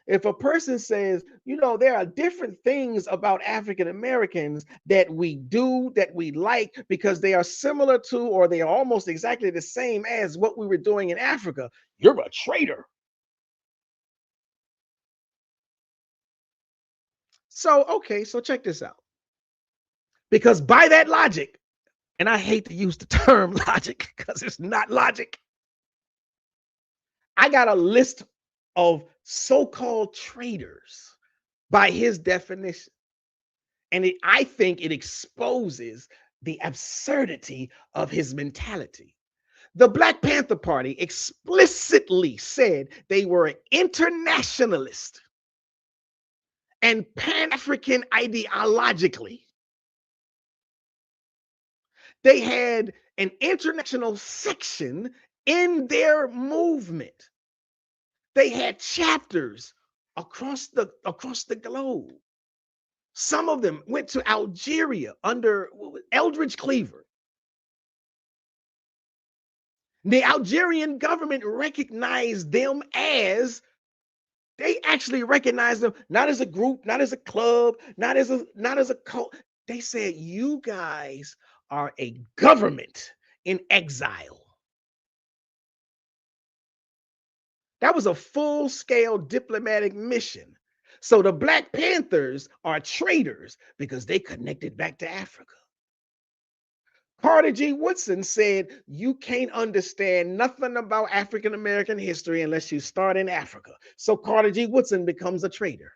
if a person says, you know, there are different things about African Americans that we do, that we like, because they are similar to, or they are almost exactly the same as what we were doing in Africa, you're a traitor. So, okay, so check this out. Because by that logic, and I hate to use the term logic because it's not logic, I got a list of so-called traitors by his definition. And I think it exposes the absurdity of his mentality. The Black Panther Party explicitly said they were internationalist and Pan-African ideologically. They had an international section in their movement. They had chapters across the globe. Some of them went to Algeria under Eldridge Cleaver. The Algerian government recognized them as, they actually recognized them not as a group, not as a club, not as a cult. They said, you guys are a government in exile. That was a full-scale diplomatic mission. So the Black Panthers are traitors because they connected back to Africa. Carter G. Woodson said, you can't understand nothing about African American history unless you start in Africa. So Carter G. Woodson becomes a traitor.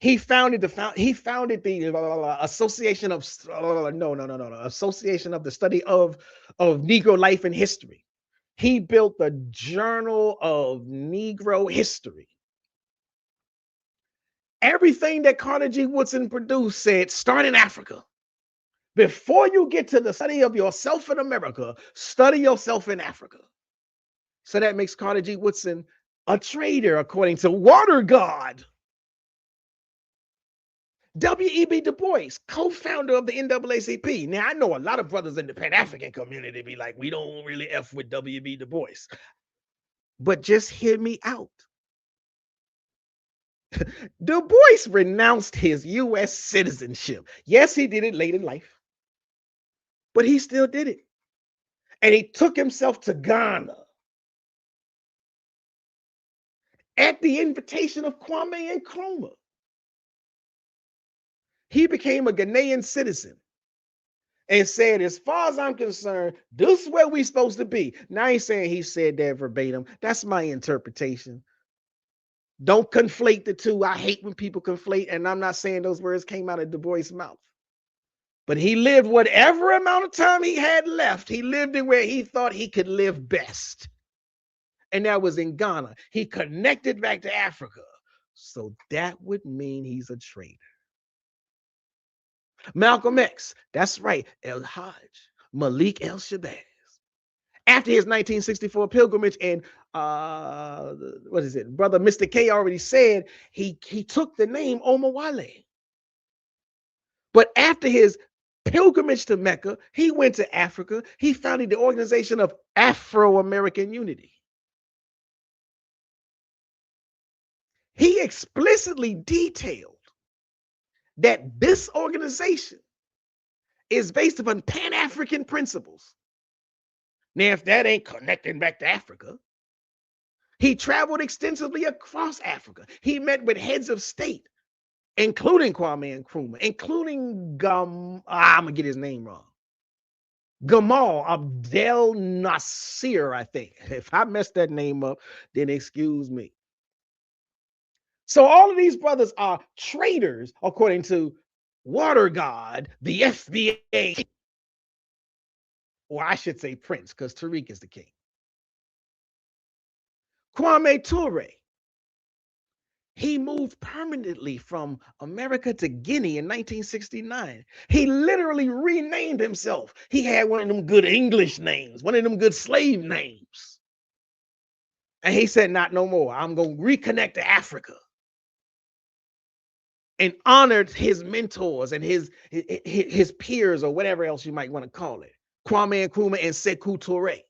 He founded the Association of Association of the Study of Negro Life and History. He built the Journal of Negro History. Everything that Carter G. Woodson produced said, start in Africa. Before you get to the study of yourself in America, study yourself in Africa. So that makes Carter G. Woodson a traitor, according to Watergod. W.E.B. Du Bois, co-founder of the NAACP. Now, I know a lot of brothers in the Pan-African community be like, we don't really F with W.E.B. Du Bois. But just hear me out. Du Bois renounced his U.S. citizenship. Yes, he did it late in life, but he still did it. And he took himself to Ghana at the invitation of Kwame Ture. He became a Ghanaian citizen and said, as far as I'm concerned, this is where we're supposed to be. Now, I ain't saying he said that verbatim. That's my interpretation. Don't conflate the two. I hate when people conflate, and I'm not saying those words came out of Du Bois' mouth. But he lived whatever amount of time he had left. He lived it where he thought he could live best. And that was in Ghana. He connected back to Africa. So that would mean he's a traitor. Malcolm X, that's right, El Hajj, Malik El Shabazz. After his 1964 pilgrimage, and what is it? Brother Mr. K already said he took the name Omawale. But after his pilgrimage to Mecca, he went to Africa. He founded the Organization of Afro-American Unity. He explicitly detailed that this organization is based upon Pan-African principles. Now, if that ain't connecting back to Africa, he traveled extensively across Africa. He met with heads of state, including Kwame Nkrumah, including I'm gonna get his name wrong. Gamal Abdel Nasir, I think. If I messed that name up, then excuse me. So all of these brothers are traitors, according to Watergod, the FBA, or I should say Prince, because Tariq is the king. Kwame Ture, he moved permanently from America to Guinea in 1969. He literally renamed himself. He had one of them good English names, one of them good slave names. And he said, not no more. I'm going to reconnect to Africa. And honored his mentors and his peers, or whatever else you might want to call it. Kwame Nkrumah and Sekou Touré.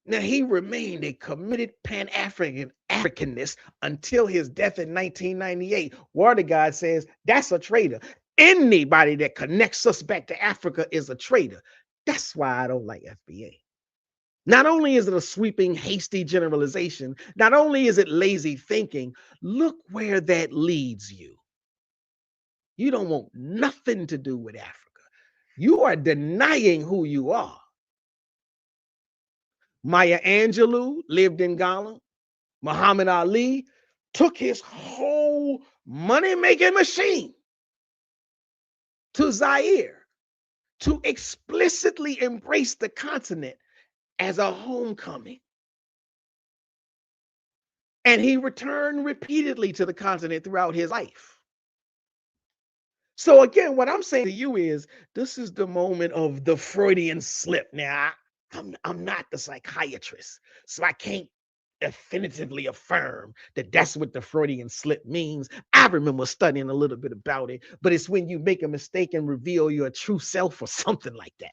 Now, he remained a committed Pan-Africanist until his death in 1998. Watergod says that's a traitor. Anybody that connects us back to Africa is a traitor. That's why I don't like FBA. Not only is it a sweeping, hasty generalization, not only is it lazy thinking, look where that leads you. You don't want nothing to do with Africa. You are denying who you are. Maya Angelou lived in Ghana. Muhammad Ali took his whole money-making machine to Zaire to explicitly embrace the continent as a homecoming. And he returned repeatedly to the continent throughout his life. So again, what I'm saying to you is, this is the moment of the Freudian slip. Now, I'm not the psychiatrist, so I can't definitively affirm that that's what the Freudian slip means. I remember studying a little bit about it, but it's when you make a mistake and reveal your true self or something like that.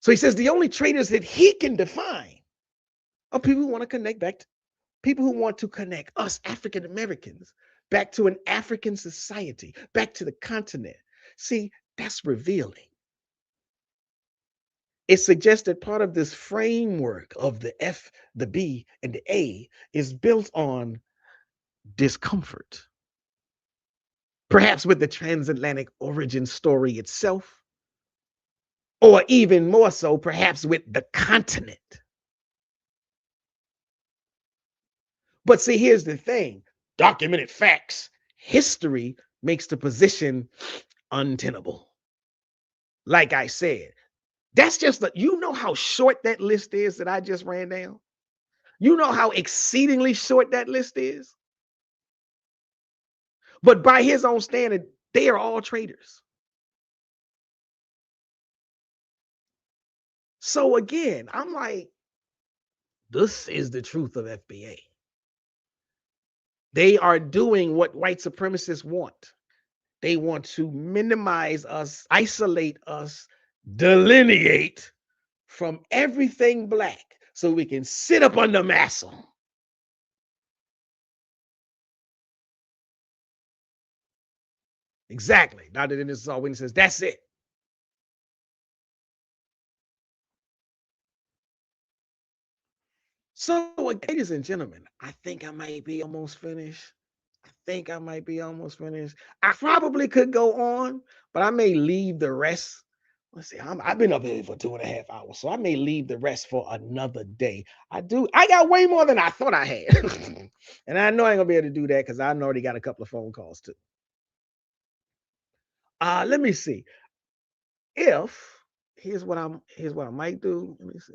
So he says the only traitors that he can define are people who want to connect back to, people who want to connect us African Americans back to an African society, back to the continent. See, that's revealing. It suggests that part of this framework of the F, the B, and the A is built on discomfort. Perhaps with the transatlantic origin story itself, or even more so, perhaps with the continent. But see, here's the thing. Documented facts, history makes the position untenable. Like I said, that's just, you know how short that list is that I just ran down? You know how exceedingly short that list is? But by his own standard, they are all traitors. So again, I'm like, this is the truth of FBA. They are doing what white supremacists want. They want to minimize us, isolate us, delineate from everything black so we can sit up under massa. Exactly. Dr. Dennis Saw Witness says, that's it. So, ladies and gentlemen, I think I might be almost finished. I probably could go on, but I may leave the rest. Let's see, I've been up here for 2.5 hours, so I may leave the rest for another day. I got way more than I thought I had. And I know I ain't gonna be able to do that because I already got a couple of phone calls too. Let me see. Here's what I might do. Let me see.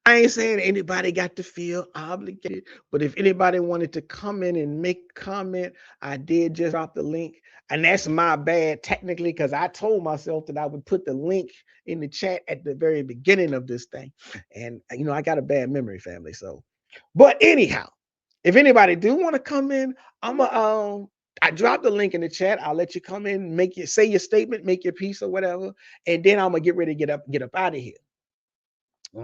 I ain't saying anybody got to feel obligated, but if anybody wanted to come in and make a comment, I did just drop the link. And that's my bad technically, because I told myself that I would put the link in the chat at the very beginning of this thing. And, you know, I got a bad memory, family. So, but anyhow, if anybody do want to come in, I dropped the link in the chat. I'll let you come in, say your statement, make your piece or whatever. And then I'm going to get ready to get up out of here.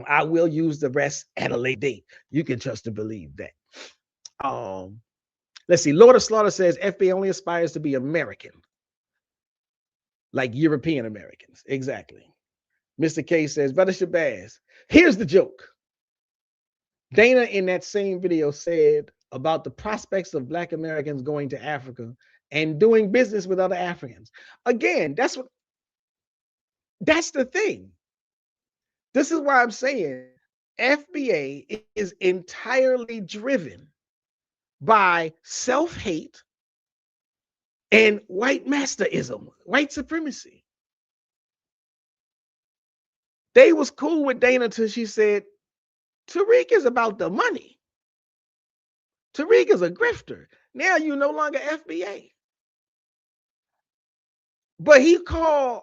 I will use the rest at a later date. You can trust and believe that. Let's see. Lord of Slaughter says FBA only aspires to be American, like European Americans. Exactly. Mr. K says, Brother Shabazz, here's the joke. Dana in that same video said about the prospects of Black Americans going to Africa. and doing business with other Africans. Again, that's the thing. This is why I'm saying FBA is entirely driven by self-hate and white masterism, white supremacy. They was cool with Dana till she said, Tariq is about the money. Tariq is a grifter. Now you no longer FBA. But he called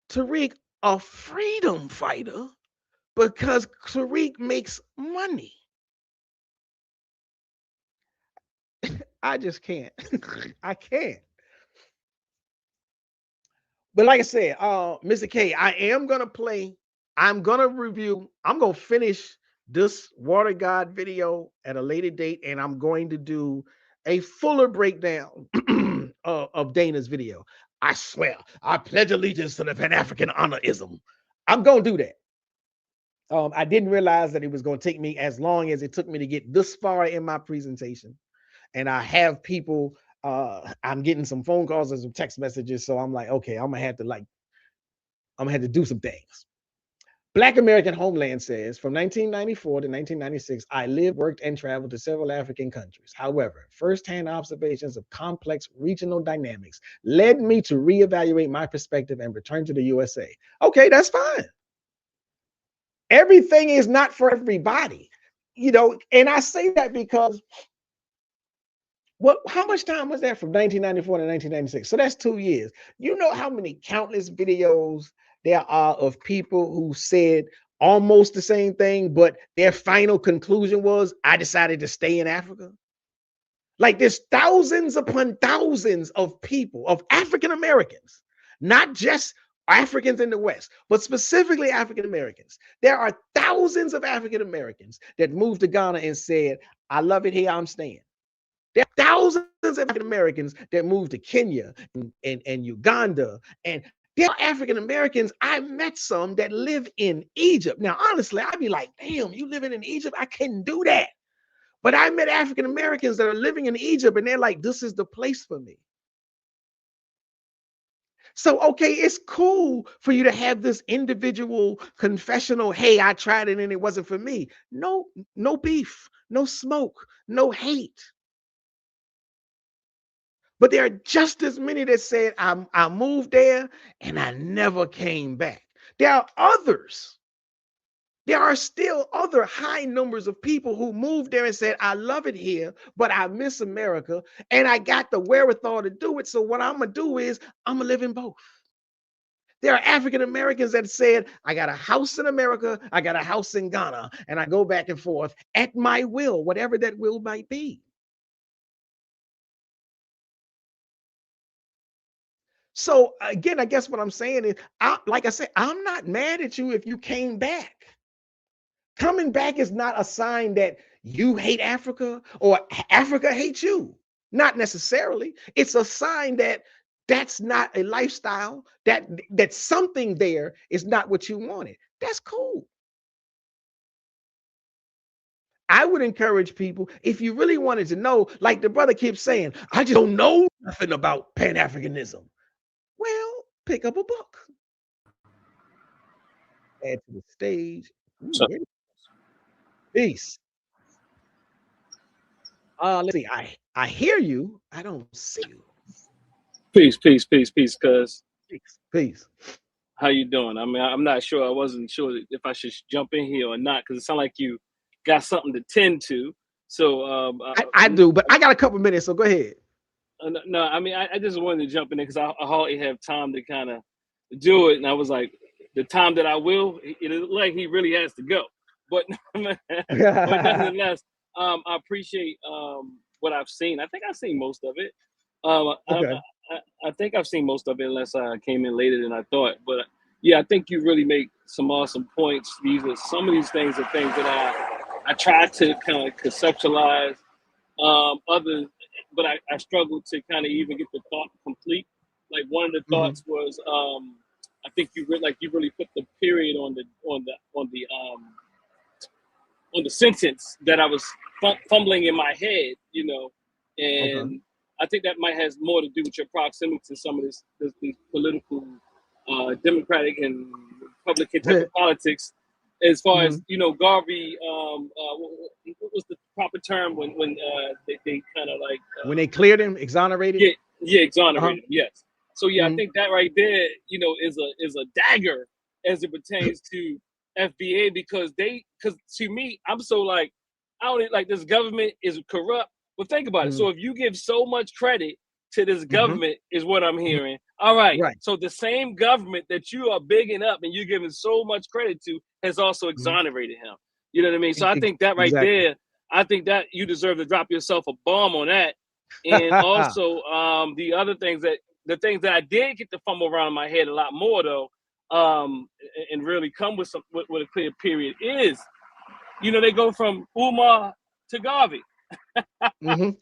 Tariq a freedom fighter because Tariq makes money. I just can't. I can't. But like I said, Mr. K, I am gonna play. I'm gonna review. I'm gonna finish this Watergod video at a later date, and I'm going to do a fuller breakdown of Dana's video. I swear, I pledge allegiance to the Pan-African honorism. I'm gonna do that. I didn't realize that it was gonna take me as long as it took me to get this far in my presentation, and I have people. I'm getting some phone calls and some text messages, so I'm like, okay, I'm gonna have to do some things. Black American Homeland says, from 1994 to 1996, I lived, worked, and traveled to several African countries. However, firsthand observations of complex regional dynamics led me to reevaluate my perspective and return to the USA. Okay, that's fine. Everything is not for everybody, and I say that because how much time was that from 1994 to 1996? So that's 2 years. You know how many countless videos there are of people who said almost the same thing, but their final conclusion was, I decided to stay in Africa? Like, there's thousands upon thousands of people, of African Americans, not just Africans in the West, but specifically African Americans. There are thousands of African Americans that moved to Ghana and said, I love it here, I'm staying. There are thousands of African Americans that moved to Kenya and Uganda. And there are African Americans, I met some that live in Egypt. Now, honestly, I'd be like, damn, you living in Egypt? I couldn't do that. But I met African Americans that are living in Egypt, and they're like, this is the place for me. So, okay, it's cool for you to have this individual confessional, hey, I tried it and it wasn't for me. No beef, no smoke, no hate. But there are just as many that said, I moved there and I never came back. There are others. There are still other high numbers of people who moved there and said, I love it here, but I miss America, and I got the wherewithal to do it. So what I'm going to do is I'm going to live in both. There are African Americans that said, I got a house in America, I got a house in Ghana, and I go back and forth at my will, whatever that will might be. So again, I guess what I'm saying is, like I said, I'm not mad at you if you came back. Coming back is not a sign that you hate Africa or Africa hates you. Not necessarily. It's a sign that that's not a lifestyle, that something there is not what you wanted. That's cool. I would encourage people, if you really wanted to know, like the brother keeps saying, I just don't know nothing about Pan-Africanism. Well, pick up a book. Add to the stage. So, Peace. Let's see. I hear you. I don't see you. peace, cuz. Peace. How you doing? I mean, I'm not sure. I wasn't sure if I should jump in here or not, because it sounds like you got something to tend to. So I do, but I got a couple minutes, so go ahead. No, I mean, I just wanted to jump in there because I hardly have time to kind of do it. And I was like, the time that I will, it is like he really has to go. But, but nonetheless, I appreciate what I've seen. I think I've seen most of it. Okay. I think I've seen most of it, unless I came in later than I thought. But yeah, I think you really make some awesome points. Some of these things are things that I try to kind of conceptualize. But I struggled to kind of even get the thought complete. Like one of the thoughts was, I think you really put the period on the sentence that I was fumbling in my head, and I think that might has more to do with your proximity to some of this political, Democratic and Republican type of politics. As far as Garvey, what was the proper term when they kind of like when they cleared him, exonerated? Yeah, exonerated him. Yes. So yeah, I think that right there, is a dagger as it pertains to FBA because to me, I'm so like, I don't like this government is corrupt. But think about it. So if you give so much credit to this government, is what I'm hearing. All right. So the same government that you are bigging up and you're giving so much credit to has also exonerated him. You know what I mean? So I think that right there, I think that you deserve to drop yourself a bomb on that. And also the other things the things that I did get to fumble around in my head a lot more though, and really come with a clear period is, they go from Umar to Garvey. And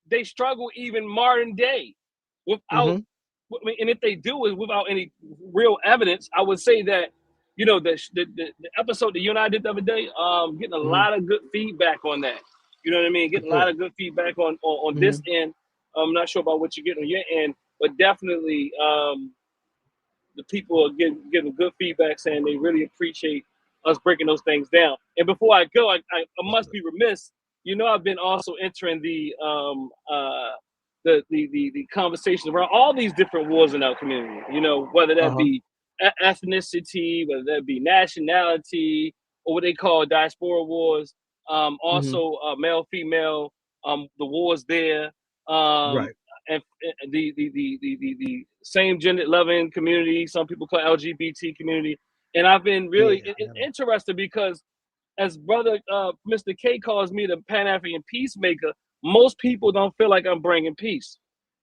they struggle even modern day without. And if they do it without any real evidence, I would say that the episode that you and I did the other day, getting a lot of good feedback on that. You know what I mean? Getting a lot of good feedback on this end. I'm not sure about what you're getting on your end, but definitely the people are giving good feedback, saying they really appreciate us breaking those things down. And before I go, I must be remiss. I've been also entering the conversation around all these different wars in our community. Whether that be ethnicity, whether that be nationality, or what they call diaspora wars. Also, male, female, the wars there. And the same gender loving community. Some people call LGBT community. And I've been really interested because as brother Mr. K calls me the Pan-African peacemaker, most people don't feel like I'm bringing peace.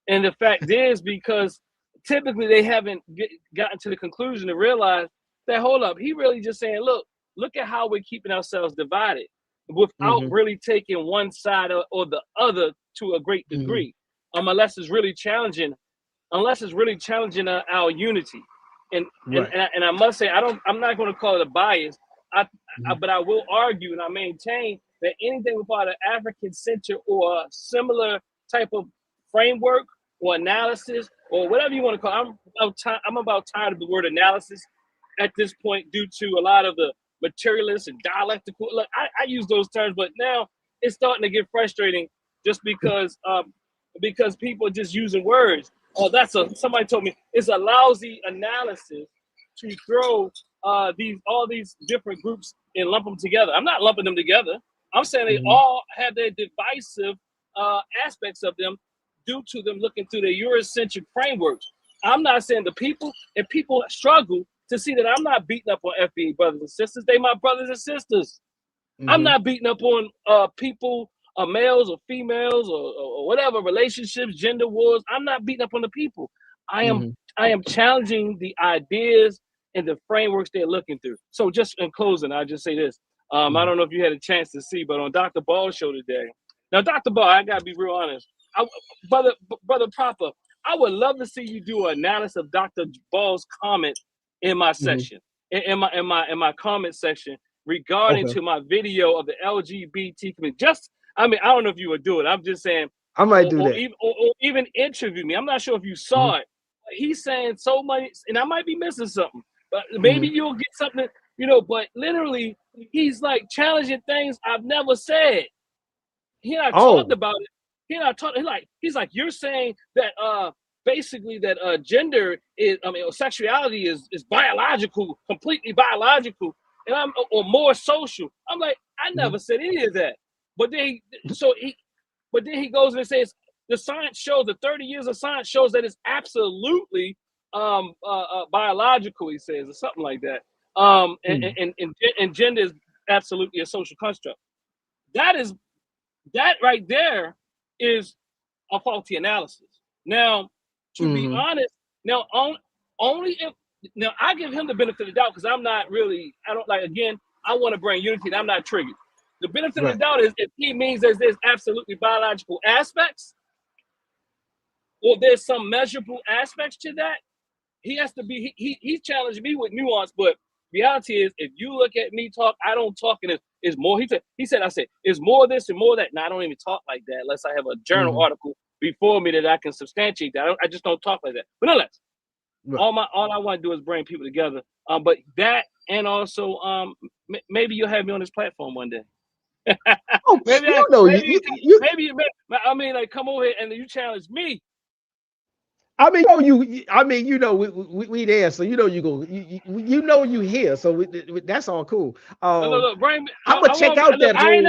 And the fact is because typically they haven't gotten to the conclusion to realize that, hold up, he really just saying, look at how we're keeping ourselves divided without really taking one side or the other to a great degree, unless it's really challenging our unity. And I must say, I'm not going to call it a bias, but I will argue and I maintain that anything without an African center or a similar type of framework or analysis or whatever you want to call it, I'm about tired of the word analysis at this point due to a lot of the materialist and dialectical. Look, I use those terms, but now it's starting to get frustrating just because people are just using words. Somebody told me it's a lousy analysis to throw all these different groups and lump them together. I'm not lumping them together. I'm saying they all have their divisive aspects of them due to them looking through their Eurocentric frameworks. I'm not saying people struggle to see that I'm not beating up on FBA brothers and sisters. They my brothers and sisters. I'm not beating up on people, males or females or whatever, relationships, gender wars. I'm not beating up on the people. I am challenging the ideas and the frameworks they're looking through. So just in closing, I'll just say this. I don't know if you had a chance to see, but on Dr. Ball's show today. Now, Dr. Ball, I gotta be real honest. Brother Proper, I would love to see you do an analysis of Dr. Ball's comment in my section, in my comment section regarding to my video of the LGBT community. I don't know if you would do it. I'm just saying. I might do that. Or even interview me. I'm not sure if you saw it. But he's saying so much, and I might be missing something. But maybe you'll get something, But literally, he's like challenging things I've never said. He and I talked about it. He's like, you're saying that basically that gender is, sexuality is biological, completely biological, and or more social. I'm like, I never said any of that. But then he goes and says the science shows, the 30 years of science shows that it's absolutely biological, he says, or something like that. And gender is absolutely a social construct. That right there is a faulty analysis. Now, to be honest, now only if I give him the benefit of the doubt because I want to bring unity and I'm not triggered. The benefit of the doubt is if he means that there's absolutely biological aspects or there's some measurable aspects to that, he has to be, he challenged me with nuance, but reality is, if you look at me talk, I don't talk in it. It's more. He said, I said, it's more this and more that. Now I don't even talk like that unless I have a journal article before me that I can substantiate that. I just don't talk like that. But nonetheless, all I want to do is bring people together. But that, and also maybe you'll have me on this platform one day. Oh, maybe I mean, like, come over here and you challenge me. I mean, we there, so you here, so that's all cool. Look, bring me. I'm gonna check out that whole. I ain't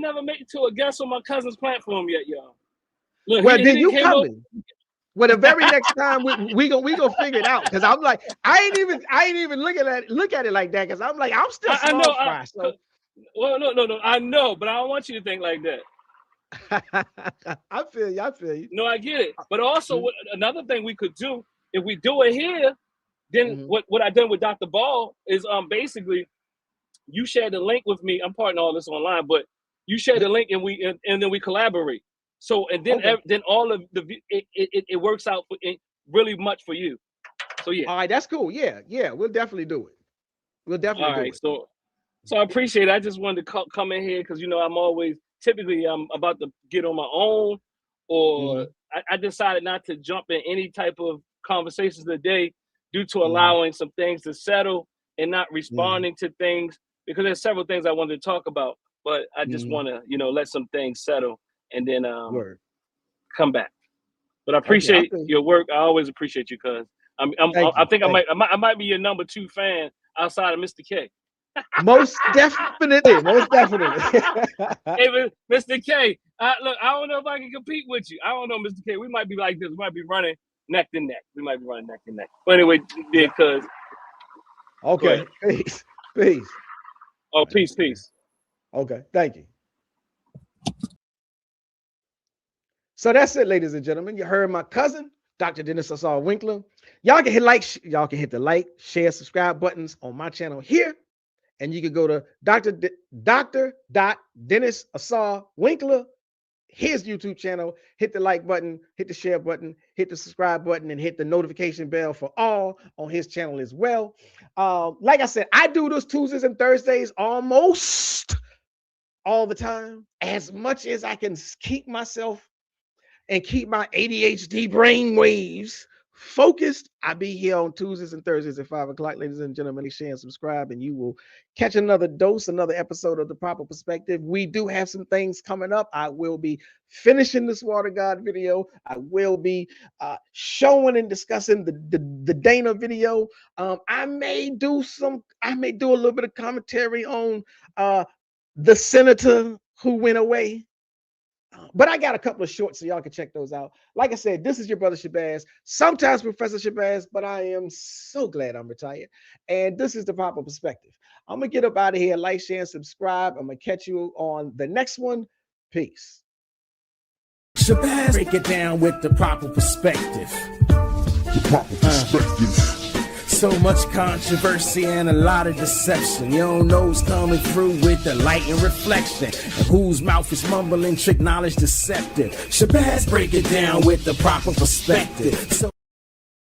never make it to a guest on my cousin's platform yet, y'all. Look, well, then you coming. Well, the very next time we gonna figure it out, because I'm like, I ain't even look at it like that, because I'm like, I'm still small fry. Well, no, I know, but I don't want you to think like that. I feel you. No, I get it. But also, another thing we could do, if we do it here, then what I done with Dr. Ball is basically, you share the link with me. I'm parting all this online, but you share the link and then we collaborate. So then all of it works out for really much for you. So yeah. All right, that's cool. Yeah, we'll definitely do it. We'll definitely do it. So I appreciate it. I just wanted to come in here because I'm about to get on my own, or I decided not to jump in any type of conversations today due to allowing some things to settle and not responding to things, because there's several things I wanted to talk about, but I just want to, let some things settle and then come back. But I appreciate your work. I always appreciate you, cuz I might be your number 2 fan outside of Mr. K. Most definitely. Hey, Mr. K, look, I don't know if I can compete with you. I don't know, Mr. K. We might be like this. We might be running neck to neck. But anyway, because okay, peace. Oh, peace. Okay, thank you. So that's it, ladies and gentlemen. You heard my cousin, Dr. Dennis Asar Winkler. Y'all can hit the like, share, subscribe buttons on my channel here. And you can go to Dr. Dennis Asar Winkler, his YouTube channel, hit the like button, hit the share button, hit the subscribe button, and hit the notification bell for all on his channel as well. Like I said, I do this Tuesdays and Thursdays almost all the time, as much as I can keep myself and keep my ADHD brain waves focused. I be here on Tuesdays and Thursdays at 5 o'clock, ladies and gentlemen. Share and subscribe, and you will catch another episode of The Proper Perspective. We do have some things coming up. I will be finishing this Watergod video. I will be showing and discussing the Dana video. I may do a little bit of commentary on the senator who went away. But I got a couple of shorts, so y'all can check those out. Like I said, this is your brother Shabazz, sometimes Professor Shabazz, but I am so glad I'm retired. And this is The Proper Perspective. I'm going to get up out of here. Like, share, and subscribe. I'm going to catch you on the next one. Peace. Shabazz, break it down with the proper perspective. The proper perspective. So much controversy and a lot of deception. You don't know who's coming through with the light and reflection, and whose mouth is mumbling trick knowledge deceptive. Shabazz, break it down with the proper perspective. So